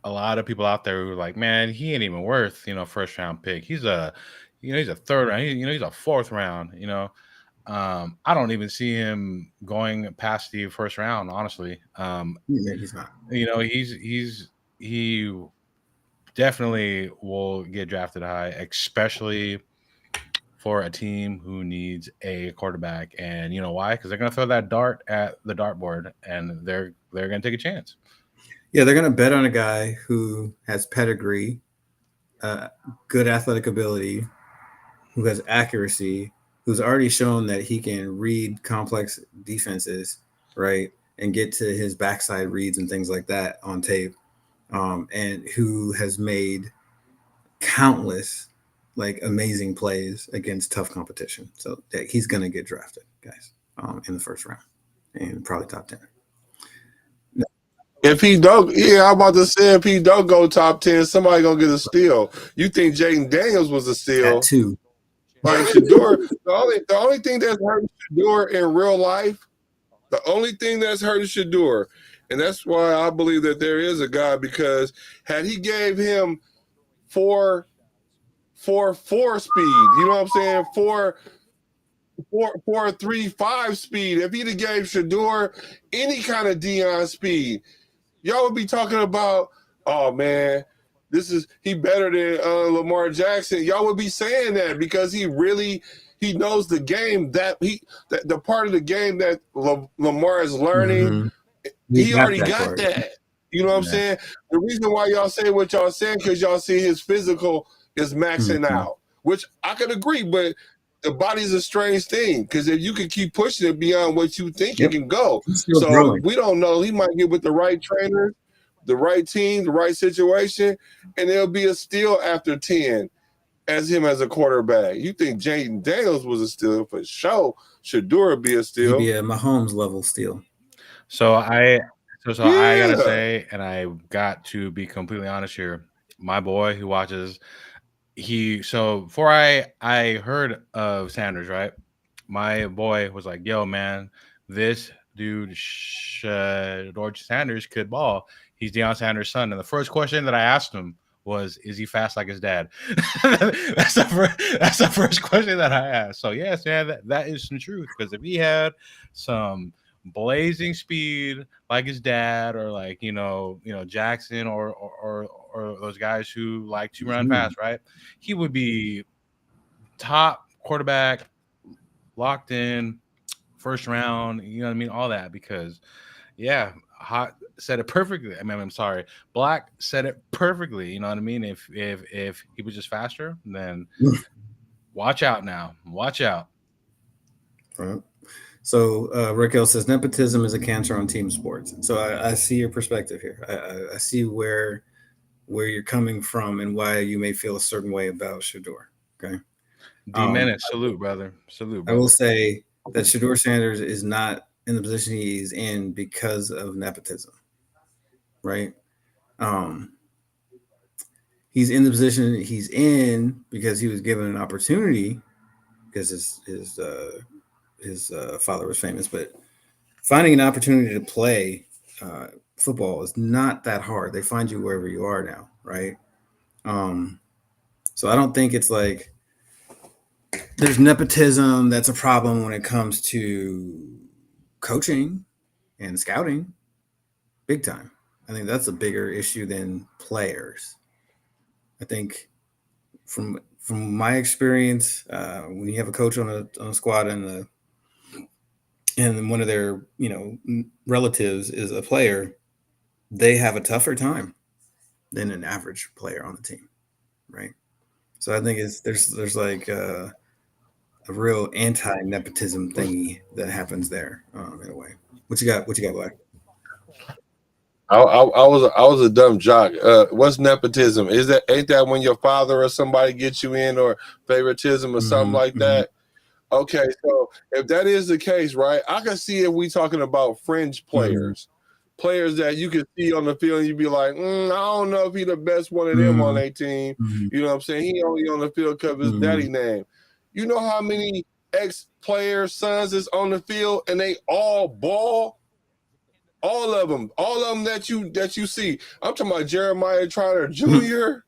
a lot of people out there who are like, man, he ain't even worth, first round pick. He's he's a third round. He's a fourth round. I don't even see him going past the first round, honestly. Yeah, he's not. He definitely will get drafted high, especially for a team who needs a quarterback. And you know why? Because they're going to throw that dart at the dartboard, and they're going to take a chance. Yeah, they're going to bet on a guy who has pedigree, good athletic ability, who has accuracy, who's already shown that he can read complex defenses, right, and get to his backside reads and things like that on tape, and who has made countless like amazing plays against tough competition. So yeah, he's gonna get drafted, guys, in the first round and probably top 10. If he don't, I'm about to say if he don't go top 10, somebody gonna get a steal. You think Jaden Daniels was a steal? At 2. Like Shador, the only thing that's hurting Shador in real life, the only thing that's hurting Shador, and that's why I believe that there is a God, because had he gave him 4-4 speed, you know what I'm saying? 4-3-5 speed. If he'd have gave Shador any kind of Deion speed, y'all would be talking about, oh man, he better than Lamar Jackson. Y'all would be saying that because he knows the game, that the part of the game that Lamar is learning. He already got that. You know what I'm saying? The reason why y'all say what y'all saying, because y'all see his physical is maxing out, which I could agree, but the body's a strange thing, because if you can keep pushing it beyond what you think you can go. So growing. We don't know. He might get with the right trainer, the right team, the right situation, and there'll be a steal after 10 as him as a quarterback. You think Jaden Daniels was a steal for sure? Shador be a steal. He'd be a Mahomes level steal. So I gotta say, and I got to be completely honest here, my boy who watches, before I heard of Sanders, right? My boy was like, yo, man, this dude George Sanders could ball. He's Deion Sanders' son. And the first question that I asked him was, is he fast like his dad? That's the first question that I asked. So yes, man, that is some truth. Because if he had some blazing speed like his dad, or like Jackson, or those guys who like to run fast, right? He would be top quarterback, locked in, first round. You know what I mean? All that, because Hot said it perfectly. I mean, I'm sorry, Black said it perfectly. You know what I mean? If he was just faster, then watch out now. Watch out. Right. So Raquel says nepotism is a cancer on team sports. So I see your perspective here. I see where you're coming from and why you may feel a certain way about Shador. Okay. D Um, Menace, salute, brother. Salute, I will brother. say that Shador Sanders is not in the position he's in because of nepotism, right? Um, he's in the position he's in because he was given an opportunity because his father was famous. But finding an opportunity to play uh, football is not that hard. They find you wherever you are now, right? Um, so I don't think it's like there's nepotism that's a problem when it comes to coaching and scouting, big time. I think that's a bigger issue than players. I think from my experience, when you have a coach on a squad and one of their relatives is a player, they have a tougher time than an average player on the team, right? So I think there's like a real anti nepotism thingy that happens there in a way. What you got? What you got, Black? I was a dumb jock. What's nepotism? Is that ain't that when your father or somebody gets you in, or favoritism or something Mm-hmm, like mm-hmm, that? Okay, so if that is the case, right, I can see if we talking about fringe mm-hmm, players that you can see on the field and you'd be like, I don't know if he the best one of them on mm-hmm, a team. mm-hmm, You know what I'm saying? He only on the field because of his mm-hmm. daddy name. You know how many ex-players' sons is on the field and they all ball? All of them that you see. I'm talking about Jeremiah Trotter Jr.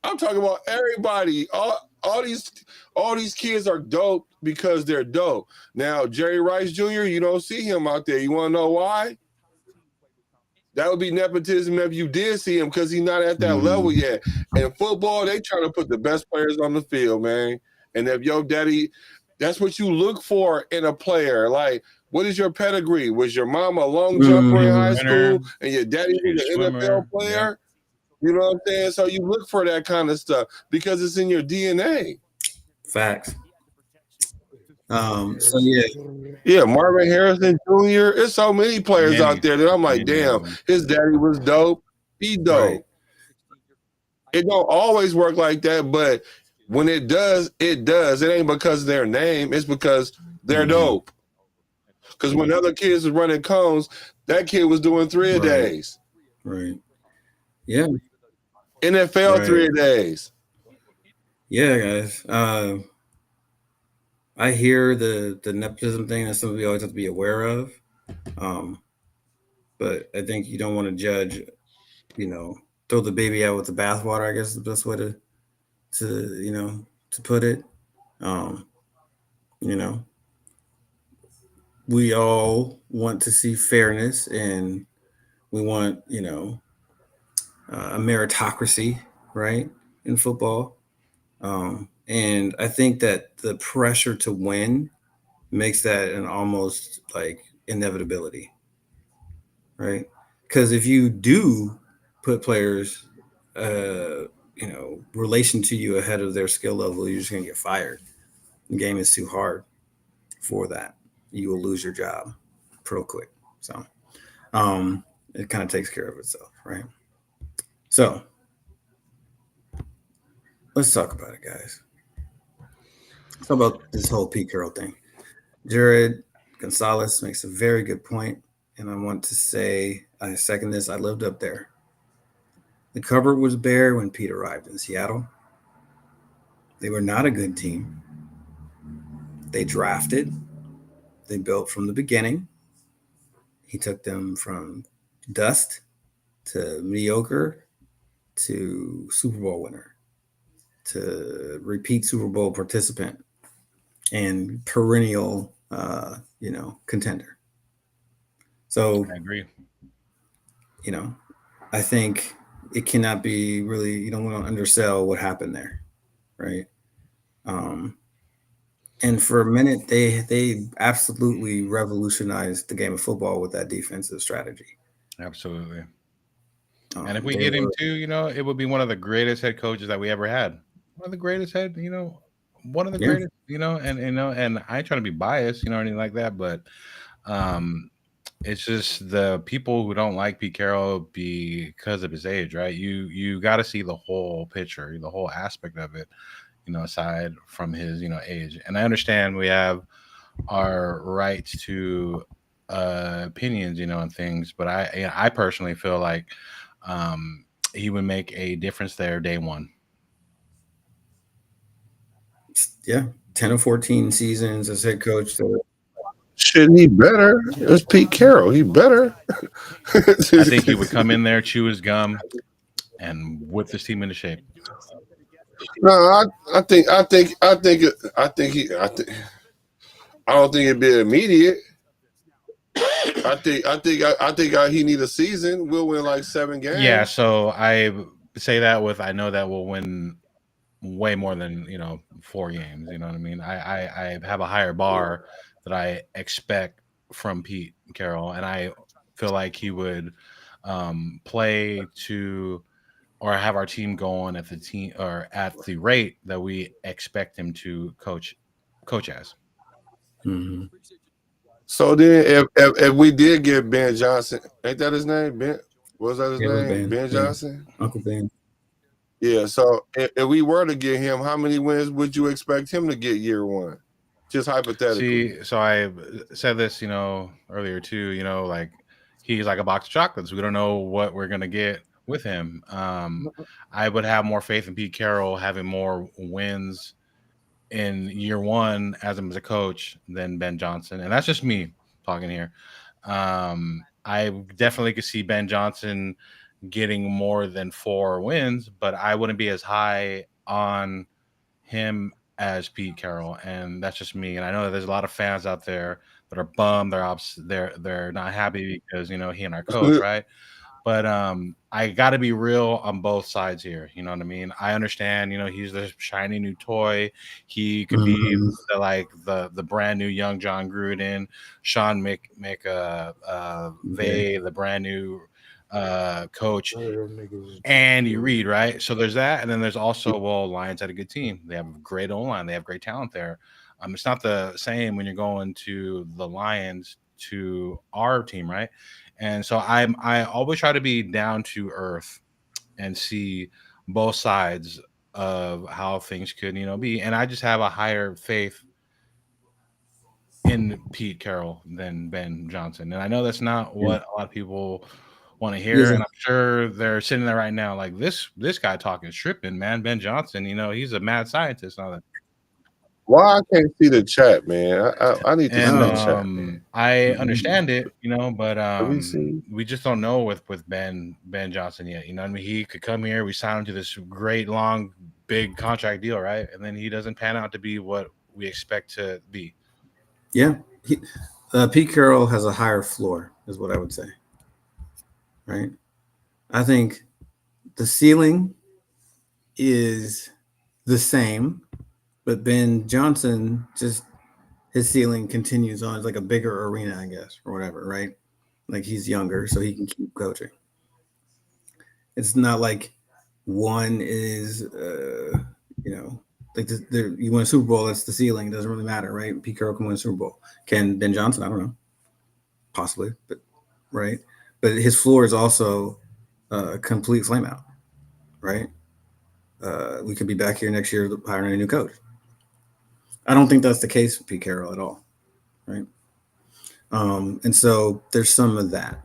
I'm talking about everybody. All these kids are dope because they're dope. Now, Jerry Rice Jr., you don't see him out there. You want to know why? That would be nepotism if you did see him because he's not at that level yet. In football, they try to put the best players on the field, man. And if your daddy, that's what you look for in a player. Like, what is your pedigree? Was your mom a long jumper in high Winner, school and your daddy she's was a an NFL swimmer. Yep. player? You know what I'm saying? So you look for that kind of stuff because it's in your DNA. Facts. So yeah, Yeah, Marvin Harrison Jr. There's so many players out Many, there that I'm like, many of damn, them. his daddy was dope. He right. dope. It don't always work like that, but when it does, it does. It ain't because of their name. It's because they're Mm-hmm. dope. Because when other kids was running cones, that kid was doing three a Right. days. Right. Yeah. NFL Right. three a days. Yeah, guys. I hear the nepotism thing. That's something we always have to be aware of. Um, but I think you don't want to judge. You know, throw the baby out with the bathwater. I guess is the best way to to put it. Um, you know, we all want to see fairness, and we want a meritocracy, right, in football. And I think that the pressure to win makes that an almost like inevitability, right? Because if you do put players, relation to you ahead of their skill level, you're just gonna get fired. The game is too hard for that. You will lose your job real quick. So um, it kind of takes care of itself, right? So let's talk about it, guys. Let's talk about this whole Pete Carroll thing. Jared Gonzalez makes a very good point, and I want to say I second this. I lived up there. The cupboard was bare when Pete arrived in Seattle. They were not a good team. They drafted, they built from the beginning. He took them from dust to mediocre to Super Bowl winner to repeat Super Bowl participant and perennial, contender. So, I agree. you know, I think it cannot be really, you don't want to undersell what happened there, right? Um, and for a minute, they absolutely revolutionized the game of football with that defensive strategy. Absolutely. And if we They get him were too, it would be one of the greatest head coaches that we ever had. One of the greatest head, one of the Yeah. greatest, and I ain't trying to be biased, or anything like that, but um, it's just the people who don't like Pete Carroll because of his age, right? You got to see the whole picture, the whole aspect of it, aside from his, age. And I understand we have our rights to opinions, and things, but I personally feel like um, he would make a difference there day one. Yeah. 10 or 14 seasons as head coach. So Shit, he better. It's Pete Carroll. He better. I think he would come in there, chew his gum, and whip this team into shape. No, I don't think it'd be immediate. He need a season. We'll win like 7 games. Yeah, so I say that with I know that we'll win way more than 4 games. You know what I mean? I have a higher bar that I expect from Pete Carroll, and I feel like he would play to or have our team going at the team or at the rate that we expect him to coach as. mhm. So then, if we did get Ben Johnson, ain't that his name? Ben, what was that his It was name? Ben. Ben Yeah. Johnson. Uncle Ben. Yeah. So if we were to get him, how many wins would you expect him to get year one? Just hypothetically. See, so I said this, earlier too. Like he's like a box of chocolates. We don't know what we're gonna get with him. I would have more faith in Pete Carroll having more wins in year one as him as a coach than Ben Johnson, and that's just me talking here. I definitely could see Ben Johnson getting more than 4 wins, but I wouldn't be as high on him as Pete Carroll, and that's just me. And I know that there's a lot of fans out there that are bummed, they're not happy because he and our coach, right? But I got to be real on both sides here. You know what I mean? I understand. He's the shiny new toy. He could be Mhm. the brand new young John Gruden, Sean Okay. Vay, the brand new coach, Andy Reid, right? So there's that, and then there's also Lions had a good team. They have a great O line. They have great talent there. It's not the same when you're going to the Lions to our team, right? And so I always try to be down to earth and see both sides of how things could be. And I just have a higher faith in Pete Carroll than Ben Johnson. And I know that's not Yeah. what a lot of people want to He hear. And isn't. I'm sure they're sitting there right now like this guy talking tripping, man. Ben Johnson, he's a mad scientist and all that. Why I can't see the chat, man? I need to see And the chat. I Mhm. understand it, but Let me see. we just don't know with Ben Johnson yet. You know what I mean? He could come here, we sign him to this great long big contract deal, right? And then he doesn't pan out to be what we expect to be. Yeah. Pete Carroll has a higher floor, is what I would say. Right. I think the ceiling is the same, but Ben Johnson just his ceiling continues on. It's like a bigger arena, I guess, or whatever, right? Like he's younger, so he can keep coaching. It's not like one is, you know, like you win a Super Bowl, that's the ceiling. It doesn't really matter, right? Pete Carroll can win a Super Bowl. Can Ben Johnson? I don't know, possibly, but right. But his floor is also a complete flame out, right? We could be back here next year hiring a new coach. I don't think that's the case with Pete Carroll at all, right? And so there's some of that,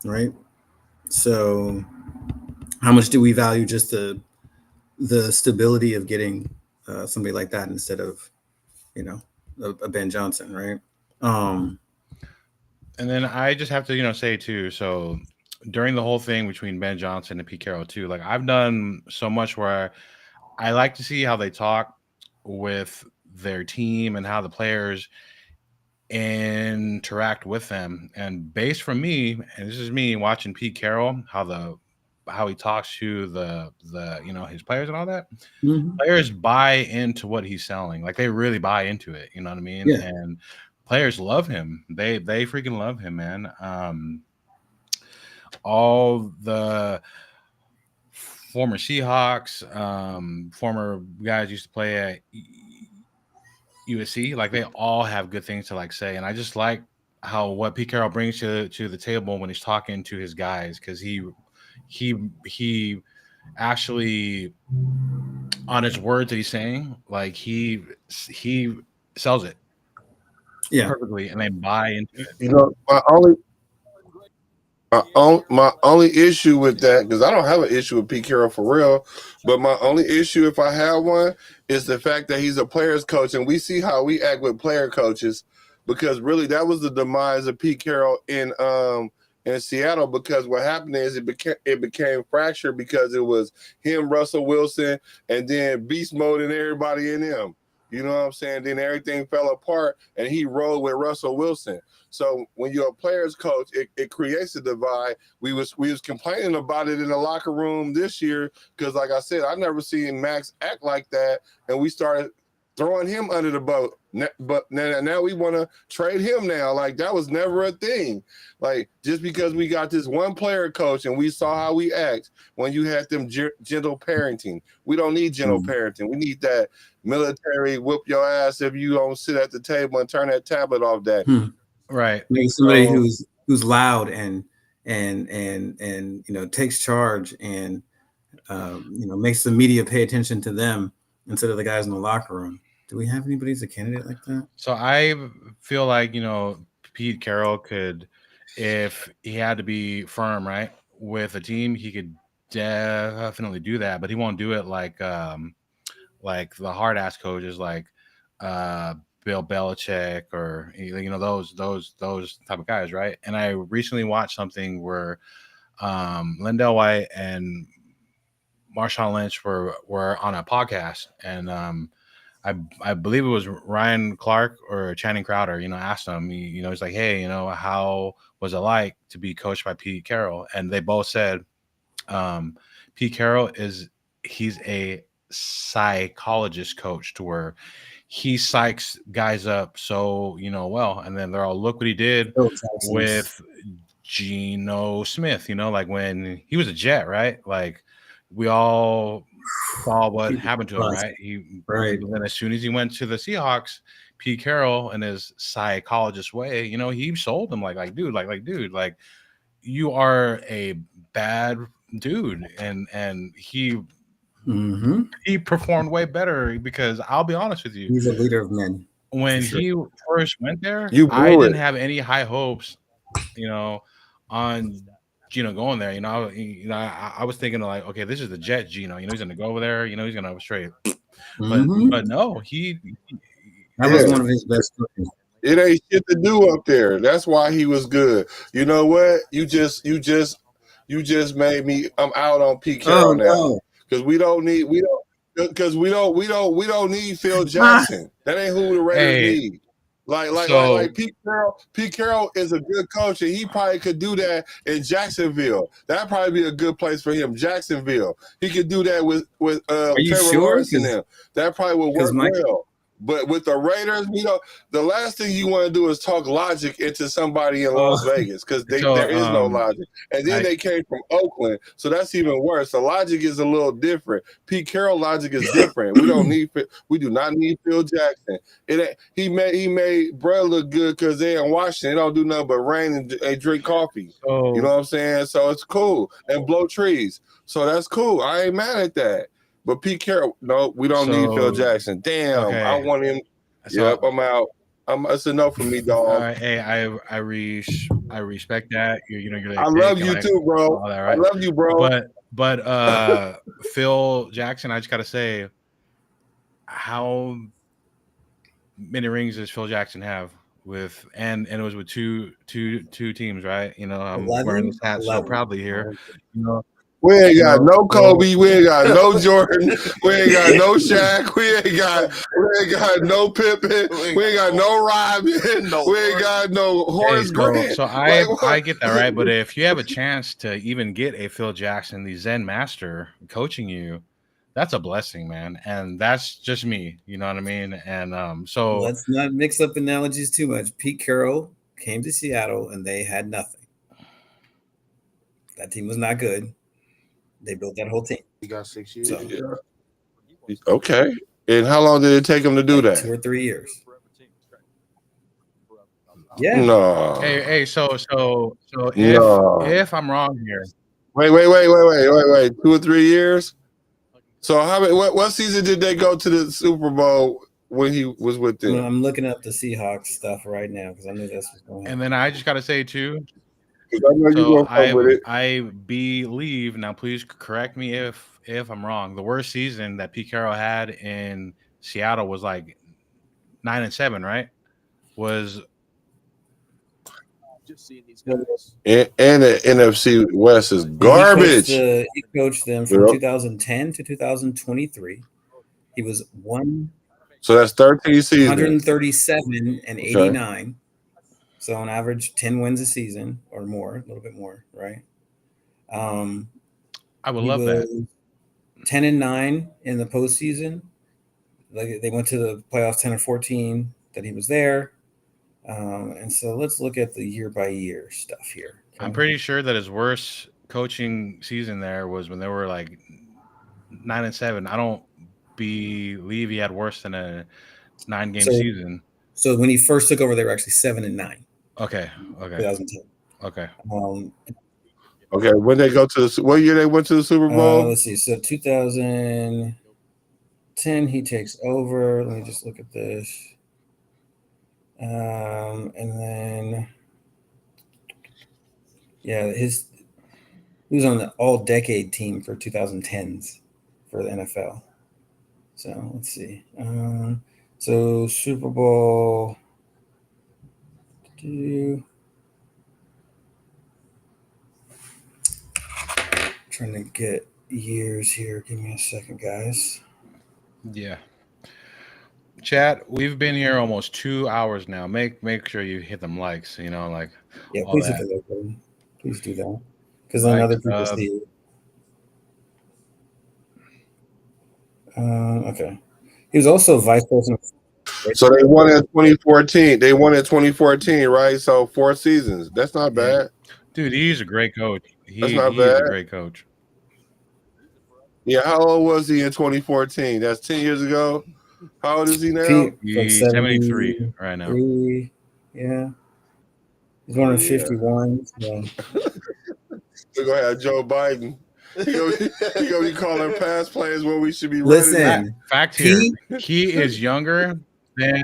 right? So how much do we value just the stability of getting somebody like that instead of you know a Ben Johnson, right? Um, And then I just have to, say too, so during the whole thing between Ben Johnson and Pete Carroll too, like I've done so much where I like to see how they talk with their team and how the players interact with them. And based from me, and this is me watching Pete Carroll, how he talks to the his players and all that, mhm. players buy into what he's selling. Like they really buy into it. You know what I mean? Yeah, And players love him. They freaking love him, man. All the former Seahawks, former guys used to play at USC. Like they all have good things to like say, and I just like how what Pete Carroll brings to the table when he's talking to his guys, because he actually, on his words that he's saying, like he sells it Yeah. perfectly, and they buy into it. You know, my only issue with that, because I don't have an issue with Pete Carroll for real, but my only issue, if I have one, is the fact that he's a player's coach, and we see how we act with player coaches, because really that was the demise of Pete Carroll in Seattle, because what happened is it became fractured because it was him, Russell Wilson, and then beast mode and everybody in him. You know what I'm saying? Then everything fell apart, and he rolled with Russell Wilson. So when you're a player's coach, it creates a divide. We was complaining about it in the locker room this year because, like I said, I never seen Max act like that, and we started throwing him under the boat. But now we want to trade him now. Like, that was never a thing. Like, just because we got this one player coach and we saw how we act when you had them gentle parenting. We don't need gentle parenting. We need that military whoop your ass if you don't sit at the table and turn that tablet off that. Right. Maybe somebody who's loud and takes charge and makes the media pay attention to them instead of the guys in the locker room. Do we have anybody as a candidate like that? So I feel like, Pete Carroll could, if he had to be firm, right, with a team, he could definitely do that, but he won't do it like the hard ass coaches like Bill Belichick or those type of guys, right? And I recently watched something where Lindell White and Marshawn Lynch were on a podcast, and I believe it was Ryan Clark or Channing Crowder, asked him, he's like, hey, how was it like to be coached by Pete Carroll? And they both said, Pete Carroll he's a psychologist coach, to where he psychs guys up so well, and then they're all, look what he did with Geno Smith, like when he was a Jet, right? Like we all saw what happened to him, right? And then as soon as he went to the Seahawks, Pete Carroll, in his psychologist way, he sold him like dude, like you are a bad dude, and he performed way better, because I'll be honest with you, he's a leader of men. When he first went there, I didn't have any high hopes, on Geno going there. I was thinking like, okay, this is the Jet Geno. He's going to go over there. He's going to straight. But no, that was one of his best coaches. It ain't shit to do up there. That's why he was good. You know what? You just made me. I'm out on Pete Carroll now, because we don't need Phil Jackson. That ain't who the Raiders need. Like Pete Carroll is a good coach, and he probably could do that in Jacksonville. That'd probably be a good place for him, Jacksonville. He could do that with Are you Trevor sure? Lawrence and them. That probably would work well. But with the Raiders, the last thing you want to do is talk logic into somebody in Las Vegas, because there is no logic. And then they came from Oakland, so that's even worse. The logic is a little different. Pete Carroll logic is different. We do not need Phil Jackson. He made Brett look good because they in Washington. They don't do nothing but rain and drink coffee. You know what I'm saying? So it's cool, and blow trees. So that's cool. I ain't mad at that. But Pete Carroll, no, we don't need Phil Jackson. Damn, okay. I want him. Yep, I'm out. It's a no for me, dog. Hey, I respect that. You're like, I love you too, bro. That, right? I love you, bro. But Phil Jackson, I just gotta say, how many rings does Phil Jackson have with? And it was with two teams, right? I'm 11? Wearing this hat 11. So proudly here. We ain't got no Kobe. We ain't got no Jordan. We ain't got no Shaq. We ain't got no Pippen. We ain't got no Robin. We ain't got no Horace Grant. So I get that, right? But if you have a chance to even get a Phil Jackson, the Zen master, coaching you, that's a blessing, man. And that's just me. You know what I mean? And so let's not mix up analogies too much. Pete Carroll came to Seattle and they had nothing. That team was not good. They built that whole team. He got 6 years. So. Yeah. Okay. And how long did it take him to do like that? 2 or 3 years. Yeah. No. Hey, so No. if I'm wrong here, Wait. 2 or 3 years? So how many? What season did they go to the Super Bowl when he was with them? I'm looking up the Seahawks stuff right now because I knew this was going to and happen. then I just gotta say too. Because I know you're So gonna fuck with it. I believe now. Please correct me if I'm wrong. The worst season that Pete Carroll had in Seattle was like 9-7, right? Was And the NFC West is He garbage. coached them from Yep. 2010 to 2023. He was So that's 13 seasons. 137 and 89. So on average, 10 wins a season or more, a little bit more, right? I would love that. 10-9 in the postseason. Like they went to the playoffs 10 or 14 that he was there. And so let's look at the year by year stuff here. I'm pretty sure that his worst coaching season there was when they were like 9-7. I don't believe he had worse than a 9-game season. So when he first took over, they were actually 7-9. Okay. 2010. Okay. Okay. When they go to what year they went to the Super Bowl? Let's see. So 2010, he takes over. Let me just look at this. And then, yeah, he was on the all-decade team for 2010s for the NFL. So let's see. So Super Bowl. Trying to get years here. Give me a second, guys. Yeah. Chat, we've been here almost 2 hours now. Make sure you hit them likes, like please hit the like button. Please do that. Because then Like, other people see it. Okay. He was also vice president. So they won in 2014. They won in 2014, right? So 4 seasons. That's not bad. Dude, he's a great coach. That's not He bad. is a great coach. Yeah, how old was he in 2014? That's 10 years ago. How old is he now? He's 73 right now. Yeah. He's 151. So. We're going to have Joe Biden. He's going to be calling past players when we should be Listen, fact here. He is younger than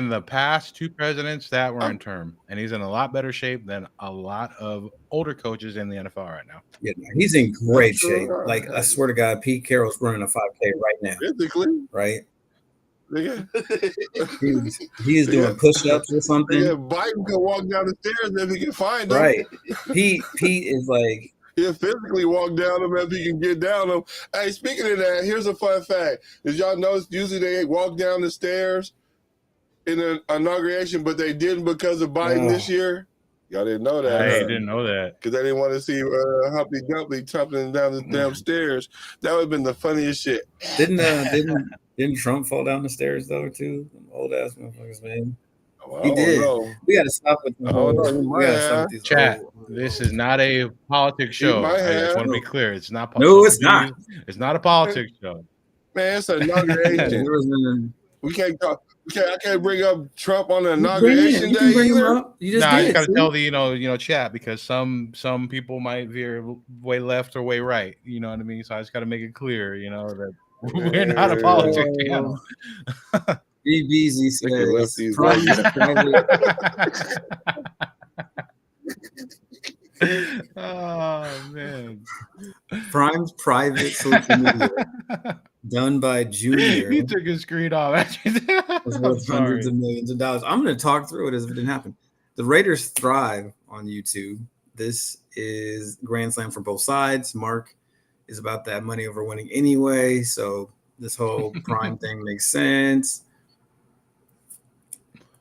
the past 2 presidents that were in term, and he's in a lot better shape than a lot of older coaches in the NFL right now. Yeah, he's in great shape. Like I swear to God, Pete Carroll's running a 5K right now. Physically, right? Nigga. He is doing push-ups or something. Nigga, Biden can walk down the stairs if he can find them. Right. Pete is like. He'll physically walk down them if he can get down them. Hey, speaking of that, here's a fun fact. Did y'all notice usually they walk down the stairs in an inauguration, but they didn't because of Biden this year? Y'all didn't know that. I didn't know that. Because they didn't want to see Humpty Dumpty tumbling down the damn stairs. That would have been the funniest shit. Didn't Trump fall down the stairs though too? Old ass motherfuckers, man. Well, he did. Know. We got to stop with the whole. We got to stop with these chat. This is not a politics show. I just want to be clear. It's not. No, it's not. It's not a politics show. Man, it's an inauguration. We can't talk. I can't bring up Trump on the inauguration day either. I just got to tell the chat because some people might veer way left or way right. You know what I mean? So I just got to make it clear, that we're not a politics channel. BBZ says oh man. Prime's private social media done by Junior. He took his screen off. Was worth hundreds of millions of dollars. I'm going to talk through it as if it didn't happen. The Raiders thrive on YouTube. This is Grand Slam for both sides. Mark is about that money over winning anyway, so this whole Prime thing makes sense.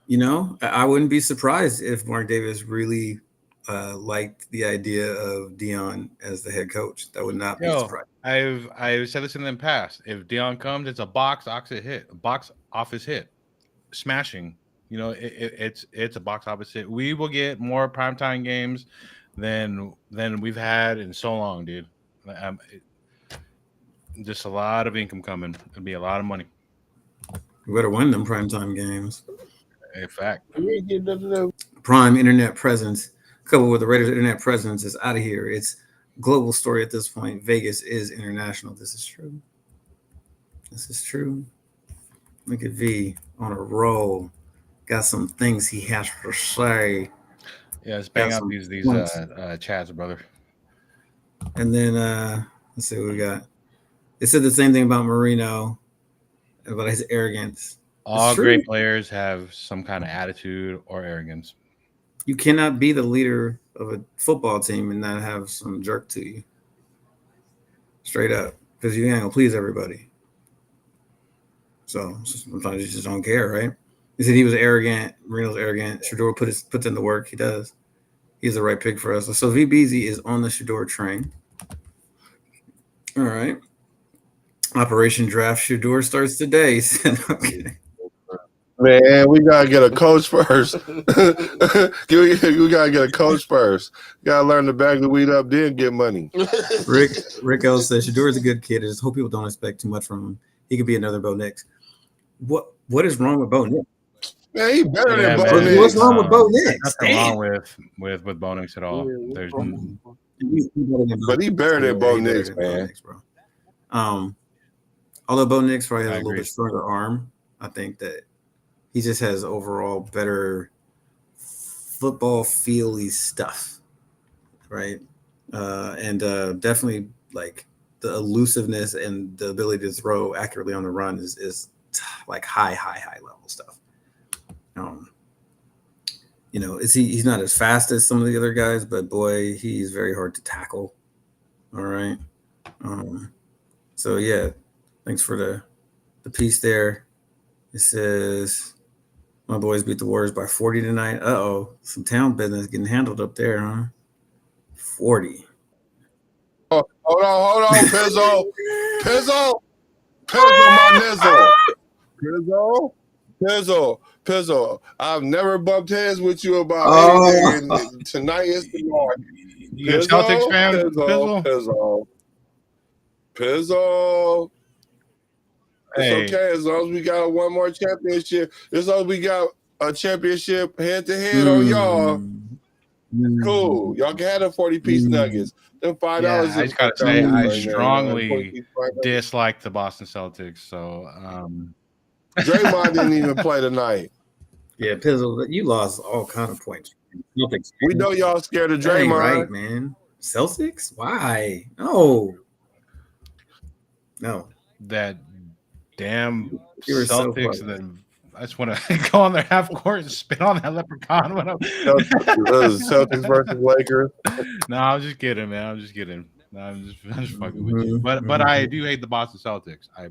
I wouldn't be surprised if Mark Davis really liked the idea of Dion as the head coach. That would not be surprising. I've said this in the past. If Dion comes, it's a box office hit, smashing. It's a box office hit. We will get more primetime games than we've had in so long, dude. Just a lot of income coming. It'll be a lot of money. We better win them primetime games. In fact, Prime internet presence, coupled with the Raiders' internet presence, is out of here. It's global story at this point. Vegas is international. This is true. This is true. Look at V on a roll. Got some things he has to say. yeah, let's bang Got out some these points. chats, brother. And then let's see what we got. They said the same thing about Marino, about his arrogance. All great players have some kind of attitude or arrogance. You cannot be the leader of a football team and not have some jerk to you. Straight up. Because you ain't gonna please everybody. So sometimes you just don't care, right? He said he was arrogant. Marino's arrogant. Shador puts in the work. He does. He's the right pick for us. So VBZ is on the Shador train. All right. Operation Draft Shador starts today. Okay. Man, we gotta get a coach first. we gotta get a coach first. Gotta learn to bag the weed up, then get money. Rick L says Shador is a good kid. I just hope people don't expect too much from him. He could be another Bo Nix. What is wrong with Bo Nix? Man, he better than Bo Nix. What's wrong with Bo Nix? Nothing wrong with Bo Nix at all. There's but he better than Bo Nix, man. Bro. Although Bo Nix probably has a little bit stronger arm, I think that he just has overall better football feely stuff, right? And definitely like the elusiveness and the ability to throw accurately on the run is like high level stuff. He's not as fast as some of the other guys, but boy, he's very hard to tackle. All right. So yeah, thanks for the piece there. It says my boys beat the Warriors by 40 tonight. Some town business getting handled up there, huh? 40. Oh, hold on, Pizzo, my nizzle. Pizzo. I've never bumped heads with you about anything, and tonight is the night. You a Celtics fan? Pizzo. Hey. It's okay as long as we got one more championship. As long as we got a championship head to head on y'all. Cool. Y'all can have the 40-piece nuggets. Them $5. Yeah, I just gotta say, I strongly dislike the Boston Celtics. So Draymond didn't even play tonight. Yeah, Pizzle, you lost all kind of points. We know y'all scared of Draymond, right, man? Celtics? Why? No. That damn Celtics. So I just want to go on their half court and spit on that leprechaun. Celtics versus Lakers. No, I'm just kidding, man. I'm just kidding. No, I'm just fucking with you. But I do hate the Boston Celtics. I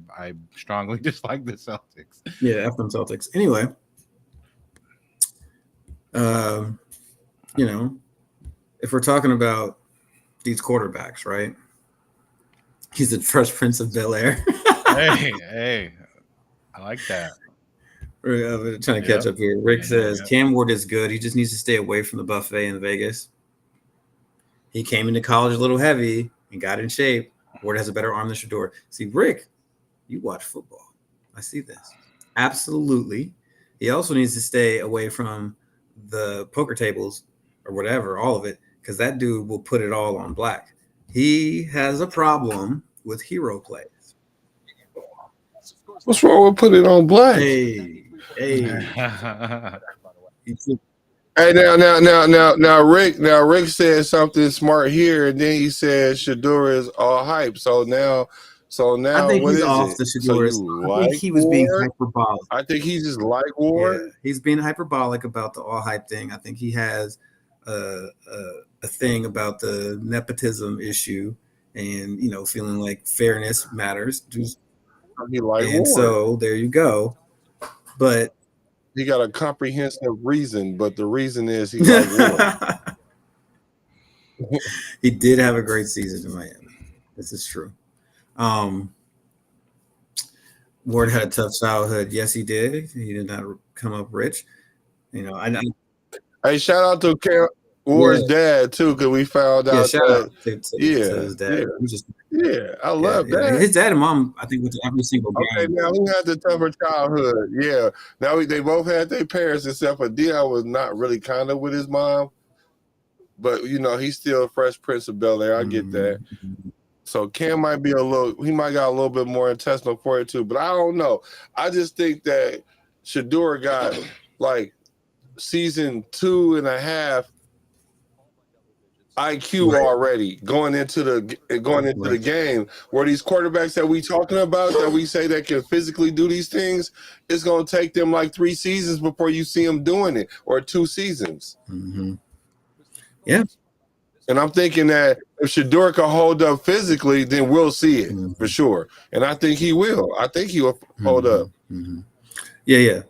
strongly dislike the Celtics. Yeah, F them Celtics. Anyway, if we're talking about these quarterbacks, right? He's the Fresh Prince of Bel-Air. hey, I like that. We're trying to catch up here. Rick says Cam Ward is good. He just needs to stay away from the buffet in Vegas. He came into college a little heavy and got in shape. Ward has a better arm than Shador. See, Rick, you watch football. I see this. Absolutely. He also needs to stay away from the poker tables or whatever, all of it, because that dude will put it all on black. He has a problem with hero plays. What's wrong with putting it on black? Hey. Hey, now, Rick said something smart here, and then he said Shador is all hype. So now, I think what he's is off it? the Shador. So I think he was being hyperbolic. I think he just like Ward. Yeah, he's being hyperbolic about the all hype thing. I think he has a thing about the nepotism issue, and feeling like fairness matters. He like Ward. So there you go. But he got a comprehensive reason, but the reason is he like Ward. He did have a great season in Miami. This is true. Ward had a tough childhood. Yes, he did. He did not come up rich. Hey, shout out to Ward's dad too, because we found out shout out to his dad. Yeah, I Yeah, love yeah. that. His dad and mom, I think, went to every single Okay, game. now who had the tougher childhood? Yeah, now they both had their parents, except for Dion was not really kind of with his mom, but he's still Fresh Prince of Bel-Air. I get that. Mm-hmm. So Cam might be he might got a little bit more intestinal for it too, but I don't know. I just think that Shador got like season 2.5 IQ Right. already going into the game, where these quarterbacks that we talking about that we say that can physically do these things, it's going to take them like 3 seasons before you see them doing it, or 2 seasons. Mm-hmm. Yeah. And I'm thinking that if Shador can hold up physically, then we'll see it for sure. And I think he will. I think he will hold up. Mm-hmm. Yeah.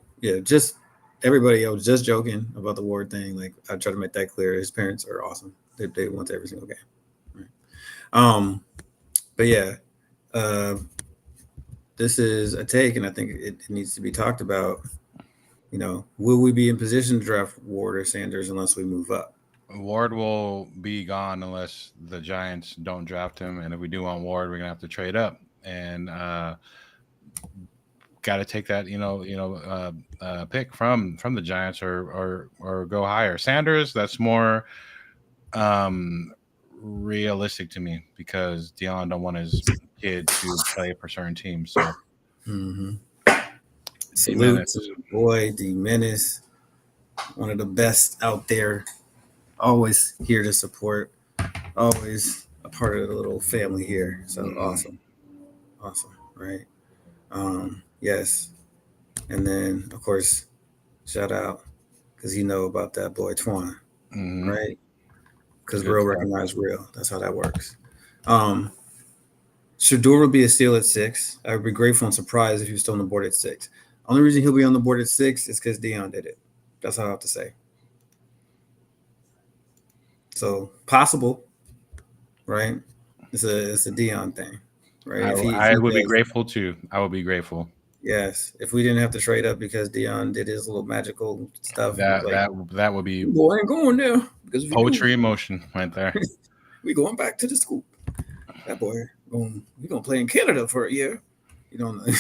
Just everybody, I was just joking about the Ward thing. Like, I try to make that clear. His parents are awesome. They went to every single game. Right. But yeah, this is a take, and I think it needs to be talked about. Will we be in position to draft Ward or Sanders unless we move up? Ward will be gone unless the Giants don't draft him, and if we do want Ward, we're gonna have to trade up and got to take that pick from the Giants or go higher. Sanders, that's more realistic to me because Dion don't want his kid to play for certain teams. So salute to the boy D Menace, one of the best out there. Always here to support. Always a part of the little family here. So awesome, right? Yes, and then of course, shout out because you know about that boy Twan, right? Because real recognize real. That's how that works. Shador will be a steal at 6. I would be grateful and surprised if he was still on the board at 6. Only reason he'll be on the board at 6 is because Dion did it. That's all I have to say. So possible, right? It's a Dion thing, right? I would be grateful too. I would be grateful. Yes, if we didn't have to trade up because Dion did his little magical stuff, that would be. Boy, ain't going there because poetry in motion right there. We going back to the school. That boy, we gonna play in Canada for a year. You don't know,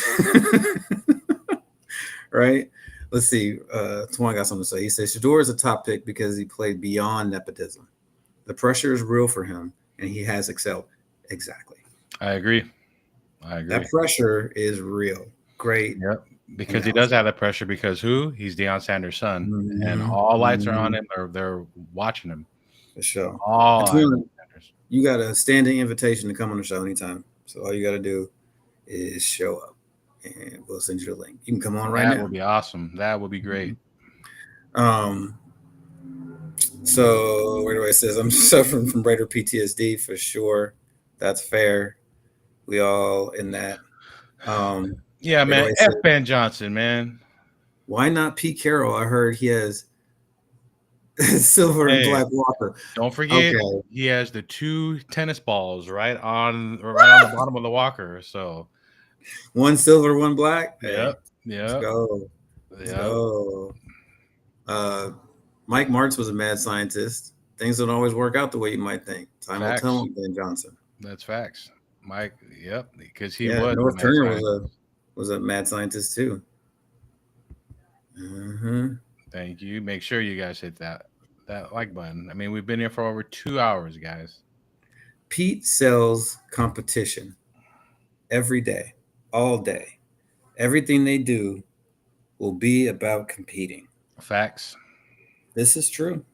right? Let's see. Twan got something to say. He says Shador is a top pick because he played beyond nepotism. The pressure is real for him, and he has excelled. Exactly. I agree. That pressure is real. Great. Yep. Because he does have that pressure because he's Deion Sanders' son, and all lights are on him. They're watching him. For sure. All you got a standing invitation to come on the show anytime. So all you got to do is show up, and we'll send you the link. You can come on right now. That would be awesome. That would be great. So where do I says I'm suffering from Raider PTSD for sure. That's fair. We all in that. Yeah, man. F. Ben Johnson, man. Why not Pete Carroll? I heard he has silver and black Walker. Don't forget, he has the 2 tennis balls right on the bottom of the Walker. So 1 silver, 1 black. Yep. Let's go. Let's go. Mike Martz was a mad scientist. Things don't always work out the way you might think. Time will tell him, Ben Johnson. That's facts. Mike, yep, because he was. North Turner was a mad scientist too. Thank you. Make sure you guys hit that like button. I mean, we've been here for over 2 hours, guys. Pete sells competition every day, all day. Everything they do will be about competing. Facts. This is true.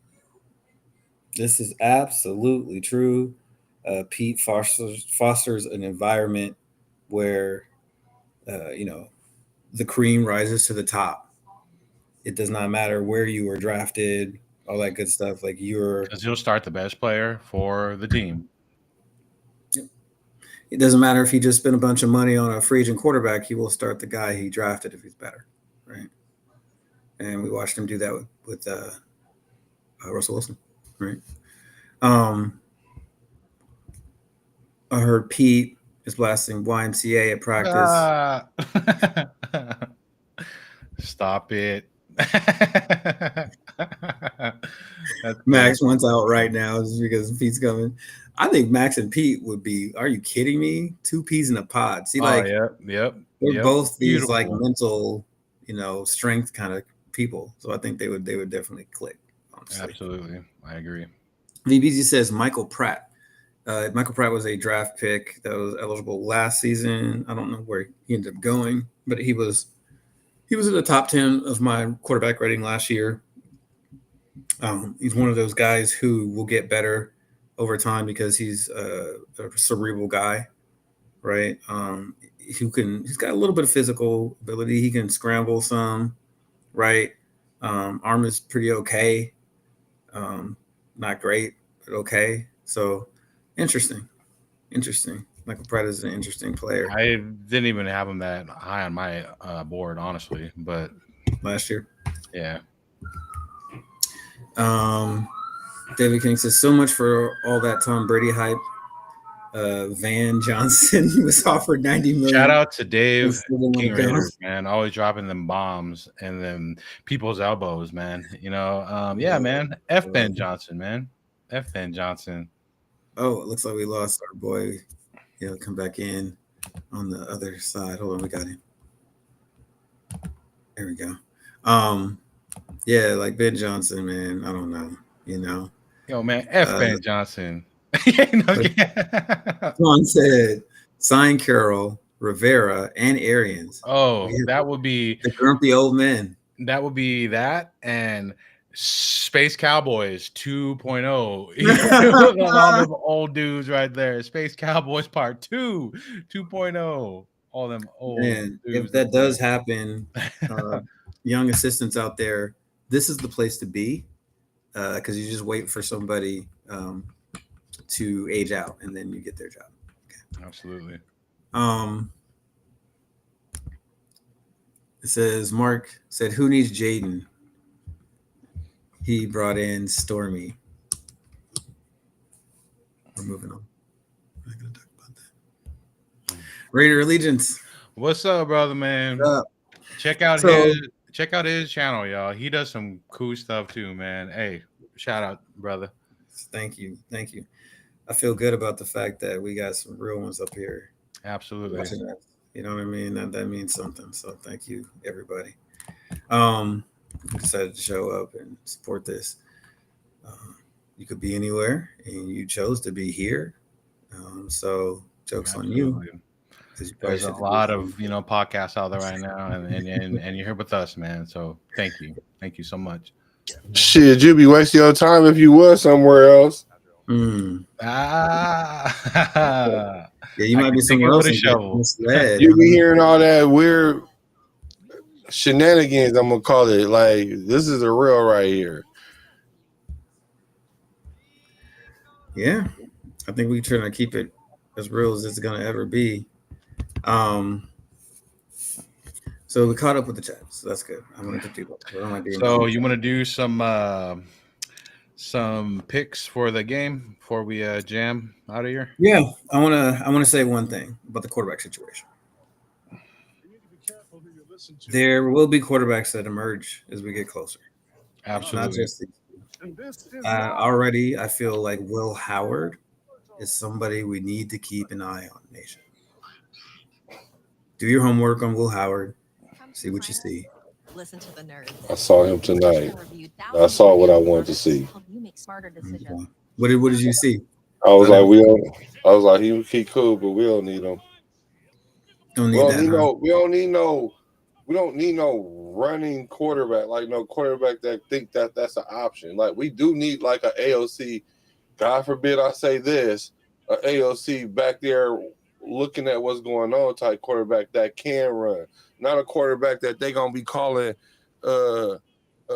This is absolutely true. Pete fosters an environment where, the cream rises to the top. It does not matter where you were drafted, all that good stuff. Like because he'll start the best player for the team. It doesn't matter if he just spent a bunch of money on a free agent quarterback. He will start the guy he drafted if he's better, right? And we watched him do that with Russell Wilson, right? I heard Pete is blasting YMCA at practice. Stop it. Max wants out right now just because Pete's coming. I think Max and Pete would be. Are you kidding me? Two peas in a pod. See, Oh, like yep. they're both these like Beautiful. mental, strength kind of people. So I think they would definitely click. Honestly, Absolutely, I agree. VBZ says Michael Pratt. Michael Pratt was a draft pick that was eligible last season. I don't know where he ended up going, but he was in the top 10 of my quarterback rating last year. He's one of those guys who will get better over time because he's a cerebral guy, right? He's got a little bit of physical ability. He can scramble some, right? Arm is pretty okay. Not great, but okay. So interesting. Michael Pratt is an interesting player. I didn't even have him that high on my board, honestly. But Last year. yeah, David King says so much for all that Tom Brady hype. Van Johnson was offered 90 million. shout out to Dave Still didn't King wanna go. Raiders, man. Always dropping them bombs and then people's elbows, man. Yeah, man. F Ben Johnson, man. F Ben Johnson. Oh, it looks like we lost our boy. He'll come back in on the other side. Hold on, we got him. There we go. Yeah, like Ben Johnson, man. I don't know. Yo, man. F Ben Johnson. Juan said, sign Carroll, Rivera, and Arians. Oh, that would be the grumpy old men. That would be that and Space Cowboys 2.0. All them old dudes right there. Space Cowboys Part 2, 2.0. All them old Man, dudes. if that does happen, young assistants out there, this is the place to be because you just wait for somebody to age out and then you get their job. Okay. Absolutely. It says Mark said, "Who needs Jaden?" He brought in Stormy. We're moving on. I'm not gonna talk about that. Raider Allegiance. What's up, brother, man? What's up? Check out his channel, y'all. He does some cool stuff too, man. Hey, shout out, brother. Thank you. I feel good about the fact that we got some real ones up here. Absolutely. You know what I mean? That means something. So thank you, everybody. Decided to show up and support this. You could be anywhere, and you chose to be here. So jokes Absolutely. On you. There's a lot of podcasts out there right now, and you're here with us, man. So thank you so much. Shit, you'd be wasting your time if you was somewhere else. Yeah, you might be somewhere else. You be hearing all that weird shenanigans. I'm gonna call it. Like, this is the real right here. Yeah, I think we trying to keep it as real as it's gonna ever be. So we caught up with the chat, so that's good. I wanted to do that. So you want to do some picks for the game before we jam out of here? Yeah, I want to say one thing about the quarterback situation. There will be quarterbacks that emerge as we get closer. Absolutely. Not just already, I feel like Will Howard is somebody we need to keep an eye on, Nation. Do your homework on Will Howard. See what you see. Listen to the nerds. I saw him tonight. I saw what I wanted to see. What did you see? I was like, he cool, but we don't need him. We don't need no running quarterback, like no quarterback that think that's an option. Like, we do need like an AOC, God forbid I say this, an AOC back there looking at what's going on type quarterback that can run. Not a quarterback that they gonna be calling a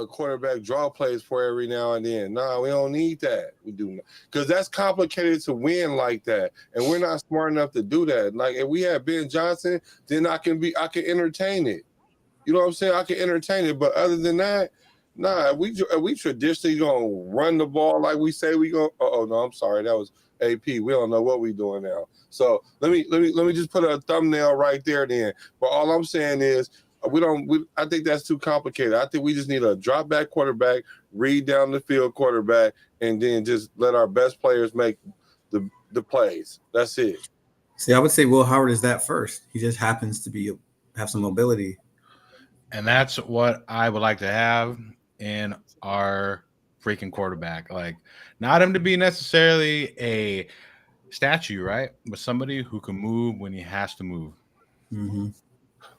quarterback draw plays for every now and then. Nah, we don't need that. We do not, because that's complicated to win like that, and we're not smart enough to do that. Like, if we had Ben Johnson, then I can entertain it. You know what I'm saying? I can entertain it, but other than that, nah. We traditionally gonna run the ball like we say we gonna. Oh no, I'm sorry, that was AP. We don't know what we doing now. So let me just put a thumbnail right there. Then, but all I'm saying is I think that's too complicated. I think we just need a drop back quarterback, read down the field quarterback, and then just let our best players make the the plays. That's it. See, I would say Will Howard is that first. He just happens to have some mobility. And that's what I would like to have in our freaking quarterback. Like, not him to be necessarily a statue, right? But somebody who can move when he has to move. Mm-hmm.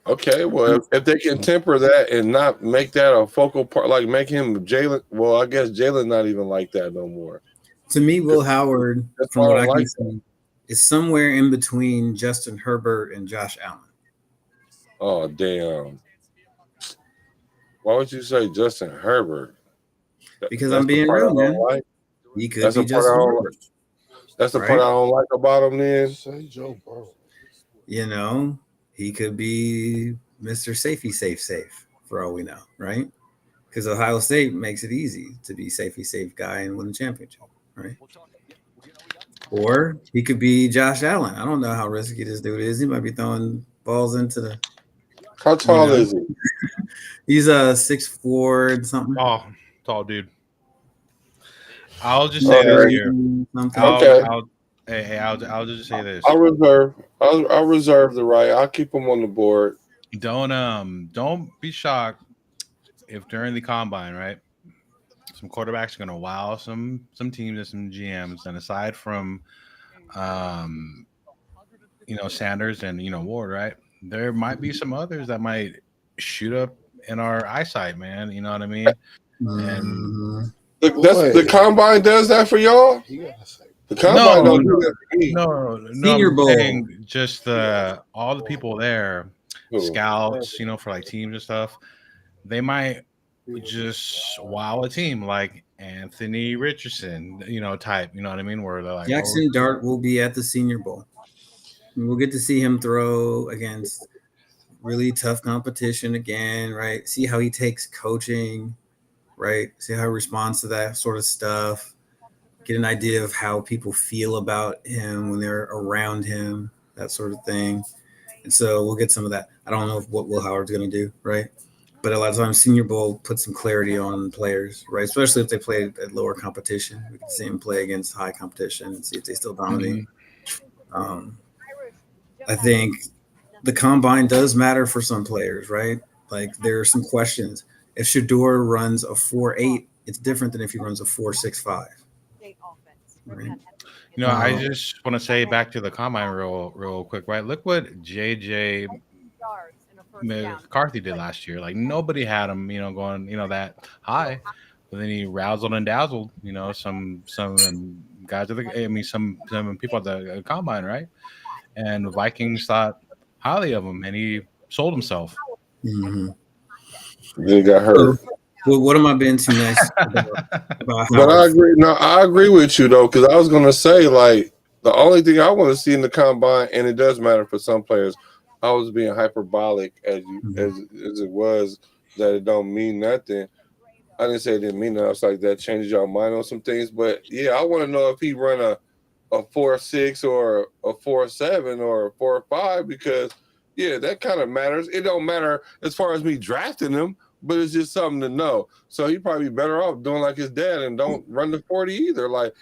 Okay, well, if they can temper that and not make that a focal part, like make him Jalen. Well, I guess Jalen not even like that no more. To me, Will Howard, That's from why I what don't I can like see, is somewhere in between Justin Herbert and Josh Allen. Oh, damn. Why would you say Justin Herbert? Because That's I'm the being part I real, don't man. like. He could That's be the part I Justin don't like. Herbert. That's the Right? part I don't like about him. Then Say Joe Burrow. You know, he could be Mr. Safety safe for all we know, right? Because Ohio State makes it easy to be safety safe guy and win a championship, right? Or he could be Josh Allen. I don't know how risky this dude is. He might be throwing balls into the. how tall know. is he? He's a 6'4" and something. Oh, tall dude. I'll just say this here. Something. Okay. I'll just say this. I'll reserve the right. I'll keep him on the board. Don't be shocked if during the combine, right, some quarterbacks are gonna wow some teams and some GMs, and aside from Sanders and Ward, right, there might be some others that might shoot up in our eyesight, man. You know what I mean? And the combine does that for y'all. The combine don't do that for me. No, Senior I'm Bowl. saying just all the people there, scouts, for like teams and stuff, they might just wow a team like Anthony Richardson, type, you know what I mean? Where they're like, Jackson Dart will be at the Senior Bowl. We'll get to see him throw against really tough competition again, right? See how he takes coaching, right? See how he responds to that sort of stuff. Get an idea of how people feel about him when they're around him, that sort of thing. And so we'll get some of that. I don't know what Will Howard's going to do, right? But a lot of times Senior Bowl puts some clarity on players, right? Especially if they play at lower competition. We can see them play against high competition and see if they still dominate. I think the combine does matter for some players, right? Like there are some questions. If Shador runs a 4.8, it's different than if he runs a 4.65. Right? I just want to say back to the combine real quick, right? Look what JJ McCarthy did last year. Like nobody had him, going, that high. But then he razzled and dazzled, some guys some people at the combine, right? And the Vikings thought highly of him, and he sold himself. Mm-hmm. Then he got hurt. Well, what am I being too nice about But I agree. No, I agree with you though, because I was gonna say like the only thing I want to see in the combine, and it does matter for some players. I was being hyperbolic as it was that it don't mean nothing. I didn't say it didn't mean nothing. I was like that changes your mind on some things. But yeah, I want to know if he run a 4.6 or a 4.7 or a 4.5 because yeah, that kind of matters. It don't matter as far as me drafting him, but it's just something to know. So he probably better off doing like his dad and don't run the 40 either. Like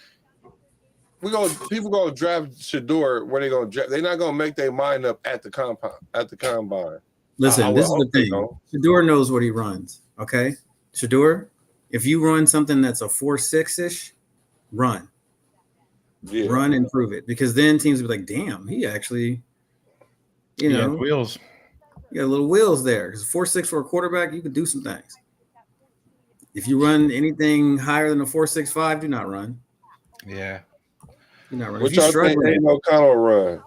people gonna draft Shador where they gonna draft. They're not gonna make their mind up at the combine. Listen, this is the thing. Shador knows what he runs. Okay, Shador, if you run something that's a 4.6-ish, run. Yeah. Run and prove it, because then teams will be like, "Damn, he actually, wheels. You got little wheels there." Because 4.6 for a quarterback, you could do some things. If you run anything higher than a 4.65, do not run. Yeah, do not run. Which I think ain't no kind of run.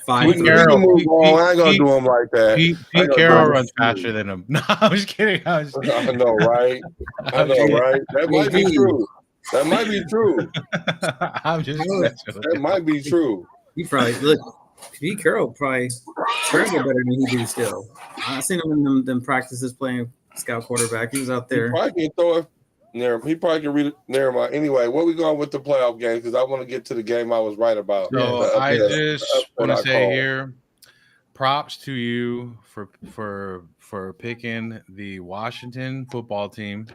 Pete Carroll, I ain't gonna do him like that. Pete Carroll runs faster than him. No, I'm just kidding. I know, right? I know, right? That might be true. That might be true. I'm just that might be true. He probably look. Pete Carroll probably better than he do still. I've seen him in them practices playing scout quarterback. He was out there. He probably can throw it. He probably can read it. Never mind. Anyway, what we going with the playoff game? Because I want to get to the game I was right about. So I just want to say here, props to you for picking the Washington football team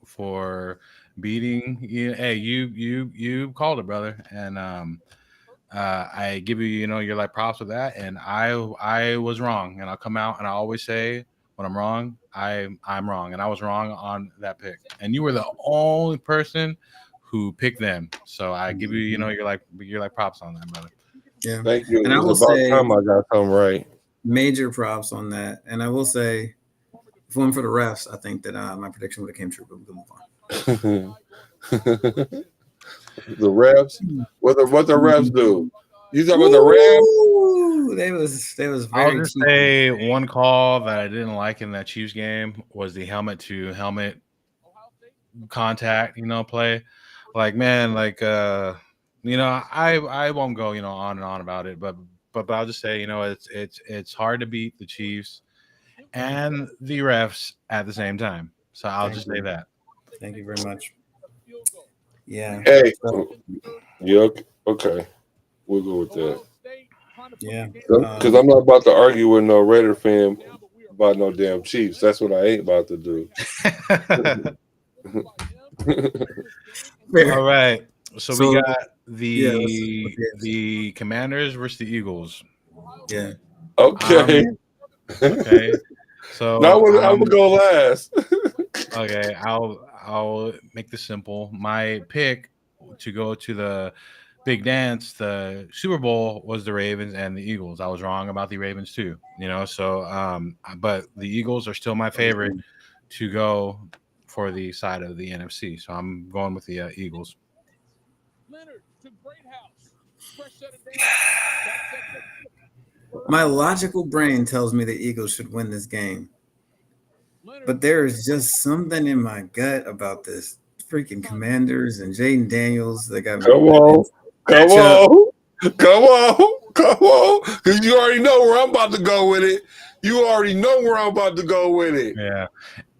for beating you. Hey, you called it, brother, and I give you, your like props with that. And I was wrong, and I'll come out and I always say when I'm wrong, I'm wrong, and I was wrong on that pick. And you were the only person who picked them, so I give you, you're like props on that, brother. Yeah, Thank you. and It I will was about say time I got something right. major props on that. And I will say, if it weren't for the refs, I think that my prediction would have came true. But we'll move on. The refs, what the refs do? You talking about the refs? They was I'll very just cheeky. say one call that I didn't like in that Chiefs game was the helmet to helmet contact, play. Like, man, like I won't go, on and on about it, but I'll just say, it's hard to beat the Chiefs and the refs at the same time. So I'll just say that. Thank you very much. Yeah. Hey, So, you okay? We'll go with that. yeah. Because I'm not about to argue with no Raider fan about no damn Chiefs. That's what I ain't about to do. All right. So we got the Commanders versus the Eagles. Yeah. Okay. Okay. So now I'm gonna go last. Okay, I'll make this simple. My pick to go to the big dance, the Super Bowl, was the Ravens and the Eagles. I was wrong about the Ravens too, so but the Eagles are still my favorite to go for the side of the NFC. So I'm going with the Eagles. My logical brain tells me the Eagles should win this game. But there is just something in my gut about this freaking Commanders and Jaden Daniels. They got Come on. Because you already know where I'm about to go with it. Yeah.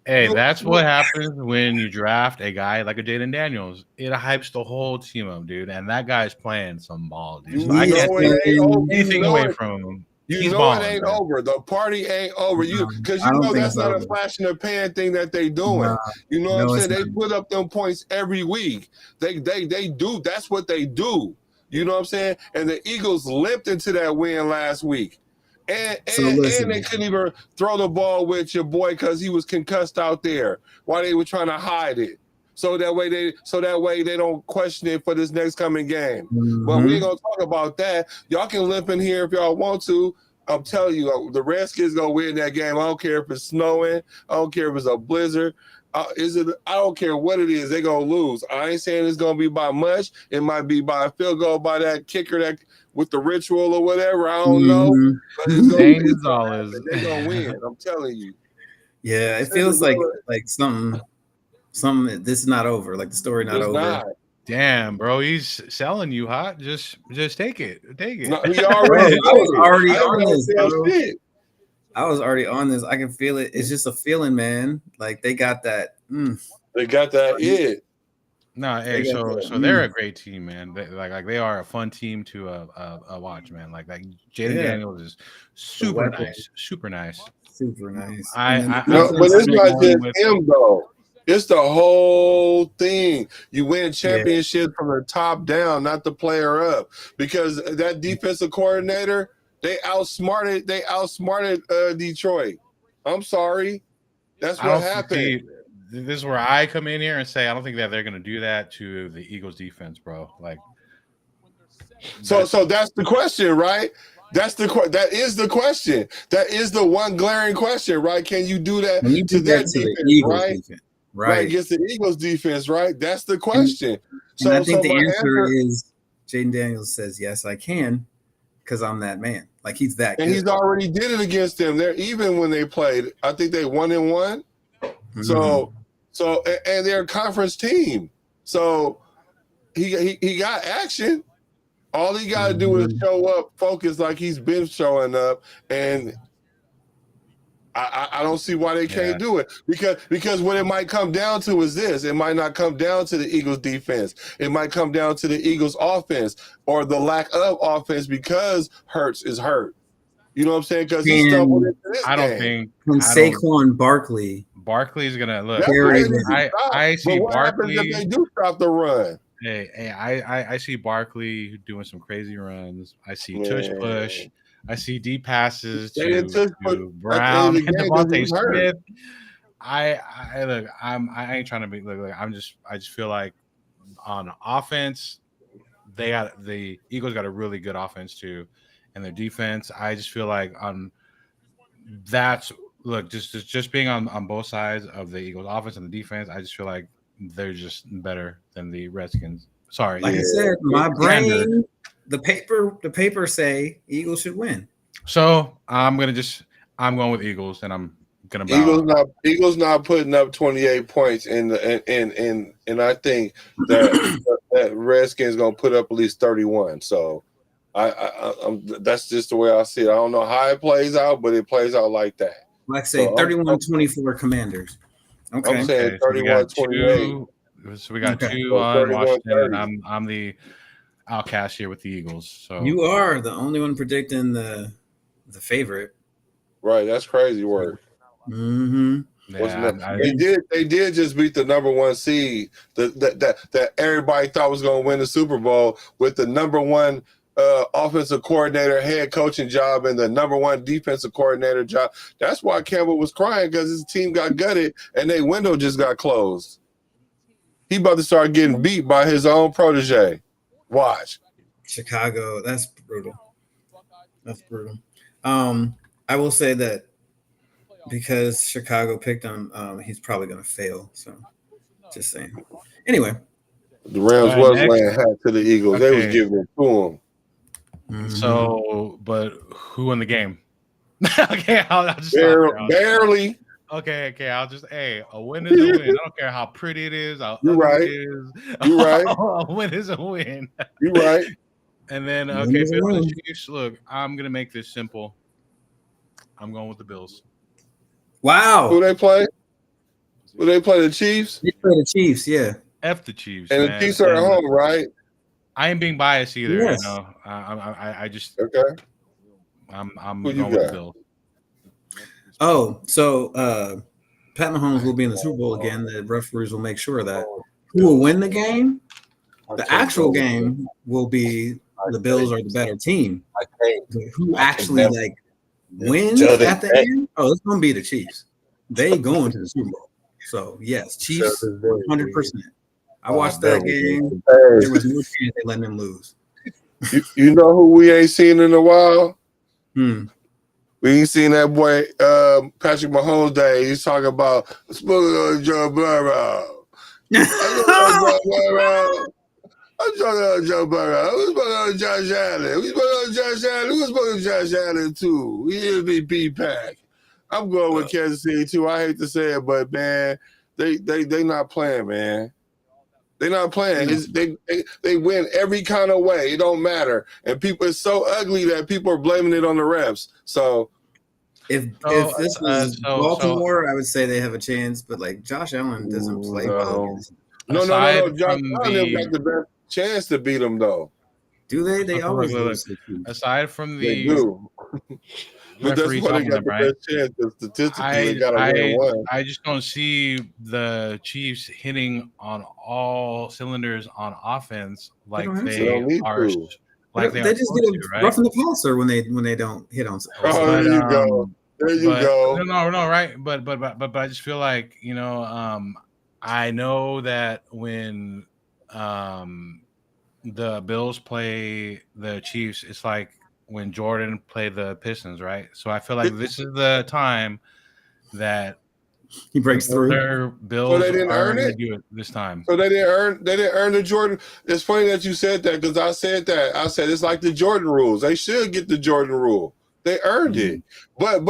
Hey, that's what happens when you draft a guy like a Jaden Daniels. It hypes the whole team up, dude. And that guy's playing some ball, dude. So I can't take anything away from him. He's balling, it ain't man. over. The party ain't over. Because that's not a flash in the pan thing that they doing. You know what I'm saying? They put up them points every week. They do. That's what they do. You know what I'm saying? And the Eagles limped into that win last week. And they couldn't even throw the ball with your boy because he was concussed out there while they were trying to hide it. So that way they don't question it for this next coming game. Mm-hmm. But we ain't gonna talk about that. Y'all can limp in here if y'all want to. I'm telling you, the Redskins gonna win that game. I don't care if it's snowing. I don't care if it's a blizzard. I don't care what it is. They gonna lose. I ain't saying it's gonna be by much. It might be by a field goal by that kicker that with the ritual or whatever. I don't know. But it's they're gonna win. I'm telling you. Yeah, it feels like something. This is not over. Like the story not over. Not. Damn, bro, he's selling you hot. Just take it. No, he already. I was already on this, bro. I was already on this. I can feel it. It's just a feeling, man. Like they got that. They got that it. No, hey, so they're a great team, man. They are a fun team to watch, man. Like Jaden Daniels is super nice. Super nice. But it's not just him though. It's the whole thing. You win championships from the top down, not the player up. Because that defensive coordinator, they outsmarted Detroit. I'm sorry. That's what happened. This is where I come in here and say I don't think that they're going to do that to the Eagles defense, bro. Like, so that's the question, right? That is the question. That is the one glaring question, right? Can you do that to their defense, right? Right, against the Eagles defense, right? That's the question. And I think the answer is Jaden Daniels says, yes, I can, because I'm that man. Like he's that and good. He's already did it against them. They're even when they played. I think they 1-1. So and they're a conference team. So he got action. All he got to do is show up, focus like he's been showing up, and I don't see why they can't do it. Because what it might come down to is this. It might not come down to the Eagles defense. It might come down to the Eagles offense or the lack of offense because Hurts is hurt. You know what I'm saying? Because he stumbled into this Saquon Barkley Barkley's gonna look. That's what they need to stop. I see But what Barkley. happens if they do stop the run? Hey, I see Barkley doing some crazy runs. I see tush push. I see deep passes to Brown and Devontae Smith. I look. I ain't trying to be. Look, I just feel like on offense, the Eagles got a really good offense too, and their defense. I just feel like on that's look just being on both sides of the Eagles offense and the defense. I just feel like they're just better than the Redskins. Sorry, like I said, my brain, the paper say Eagles should win. So I'm going with Eagles, and I'm gonna bow Eagles not putting up 28 points and I think that Redskins gonna put up at least 31. So I'm that's just the way I see it. I don't know how it plays out, but it plays out like that. Like I say, 31-24 Commanders. Okay. I'm saying 31-28. So we got two on Washington, and I'm the outcast here with the Eagles. So you are the only one predicting the favorite. Right, that's crazy work. Mm-hmm. Yeah, they did just beat the number one seed that everybody thought was going to win the Super Bowl with the number one offensive coordinator, head coaching job, and the number one defensive coordinator job. That's why Campbell was crying, because his team got gutted and their window just got closed. He about to start getting beat by his own protege. Watch. Chicago, that's brutal. That's brutal. I will say that because Chicago picked him, he's probably going to fail. So, just saying. Anyway, the Rams was laying hat to the Eagles. Okay. They was giving it to them. Mm-hmm. So, but who won the game? Okay, I'll just barely. Okay. I'll just a win is a win. I don't care how pretty it is. You're right. You're right. A win is a win. You're right. And then for the Chiefs, look, I'm gonna make this simple. I'm going with the Bills. Wow. Who they play? Who they play? The Chiefs? They play the Chiefs, yeah. F the Chiefs. And the Chiefs are at home, right? I ain't being biased either. Yes. You know, I just okay. I'm going with the Bills. Oh, so Pat Mahomes will be in the Super Bowl again. The referees will make sure of that. Who will win the game? The actual game will be the Bills are the better team. Who actually wins at the end? Oh, it's gonna be the Chiefs. They going to the Super Bowl. So yes, Chiefs 100%. I watched that game. There was no chance they letting them lose. You know who we ain't seen in a while? We ain't seen that boy Patrick Mahomes day. He's talking about smoking on Joe Burrow. I'm talking about Joe Burrow. Who's smoking on Josh Allen? We smoking on Josh Allen. Who's smoking on Josh Allen too? We MVP pack. I'm going with Kansas City too. I hate to say it, but man, they not playing, man. They're not playing. They win every kind of way. It don't matter. And people, it's so ugly that people are blaming it on the refs. So if this was Baltimore, I would say they have a chance. But like Josh Allen doesn't play well. No. Josh Allen got the best chance to beat them, though. Do they? They always lose. Aside from they do. But that's why they got the best chance. Statistically, they got to win one. I just don't see the Chiefs hitting on all cylinders on offense like they are. Like they just get rough in the passer when they don't hit on. There you go. There you go. No, right. But I just feel like I know that when the Bills play the Chiefs, it's like when Jordan played the Pistons, right? So I feel like this is the time that he breaks through. Their Bills so they didn't earn it? Do it this time. So they didn't earn the Jordan. It's funny that you said that, because I said that. I said it's like the Jordan rules. They should get the Jordan rule. They earned it. But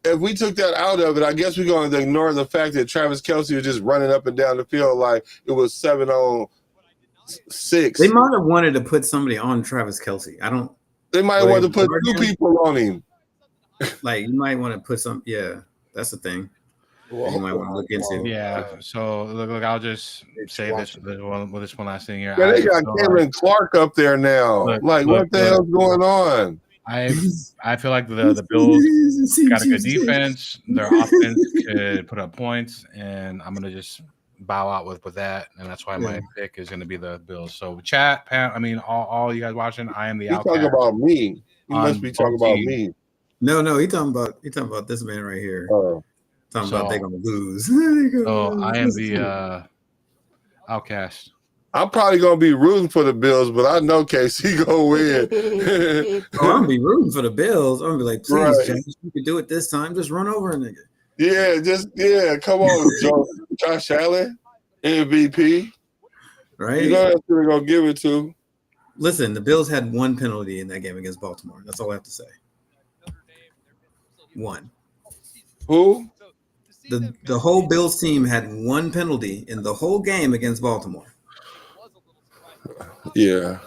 if we took that out of it, I guess we're going to ignore the fact that Travis Kelce was just running up and down the field like it was 7-on-6. They might have wanted to put somebody on Travis Kelce. They might want to put two people on him. Like you might want to put some. Yeah, that's the thing. You might want to look into. Yeah. So look, I'll just say this one last thing here. Yeah, they got Cameron Clark up there now. What the hell's going on? I feel like the Bills got a good defense. Their offense could put up points, and I'm gonna just bow out with that, and that's why my pick is gonna be the Bills. So chat, Pat, I mean, all you guys watching, I am the He outcast. talking about me. He must be talking about me. No, he talking about this man right here. Talking about they gonna lose. I am the outcast. I'm probably gonna be rooting for the Bills, but I know KC gonna win. I'm gonna be rooting for the Bills. I'm gonna be like, please, Josh, you can do it this time. Just run over a nigga. Yeah, come on, Josh Allen, MVP. Right? You know that's who they're gonna give it to. Listen, the Bills had one penalty in that game against Baltimore. That's all I have to say. One. Who? The whole Bills team had one penalty in the whole game against Baltimore. Yeah.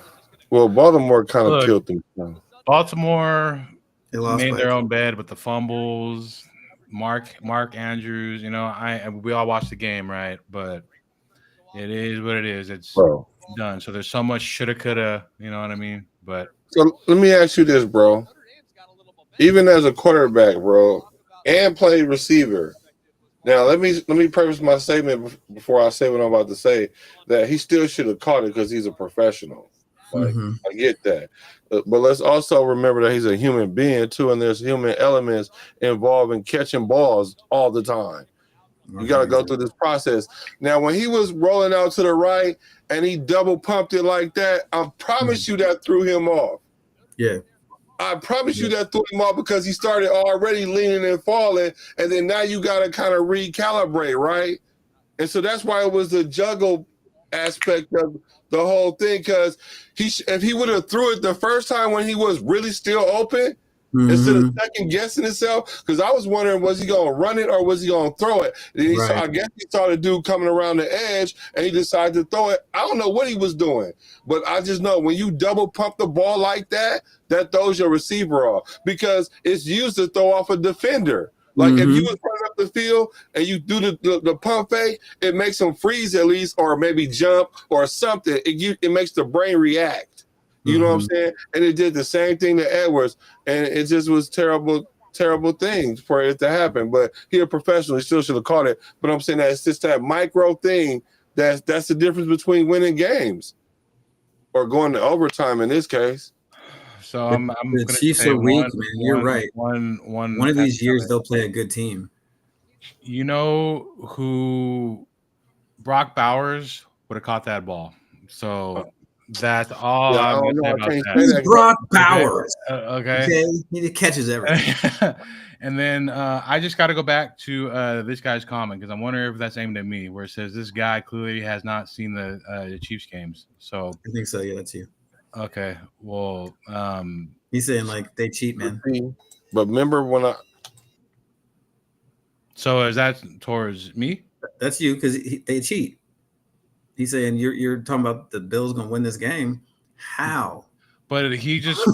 Well, Baltimore kind of killed them. Baltimore made their own bed with the fumbles. Mark Andrews, we all watched the game, right? But it is what it is. It's done. So there's so much shoulda, coulda, you know what I mean? But so let me ask you this, bro. Even as a quarterback, bro, and play receiver. Now let me preface my statement before I say what I'm about to say. That he still should have caught it because he's a professional. Like I get that, but let's also remember that he's a human being too, and there's human elements involved in catching balls all the time. You got to go through this process. Now, when he was rolling out to the right and he double pumped it like that, I promise you that threw him off. Yeah. I promise you that threw him off because he started already leaning and falling, and then now you got to kind of recalibrate, right? And so that's why it was the juggle aspect of the whole thing, because if he would have threw it the first time when he was really still open, instead of second guessing himself, because I was wondering, was he going to run it or was he going to throw it? And I guess he saw the dude coming around the edge and he decided to throw it. I don't know what he was doing, but I just know when you double pump the ball like that, that throws your receiver off, because it's used to throw off a defender. Like if you was running up the field and you do the pump fake, it makes them freeze at least, or maybe jump or something. It makes the brain react. You know what I'm saying? And it did the same thing to Edwards, and it just was terrible things for it to happen. But he a professional, he still should have caught it. But I'm saying that it's just that micro thing that's the difference between winning games or going to overtime in this case. So I'm the Chiefs are weak, man. You're right. One of these years they'll play a good team. You know who? Brock Bowers would have caught that ball. So that's all I'm going to say about that. He's Brock Bowers. Okay. He catches everything. And then I just got to go back to this guy's comment, because I'm wondering if that's aimed at me, where it says this guy clearly has not seen the Chiefs games. So I think so. Yeah, that's you. Okay. Well, he's saying like they cheat, man. But remember when So is that towards me? That's you, because they cheat. He's saying you're talking about the Bills gonna win this game. How? But he just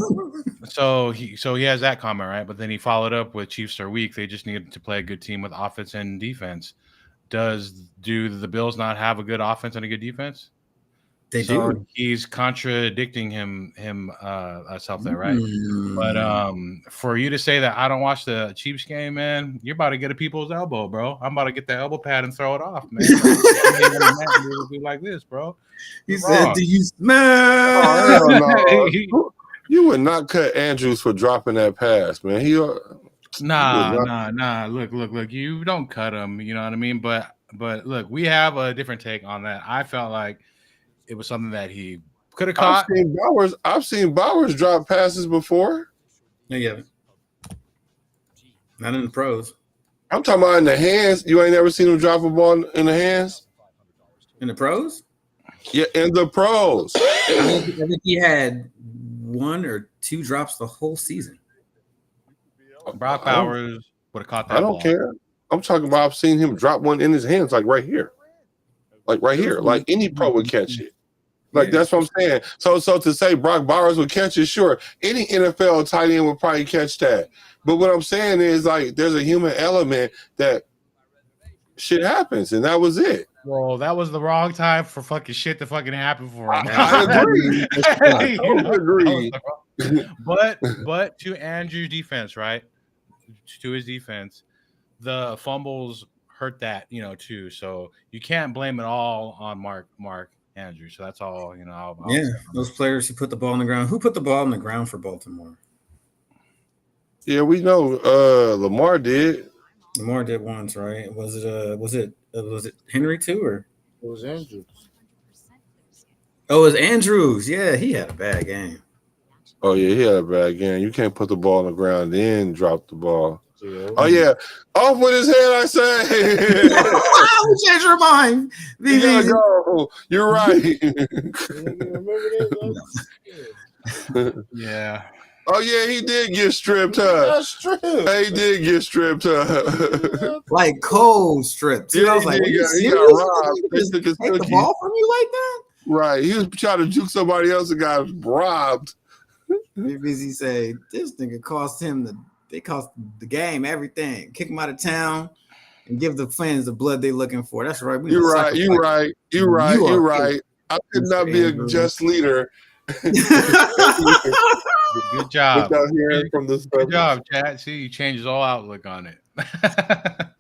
so he has that comment, right? But then he followed up with Chiefs are weak. They just need to play a good team with offense and defense. Do the Bills not have a good offense and a good defense? They do. He's contradicting himself there, right? But for you to say that I don't watch the Chiefs game, man, you're about to get a people's elbow, bro. I'm about to get the elbow pad and throw it off, man. Do like this, bro. He said, "Do you smell?" Oh, no. You would not cut Andrews for dropping that pass, man. Nah. Look. You don't cut him. You know what I mean? But look, we have a different take on that. I felt like it was something that he could have caught. I've seen Bowers drop passes before. No, you haven't. Not in the pros. I'm talking about in the hands. You ain't never seen him drop a ball in the hands? In the pros? Yeah, in the pros. I think he had 1 or 2 drops the whole season. Brock Bowers would have caught that. I don't care. I'm talking about I've seen him drop one in his hands, like right here. Like any pro would catch it. That's what I'm saying. So to say Brock Bowers would catch it, sure. Any NFL tight end would probably catch that. But what I'm saying is, like, there's a human element that shit happens, and that was it. Well, that was the wrong time for fucking shit to fucking happen for him. I agree. I agree. but to Andrew's defense, right? To his defense, the fumbles hurt that, too. So you can't blame it all on Mark Andrews. So that's all, I'll Yeah, say. those players who put the ball on the ground. Who put the ball on the ground for Baltimore? Yeah, we know Lamar did. Lamar did once, right? Was it Henry too, or It was Andrews. oh, it was Andrews? Yeah, he had a bad game. Oh yeah, he had a bad game. You can't put the ball on the ground then drop the ball. Yeah. Oh yeah, off with his head. I say. We changed our mind. You gotta go. You're right. Remember that? Yeah. Oh yeah, he did get stripped up. That's true. He did get stripped up. Like cold stripped. Too. Yeah, I was he like, did. are you He got serious? robbed. You They just took his take the cookie. ball from you like that? Right, he was trying to juke somebody else and got robbed. Because he said this nigga cost him they cost the game everything. Kick him out of town and give the fans the blood they looking for. That's right. You're right. You're right. You're right. You are You're right. I could not be a Andrews. just leader. Good job. Without hearing from the Good job, Chad. See, you changed his whole outlook on it.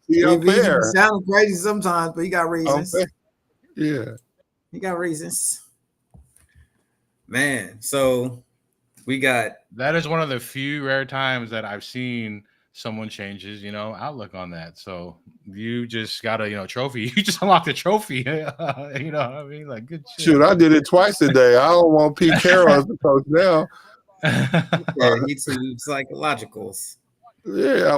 See, I'm He fair. sounds crazy sometimes, but he got I'm reasons. fair. Yeah. He got reasons. Man, so we got That is one of the few rare times that I've seen someone changes, outlook on that. So you just got a, trophy. You just unlocked a trophy. You know what I mean? Like, good shit. Shoot, I did it twice a day. I don't want Pete Carroll as the coach now. yeah, he's psychologicals. Yeah,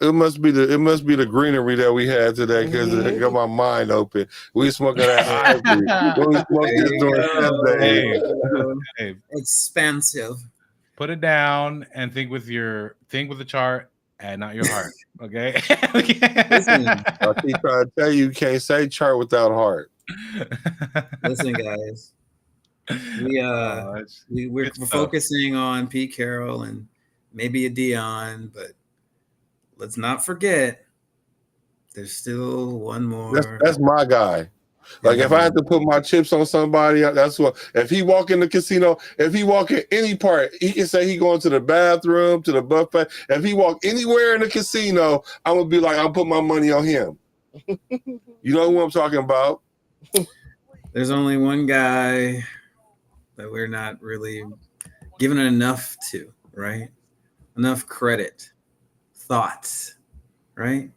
it must be the greenery that we had today because it got my mind open. We smoking that ivory. We smoking this during Hey, Expansive. put it down and think with the chart and not your heart. Okay. Listen, I keep trying to tell you, you can't say chart without heart. listen, guys. We're focusing on Pete Carroll and maybe a Dion, but let's not forget there's still one more. That's my guy. Like if I had to put my chips on somebody, that's what. If he walk in the casino, if he walk in any part, he can say he going to the bathroom, to the buffet. If he walk anywhere in the casino, I'm gonna be like, I'll put my money on him. You know who I'm talking about? There's only one guy that we're not really giving enough to, right? Enough credit, thoughts, right?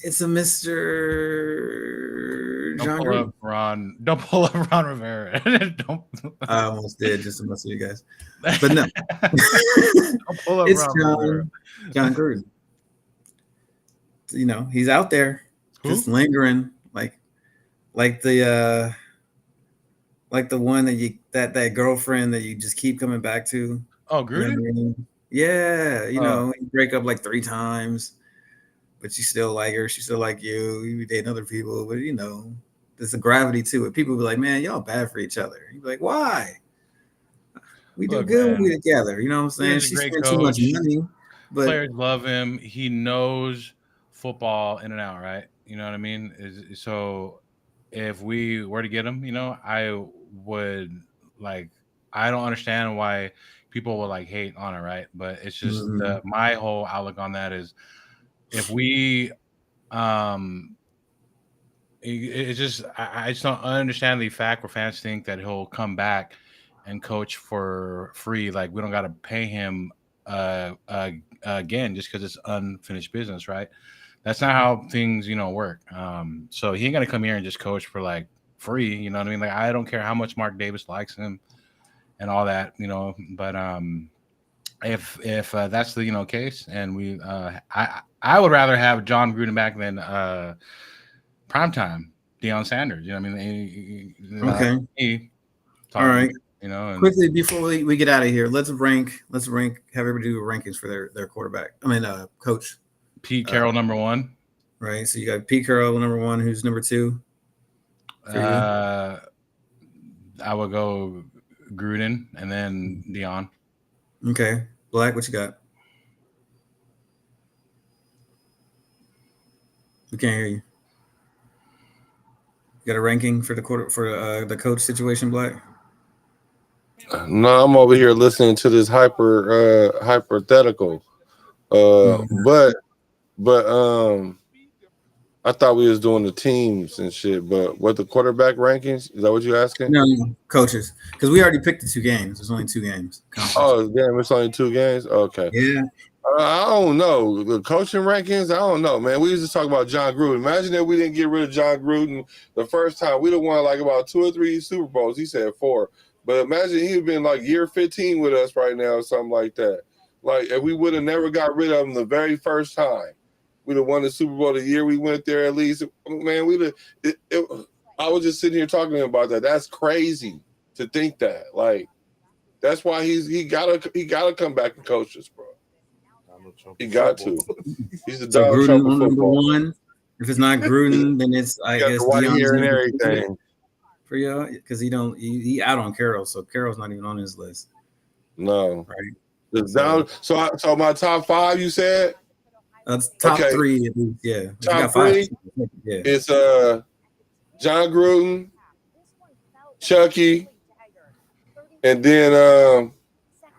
It's a Mr. John Gruden. Don't pull up Ron Rivera. Don't. I almost did just to mess with you guys, but no. Don't pull up It's Ron Rivera. John Gruden. He's out there, just lingering, like the one that girlfriend that you just keep coming back to. Oh, Gruden? Yeah, you break up like 3 times, but you still like her. She still like you. You date other people, but there's a gravity to it. People be like, man, y'all bad for each other. You be like, why? We do good when we together. You know what I'm saying? She spent too much money, but players love him. He knows football in and out, right? You know what I mean? So if we were to get him, I would I don't understand why people would hate on it, right? But it's just my whole outlook on that is if we it's just I just don't understand the fact where fans think that he'll come back and coach for free. Like we don't got to pay him again just because it's unfinished business, right? That's not how things work. So he ain't gonna come here and just coach for free. You know what I mean? I don't care how much Mark Davis likes him and all that, But if that's the case, and we I would rather have John Gruden back than primetime Deion Sanders. You know what I mean? Okay. All right. And quickly before we get out of here, let's rank. Have everybody do rankings for their quarterback. Coach. Pete Carroll number 1. Right. So you got Pete Carroll number 1. Who's number 2? I would go Gruden and then Deion. Okay. Black, what you got? We can't hear you. You got a ranking for the coach situation, Black? No, I'm over here listening to this hypothetical. But I thought we was doing the teams and shit. But what the quarterback rankings? Is that what you asking? No, coaches, because we already picked the 2 games. There's only 2 games. Oh, damn! It's only 2 games. Okay. Yeah. I don't know the coaching rankings. I don't know, man. We used to talk about John Gruden. Imagine if we didn't get rid of John Gruden the first time. We'd have won like about 2 or 3 Super Bowls. He said 4, but imagine he'd been like year 15 with us right now or something like that. Like if we would have never got rid of him the very first time, we'd have won the Super Bowl the year we went there. At least, man, we'd have. I was just sitting here talking about that. That's crazy to think that. Like that's why he gotta come back and coach us, bro. He got to. He's the Donald Trump of football. 1. If it's not Gruden, then it's I guess white Deion's hair and number 2 everything for you because he out on Carroll, so Carroll's not even on his list. No, right? So my top 5, you said? That's top 3 at least. Yeah, top 3. Yeah, it's John Gruden, Chucky, and then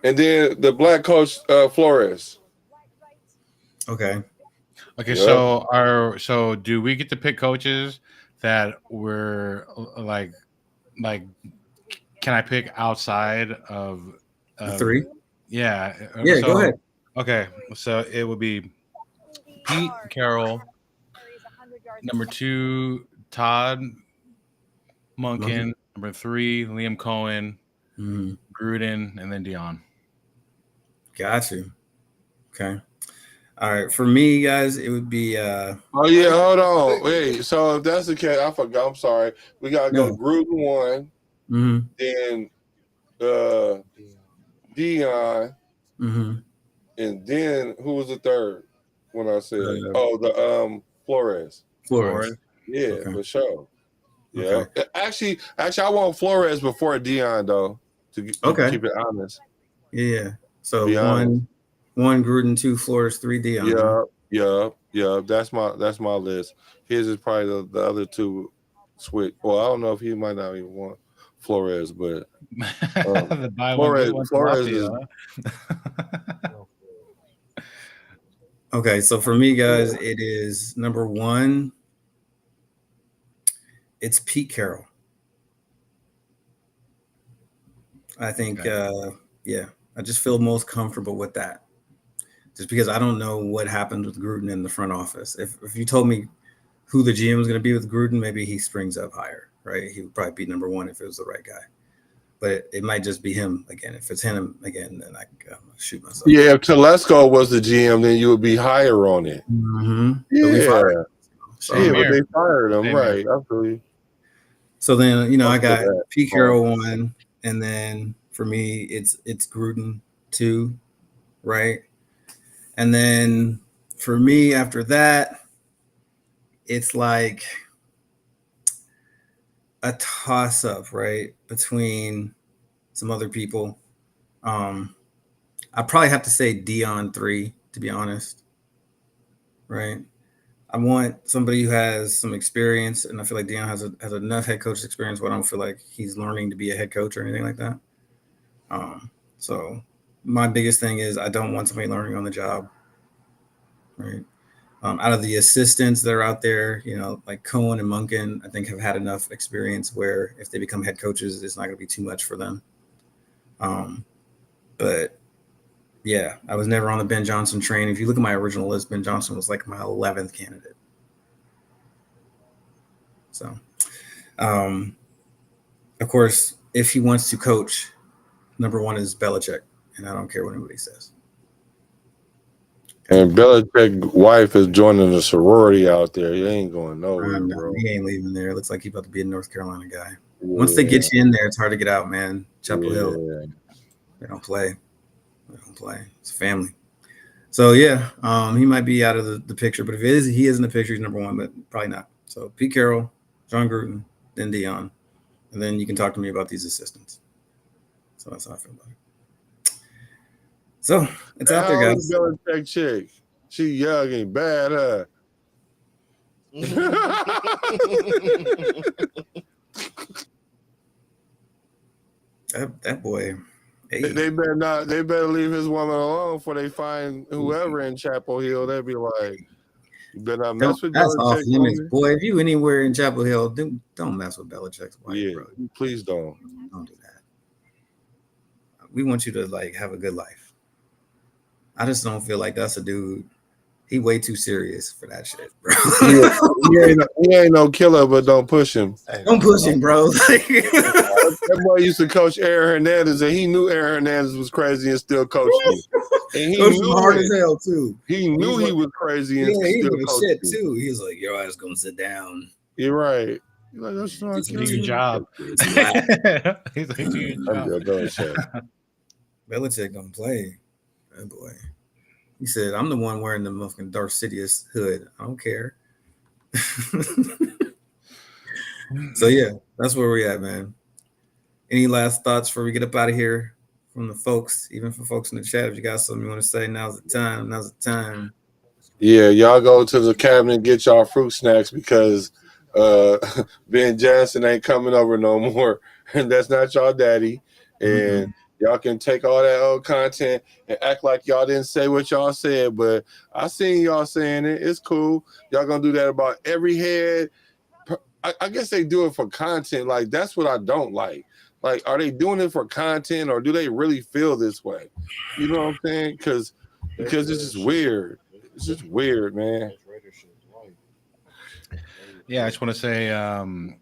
the black coach Flores. Okay. Okay. So do we get to pick coaches that were like? Can I pick outside of 3? Yeah. Yeah. Go ahead. Okay. So it would be Pete Carroll. Number 2, Todd Monken. Number 3, Liam Cohen. Gruden, and then Deion. Got you. Okay. All right. For me, guys, it would be. Oh yeah, hold on. Wait. So if that's the case, I forgot. I'm sorry. We gotta go Gruden 1, then Deion, and then who was the third? When I said, Flores. Flores. Yeah, okay. For sure. Yeah. Okay. Actually, I want Flores before Deion though. To keep it honest. Yeah. So 1 Gruden, 2 Flores, 3 Deion. Yeah. That's my list. His is probably the other 2 switch. Well, I don't know if he might not even want Flores, but Flores is. Okay, so for me, guys, it is number 1. It's Pete Carroll. I think, I just feel most comfortable with that. Just because I don't know what happened with Gruden in the front office. If you told me who the GM was going to be with Gruden, maybe he springs up higher, right? He would probably be number 1 if it was the right guy. But it might just be him again. If it's him again, then I shoot myself. Yeah, if Telesco was the GM, then you would be higher on it. Yeah. But they fired him, right? Absolutely. So then, I got Pete Carroll 1, and then for me, it's Gruden 2, right? And then for me, after that, it's like a toss-up, right, between some other people. I probably have to say Deion 3, to be honest, right? I want somebody who has some experience, and I feel like Deion has enough head coach experience, but I don't feel like he's learning to be a head coach or anything like that. So my biggest thing is I don't want somebody learning on the job, right? Out of the assistants that are out there, like Cohen and Monken, I think have had enough experience where if they become head coaches, it's not going to be too much for them. But yeah, I was never on the Ben Johnson train. If you look at my original list, Ben Johnson was like my 11th candidate. So, of course, if he wants to coach, number 1 is Belichick, and I don't care what anybody says. And Belichick's wife is joining the sorority out there. He ain't going nowhere, bro. He ain't leaving there. It looks like he's about to be a North Carolina guy. Yeah. Once they get you in there, it's hard to get out, man. Chapel Hill. They don't play. It's a family. So, yeah, he might be out of the picture. But if he is in the picture, he's number 1, but probably not. So, Pete Carroll, John Gruden, then Deion. And then you can talk to me about these assistants. So, that's how I feel about it. So it's out there, guys. Belichick chick. She young and bad, huh? that boy. Hey, They better not. They better leave his woman alone before they find whoever in Chapel Hill. They'd be like, "You better not mess with that's off Belichick, limits, woman." boy. If you anywhere in Chapel Hill, don't mess with Belichick's wife, Yeah, bro. please don't. Don't do that. We want you to like have a good life. I just don't feel like that's a dude. He way too serious for that shit, bro. He ain't no killer, but don't push him. Don't push him, bro. That boy used to coach Aaron Hernandez, and he knew Aaron Hernandez was crazy and still coached him. And he Coach him knew hard it. as hell too. He knew he was crazy and Yeah, he still give a coached shit him. too. He's like, your ass gonna sit down. You're right. You're like, that's not Do your job. He's like, do your I'm job. good. Go ahead, Chad. Belichick don't play. That boy. He said, I'm the one wearing the fucking Darth Sidious hood. I don't care. So yeah, that's where we at, man. Any last thoughts before we get up out of here from the folks, even for folks in the chat? If you got something you want to say, now's the time. Now's the time. Yeah, y'all go to the cabinet and get y'all fruit snacks because Ben Johnson ain't coming over no more. And that's not y'all daddy. And y'all can take all that old content and act like y'all didn't say what y'all said, but I seen y'all saying it. It's cool. Y'all gonna do that about every head. I guess they do it for content. Like, that's what I don't like. Like, are they doing it for content or do they really feel this way? You know what I'm saying? Because it's just weird. It's just weird, man. Yeah, I just want to say,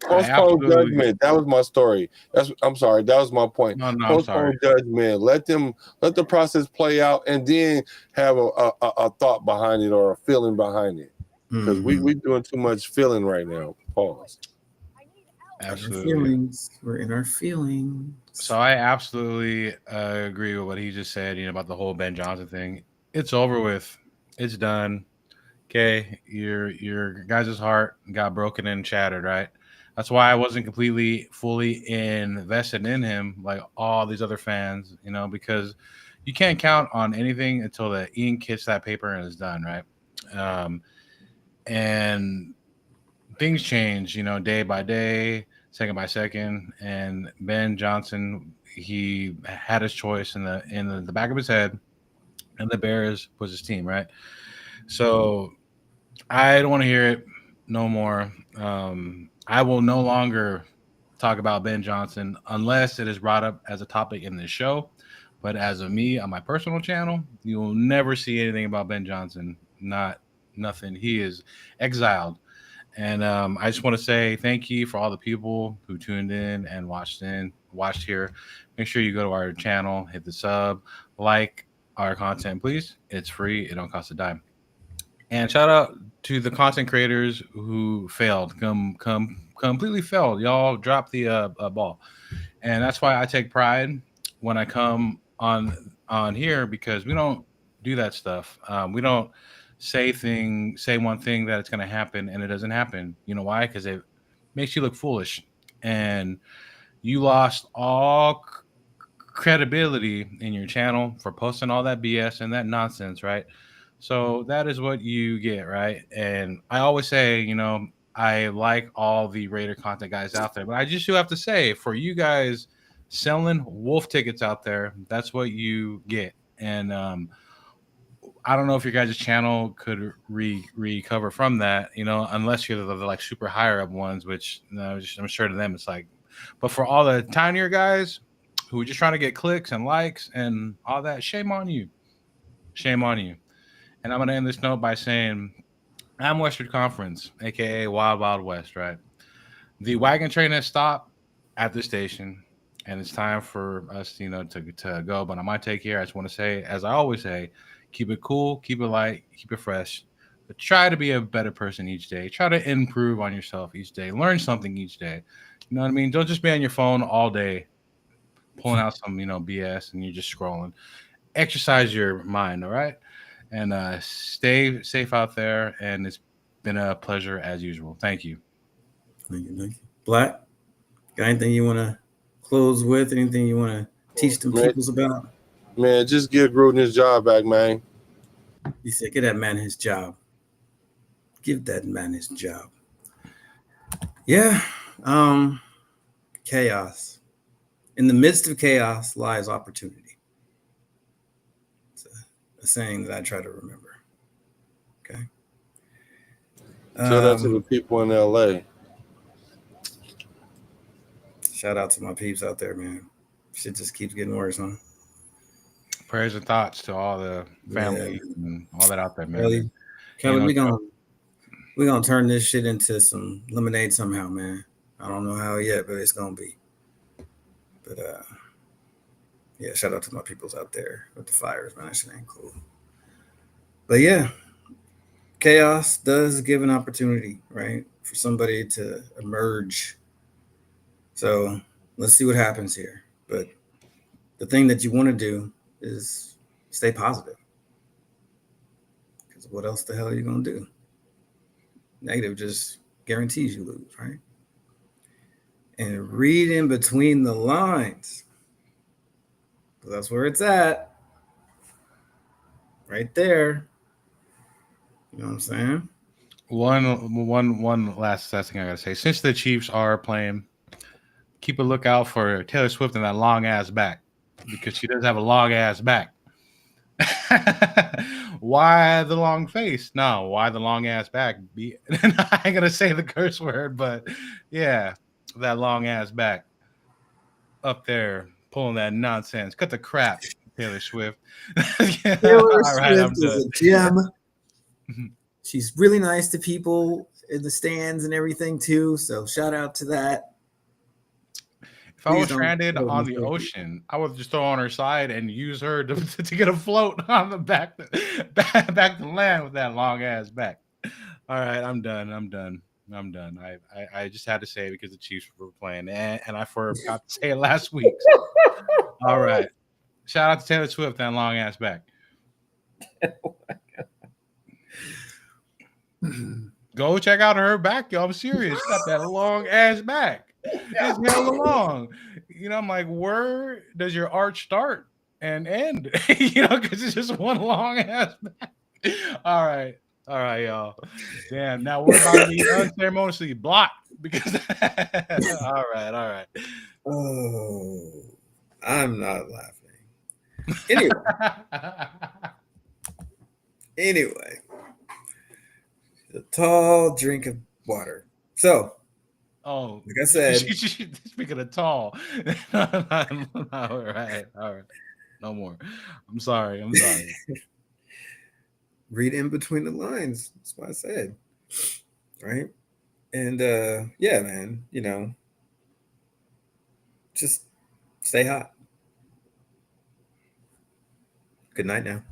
Postpone judgment. That was my story. I'm sorry. That was my point. No, I'm Postpone sorry. judgment. Let the process play out, and then have a thought behind it or a feeling behind it. Because we doing too much feeling right now. Pause. Absolutely. We're in our feelings. So I absolutely agree with what he just said, about the whole Ben Johnson thing. It's over with. It's done. Okay, your guys' heart got broken and shattered, right? That's why I wasn't completely fully invested in him like all these other fans, because you can't count on anything until the ink hits that paper and it's done, right? And things change, day by day, second by second. And Ben Johnson, he had his choice in the back of his head, and the Bears was his team, right? So I don't want to hear it no more. I will no longer talk about Ben Johnson unless it is brought up as a topic in this show. But as of me on my personal channel, you will never see anything about Ben Johnson. Nothing. He is exiled. And I just want to say thank you for all the people who tuned in and watched here. Make sure you go to our channel, hit the sub, like our content, please. It's free. It don't cost a dime. And shout out to the content creators who failed, completely failed. Y'all dropped the ball, and that's why I take pride when I come on here, because we don't do that stuff. We don't say one thing that it's going to happen and it doesn't happen. You know why? Because it makes you look foolish, and you lost all credibility in your channel for posting all that BS and that nonsense, right? So that is what you get, right? And I always say, I like all the Raider content guys out there, but I just do have to say, for you guys selling wolf tickets out there, that's what you get. And I don't know if your guys' channel could recover from that, unless you're the like super higher up ones, which I'm sure to them it's like. But for all the tinier guys who are just trying to get clicks and likes and all that, shame on you. Shame on you. And I'm going to end this note by saying, I'm Western Confrence, aka Wild Wild West, right? The wagon train has stopped at the station, and it's time for us, to go. But on my take here, I just want to say, as I always say, keep it cool, keep it light, keep it fresh. But try to be a better person each day. Try to improve on yourself each day. Learn something each day. You know what I mean? Don't just be on your phone all day, pulling out some, BS, and you're just scrolling. Exercise your mind, all right? And stay safe out there. And it's been a pleasure as usual. Thank you. Thank you. Black, got anything you want to close with? Anything you want to teach them peoples about? Man, just give Gruden his job back, man. You said, give that man his job. Give that man his job. Yeah. Chaos. In the midst of chaos lies opportunity. It's a saying that I try to remember. Okay. Tell that to the people in LA. Shout out to my peeps out there, man. Shit just keeps getting worse, huh? Prayers and thoughts to all the family and all that out there, man. Kelly, Kelly, we gonna turn this shit into some lemonade somehow, man. I don't know how yet, but it's gonna be. But yeah, shout out to my peoples out there with the fires, man. That shit ain't cool. But yeah, chaos does give an opportunity, right, for somebody to emerge. So let's see what happens here. But the thing that you want to do is stay positive. Because what else the hell are you gonna do? Negative just guarantees you lose, right? And read in between the lines. That's where it's at. Right there. You know what I'm saying? One last thing I gotta say. Since the Chiefs are playing, keep a lookout for Taylor Swift and that long ass back, because she does have a long ass back. Why the long face? No, why the long ass back? I ain't gonna say the curse word, but yeah, that long ass back up there pulling that nonsense. Cut the crap, Taylor Swift. Taylor All right, I'm Swift is done. a gem. She's really nice to people in the stands and everything too. So shout out to that. If I was stranded on the ocean, I would just throw on her side and use her to get a float on the back to land with that long ass back. All right, I'm done. I just had to say it because the Chiefs were playing, and I forgot to say it last week. So. All right, shout out to Taylor Swift and long ass back. Go check out her back, y'all. I'm serious. She got that long ass back. It's hella long. You know, I'm like, where does your arch start and end? You know, because it's just one long ass back. All right, y'all. Damn, now we're about to be unceremoniously blocked because. All right. Oh, I'm not laughing. Anyway, a tall drink of water. So, like I said, speaking of tall, all right, no more. I'm sorry. Read in between the lines. That's what I said, right? And yeah, man, you know, just stay hot. Good night now.